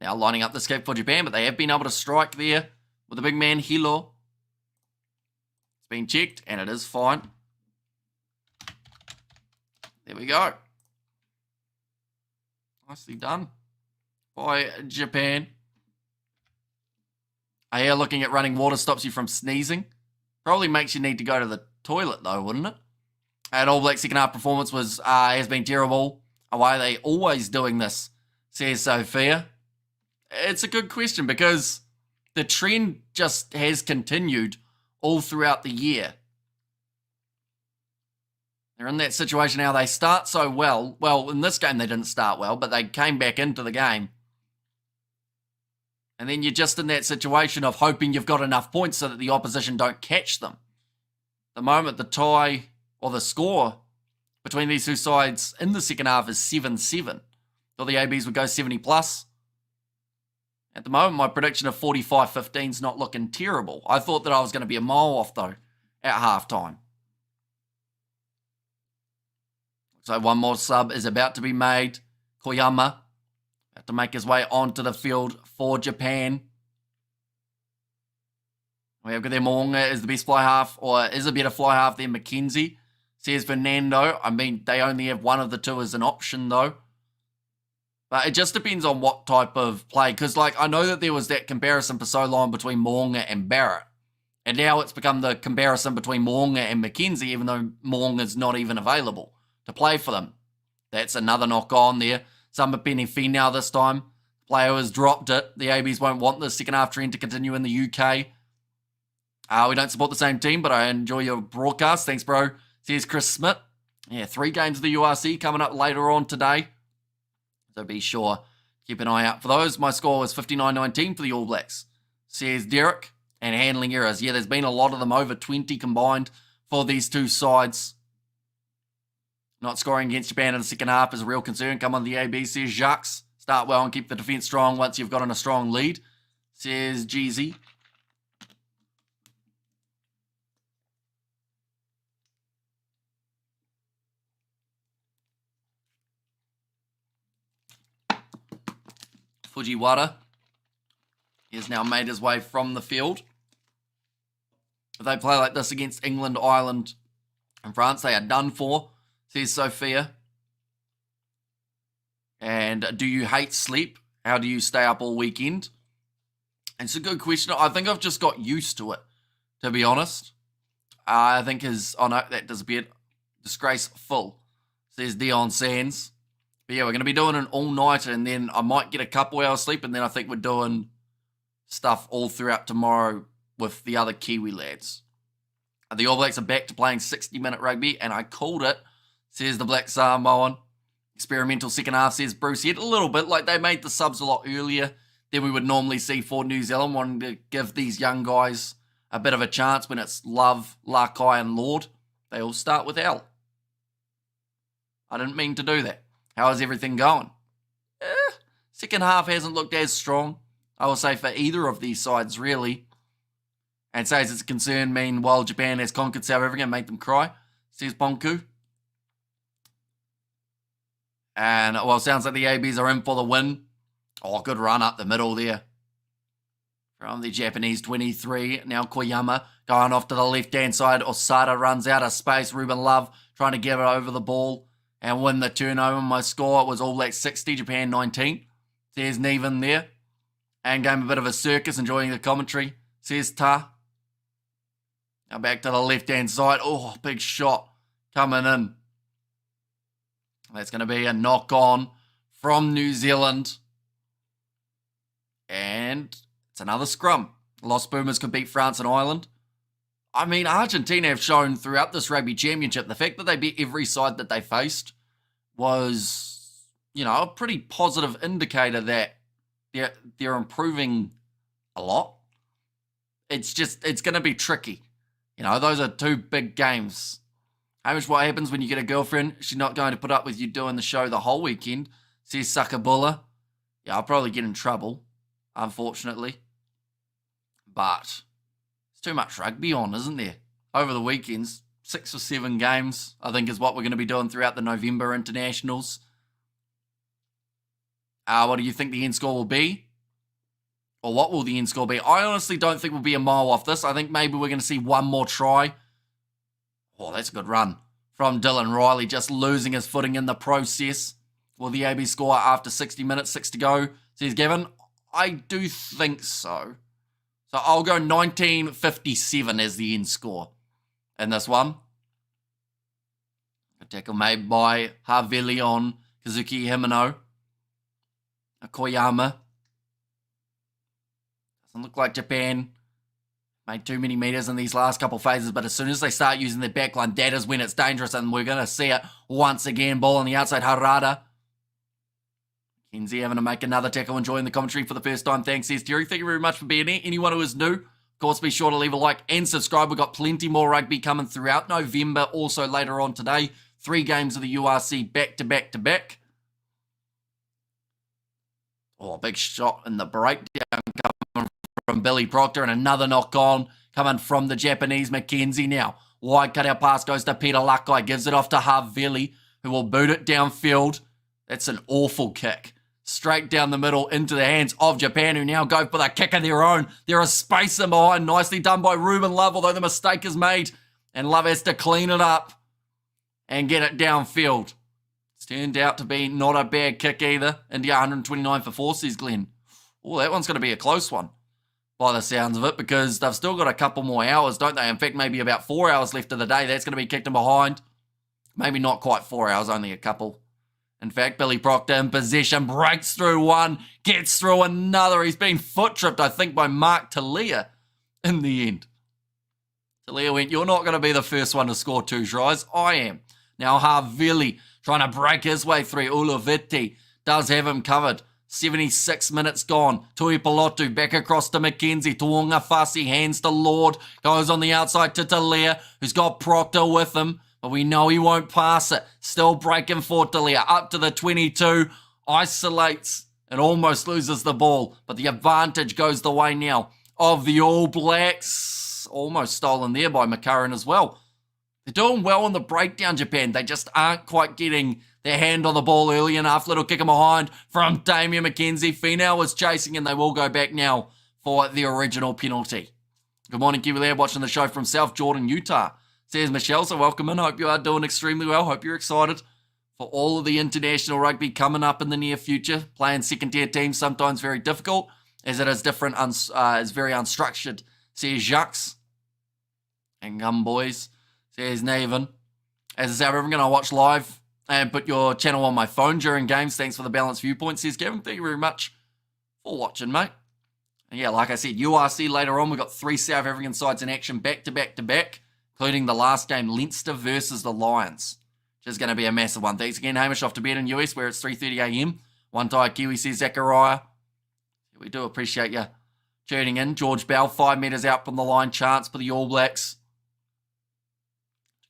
Now lining up the escape for Japan, but they have been able to strike there with the big man Hilo. It's been checked, and it is fine. There we go. Nicely done by Japan. I hear looking at running water stops you from sneezing. Probably makes you need to go to the toilet though, wouldn't it? And All Black second half performance has been terrible. Why are they always doing this? Says Sophia. It's a good question because the trend just has continued all throughout the year. They're in that situation now. They start so well. Well, in this game they didn't start well, but they came back into the game. And then you're just in that situation of hoping you've got enough points so that the opposition don't catch them. The moment the tie or the score between these two sides in the second half is 7-7. Thought the ABs would go 70 plus. At the moment, my prediction of 45-15 is not looking terrible. I thought that I was going to be a mile off though at halftime. So one more sub is about to be made. Koyama about to make his way onto the field for Japan. We have got their Moonga is the best fly half, or is a better fly half than Mackenzie, says Fernando. I mean, they only have one of the two as an option though. But it just depends on what type of play. Because, like, I know that there was that comparison for so long between Moonga and Barrett. And now it's become the comparison between Moonga and Mackenzie, even though Moonga's not even available to play for them. That's another knock on there. Samba Penny now this time. Player has dropped it. The ABs won't want the second half trend to continue in the UK. We don't support the same team, but I enjoy your broadcast. Thanks, bro. Says Chris Smith. Yeah, 3 games of the URC coming up later on today. So be sure, keep an eye out for those. My score was 59-19 for the All Blacks, says Derek. And handling errors. Yeah, there's been a lot of them, over 20 combined for these two sides. Not scoring against Japan in the second half is a real concern. Come on, the AB, says Jacques. Start well and keep the defence strong once you've gotten a strong lead, says GZ. Fujiwara has now made his way from the field. If they play like this against England, Ireland, and France, they are done for, says Sophia. And do you hate sleep? How do you stay up all weekend? And it's a good question. I think I've just got used to it, to be honest. I think that disappeared. Disgraceful, says Dion Sands. But yeah, we're going to be doing an all-nighter, and then I might get a couple hours sleep, and then I think we're doing stuff all throughout tomorrow with the other Kiwi lads. The All Blacks are back to playing 60-minute rugby, and I called it, says the Black Samoan. Experimental second half, says Bruce. Yet a little bit, like they made the subs a lot earlier than we would normally see for New Zealand, wanting to give these young guys a bit of a chance when it's Love, Lakai, and Lord. They all start with L. I didn't mean to do that. How is everything going? Second half hasn't looked as strong, I will say, for either of these sides, really. And says it's a concern, meanwhile Japan has conquered South Africa and make them cry, says Bonku. And, well, sounds like the ABs are in for the win. Oh, good run up the middle there from the Japanese 23. Now Koyama going off to the left-hand side. Osada runs out of space. Ruben Love trying to get it over the ball and win the turnover. My score was All Blacks 60, Japan 19. Says Neven there. And game a bit of a circus, enjoying the commentary, says Ta. Now back to the left-hand side. Oh, big shot coming in. That's going to be a knock-on from New Zealand. And it's another scrum. Lost Boomers could beat France and Ireland. I mean, Argentina have shown throughout this Rugby Championship, the fact that they beat every side that they faced was, a pretty positive indicator that they're improving a lot. It's going to be tricky. Those are 2 big games. Hamish, what happens when you get a girlfriend? She's not going to put up with you doing the show the whole weekend, says Sakabula. Yeah, I'll probably get in trouble, unfortunately. But it's too much rugby on, isn't there? Over the weekends, 6 or 7 games, I think, is what we're going to be doing throughout the November internationals. What do you think the end score will be? Or what will the end score be? I honestly don't think we'll be a mile off this. I think maybe we're going to see one more try. Oh, that's a good run from Dylan Riley, just losing his footing in the process. Will the AB score after 60 minutes, 6 to go, says Gavin? I do think so. So I'll go 1957 as the end score in this one. A tackle made by Havili on Kazuki Himeno. Koyama. Doesn't look like Japan made too many meters in these last couple phases, but as soon as they start using their backline, that is when it's dangerous, and we're going to see it once again. Ball on the outside, Harada. Kenzie having to make another tackle, enjoying the commentary for the first time. Thanks, says Terry. Thank you very much for being here. Anyone who is new, of course, be sure to leave a like and subscribe. We've got plenty more rugby coming throughout November. Also later on today, 3 games of the URC back to back to back. Oh, big shot in the breakdown coming from Billy Proctor, and another knock on coming from the Japanese McKenzie now. Wide cutout pass goes to Peter Lakai, gives it off to Havili, who will boot it downfield. That's an awful kick. Straight down the middle into the hands of Japan, who now go for the kick of their own. There is space in behind. Nicely done by Ruben Love, although the mistake is made. And Love has to clean it up and get it downfield. It's turned out to be not a bad kick either. India 129 for 4, says Glenn. Oh, that one's going to be a close one by the sounds of it, because they've still got a couple more hours, don't they? In fact, maybe about 4 hours left of the day. That's going to be kicked in behind. Maybe not quite 4 hours, only a couple. In fact, Billy Proctor in possession, breaks through one, gets through another. He's been foot tripped, I think, by Mark Talia in the end. Talia went, you're not going to be the first one to score 2 tries. I am. Now Havili trying to break his way through. Uloviti does have him covered. 76 minutes gone. Tui Pilotu back across to McKenzie. Tuonga Fasi hands to Lord. Goes on the outside to Talia, who's got Proctor with him. But we know he won't pass it. Still breaking for Talia. Up to the 22. Isolates and almost loses the ball. But the advantage goes the way now of the All Blacks. Almost stolen there by McCurran as well. They're doing well on the breakdown, Japan. They just aren't quite getting their hand on the ball early enough. Little kick in behind from Damien McKenzie. Finau was chasing, and they will go back now for the original penalty. Good morning, Kiwi Lad, watching the show from South Jordan, Utah. Says Michelle, so welcome in. Hope you are doing extremely well. Hope you're excited for all of the international rugby coming up in the near future. Playing second-tier teams sometimes very difficult, as it is different, is very unstructured. Says Jacques. And come, boys. Says Naven. As I say, I'm going to watch live and put your channel on my phone during games. Thanks for the balanced viewpoint, says Kevin. Thank you very much for watching, mate. And yeah, like I said, URC later on. We've got 3 South African sides in action back to back to back, including the last game, Leinster versus the Lions, which is going to be a massive one. Thanks again, Hamish, off to bed in US, where it's 3:30 a.m. One tie Kiwi, says Zachariah. We do appreciate you tuning in. George Bell, 5 metres out from the line. Chance for the All Blacks.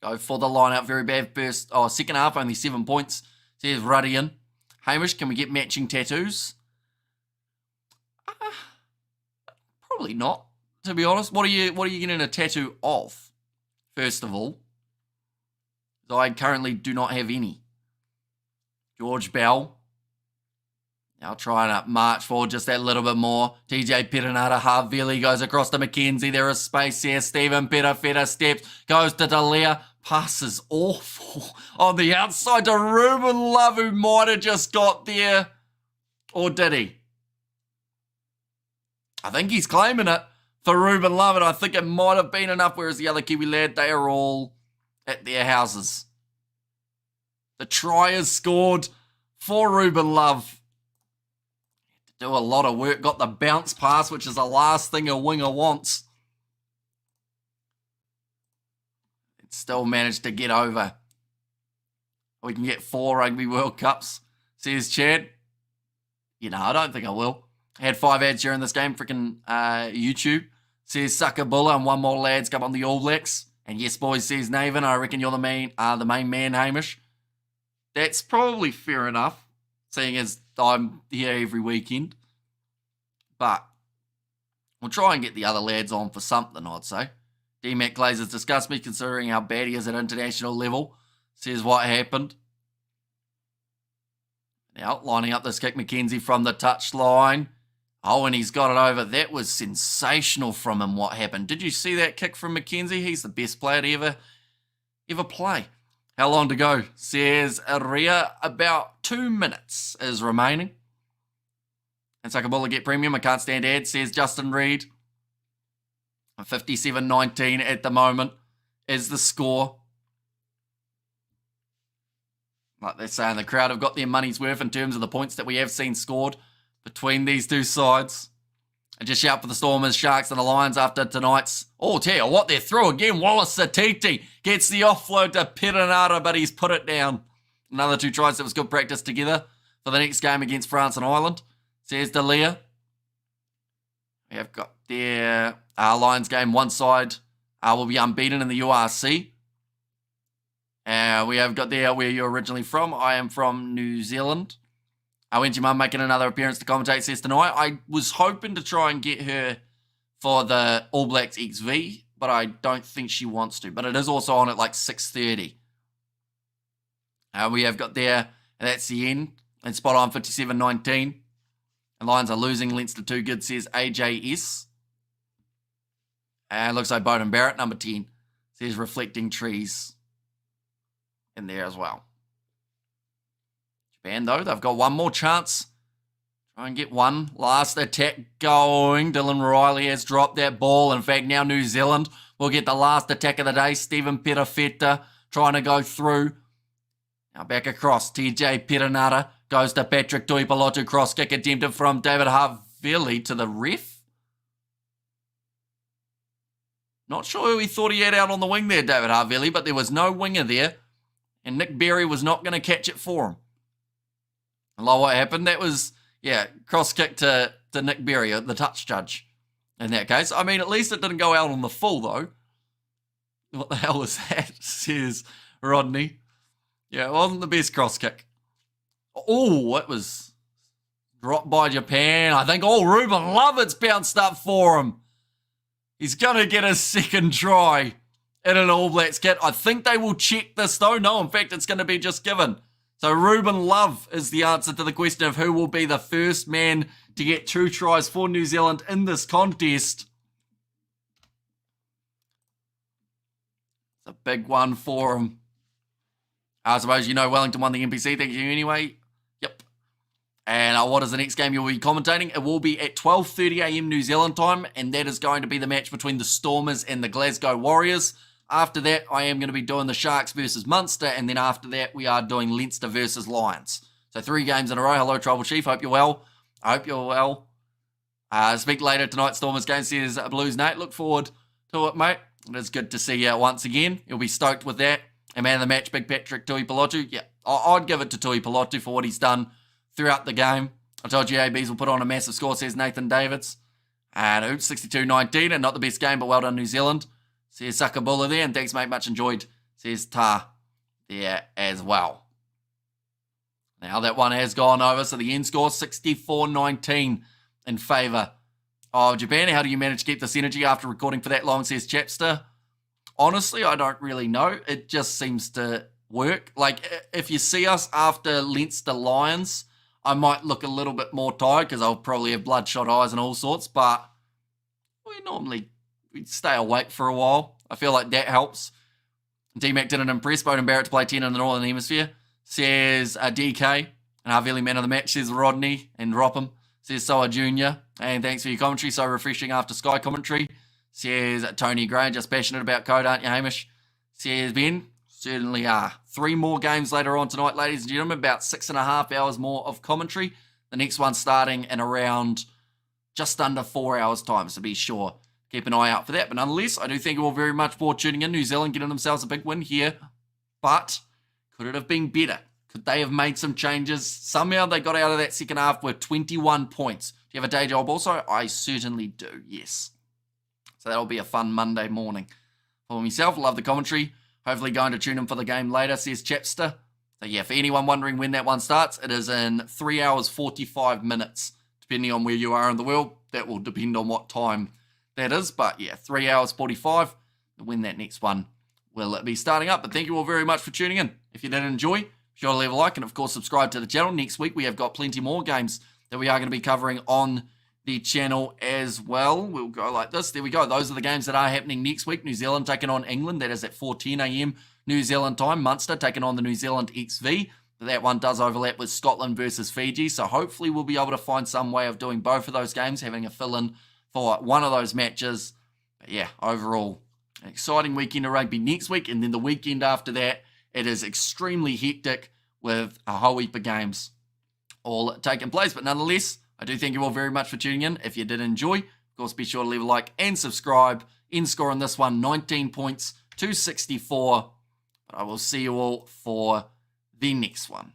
Go for the line out. Very bad first. Oh, second half, only 7 points. Says Rudian. Hamish, can we get matching tattoos? Probably not, to be honest. What are you getting a tattoo of? First of all, I currently do not have any. George Bell. Now trying to march forward just that little bit more. TJ Perenara, Havili goes across to McKenzie. There is space here. Stephen Petafeta steps, goes to Dalia. Passes awful on the outside to Ruben Love, who might have just got there. Or did he? I think he's claiming it for Ruben Love, and I think it might have been enough, whereas the other Kiwi lad, they are all at their houses. The try is scored for Ruben Love. Do a lot of work, got the bounce pass, which is the last thing a winger wants. It still managed to get over. We can get 4 Rugby World Cups, says Chad. You know, I don't think I will. I had 5 ads during this game, freaking YouTube. Says Suckabulla, and 1 more lads come on the All Blacks. And yes, boys, says Naven, I reckon you're the main man, Hamish. That's probably fair enough, seeing as I'm here every weekend. But we'll try and get the other lads on for something, I'd say. D-Mac Glazers disgust me considering how bad he is at international level. Says what happened. Now, lining up this kick, McKenzie from the touchline. Oh, and he's got it over. That was sensational from him, what happened. Did you see that kick from McKenzie? He's the best player to ever play. How long to go? Says Ria. About 2 minutes is remaining. And Sakabula get premium. I can't stand ads, says Justin Reed. 57-19 at the moment is the score. Like they're saying, the crowd have got their money's worth in terms of the points that we have seen scored between these two sides. And just shout for the Stormers, Sharks and the Lions after tonight's... Oh, tell you what, they're through again. Wallace Satiti gets the offload to Perenara, but he's put it down. Another 2 tries. That was good practice together for the next game against France and Ireland, says Delia. We have got their Lions game. One side will be unbeaten in the URC. We have got there where you're originally from. I am from New Zealand. When's your mum making another appearance to commentate, says tonight. I was hoping to try and get her for the All Blacks XV, but I don't think she wants to. But it is also on at like 6:30. We have got there, and that's the end. And spot on 57-19. And Lions are losing. Leinster too good, says AJS. And looks like Bowden Barrett, number 10, says reflecting trees in there as well. Japan, though, they've got one more chance. Try and get one last attack going. Dylan Riley has dropped that ball. In fact, now New Zealand will get the last attack of the day. Stephen Perafeta trying to go through. Now back across. TJ Perenara goes to Patrick Tuipulotu. Cross kick attempted from David Havili to the ref. Not sure who he thought he had out on the wing there, David Havili, but there was no winger there. And Nick Berry was not going to catch it for him. And like what happened, that was, cross kick to Nick Berry, the touch judge, in that case. I mean, at least it didn't go out on the full, though. What the hell was that, says Rodney. Yeah, it wasn't the best cross kick. Oh, it was dropped by Japan. I think, Ruben Lovett's bounced up for him. He's going to get a second try in an All Blacks kit. I think they will check this, though. No, in fact, it's going to be just given. So Ruben Love is the answer to the question of who will be the first man to get 2 tries for New Zealand in this contest. It's a big one for him. I suppose you know Wellington won the NPC. Thank you anyway. Yep. And what is the next game you'll be commentating? It will be at 12:30 a.m. New Zealand time, and that is going to be the match between the Stormers and the Glasgow Warriors. After that, I am going to be doing the Sharks versus Munster, and then after that, we are doing Leinster versus Lions. So 3 games in a row. Hello, Tribal Chief. Hope you're well. I hope you're well. Speak later tonight, Stormers game, says Blues Nate. Look forward to it, mate. It is good to see you once again. You'll be stoked with that. And man of the match, Big Patrick Tuipulotu. Yeah, I'd give it to Tuipulotu for what he's done throughout the game. I told you ABs will put on a massive score, says Nathan Davids. And oops, 62-19, and not the best game, but well done, New Zealand. Says Sakabula there, and thanks, mate, much enjoyed, says Ta there as well. Now that one has gone over, so the end score 64-19 in favour of Japan. How do you manage to keep this energy after recording for that long, says Chapster? Honestly, I don't really know. It just seems to work. Like, if you see us after Leinster Lions, I might look a little bit more tired because I'll probably have bloodshot eyes and all sorts, but we stay awake for a while. I feel like that helps. D-Mac didn't impress. Bowden Barrett to play 10 in the Northern Hemisphere, says DK. And Havili man of the match, says Rodney. And drop him, says Soa Jr. And thanks for your commentary. So refreshing after Sky commentary, says Tony Gray. Just passionate about code, aren't you, Hamish? Says Ben. Certainly are. 3 more games later on tonight, ladies and gentlemen. About 6.5 hours more of commentary. The next one starting in around just under 4 hours' time, so be sure. Keep an eye out for that. But nonetheless, I do thank you all very much for tuning in. New Zealand getting themselves a big win here. But could it have been better? Could they have made some changes? Somehow they got out of that second half with 21 points. Do you have a day job also? I certainly do, yes. So that'll be a fun Monday morning. For myself, love the commentary. Hopefully going to tune in for the game later, says Chapster. So yeah, for anyone wondering when that one starts, it is in 3 hours, 45 minutes. Depending on where you are in the world, that will depend on what time that is. But yeah, 3 hours, 45, when that next one will be starting up. But thank you all very much for tuning in. If you did enjoy, be sure to leave a like and of course subscribe to the channel. Next week we have got plenty more games that we are going to be covering on the channel as well. We'll go like this. There we go. Those are the games that are happening next week. New Zealand taking on England. That is at 4:10 a.m. New Zealand time. Munster taking on the New Zealand XV. That one does overlap with Scotland versus Fiji. So hopefully we'll be able to find some way of doing both of those games, having a fill-in for one of those matches. But yeah, overall, an exciting weekend of rugby next week. And then the weekend after that, it is extremely hectic with a whole heap of games all taking place. But nonetheless, I do thank you all very much for tuning in. If you did enjoy, of course, be sure to leave a like and subscribe. End score on this one, 19 points to 64. But I will see you all for the next one.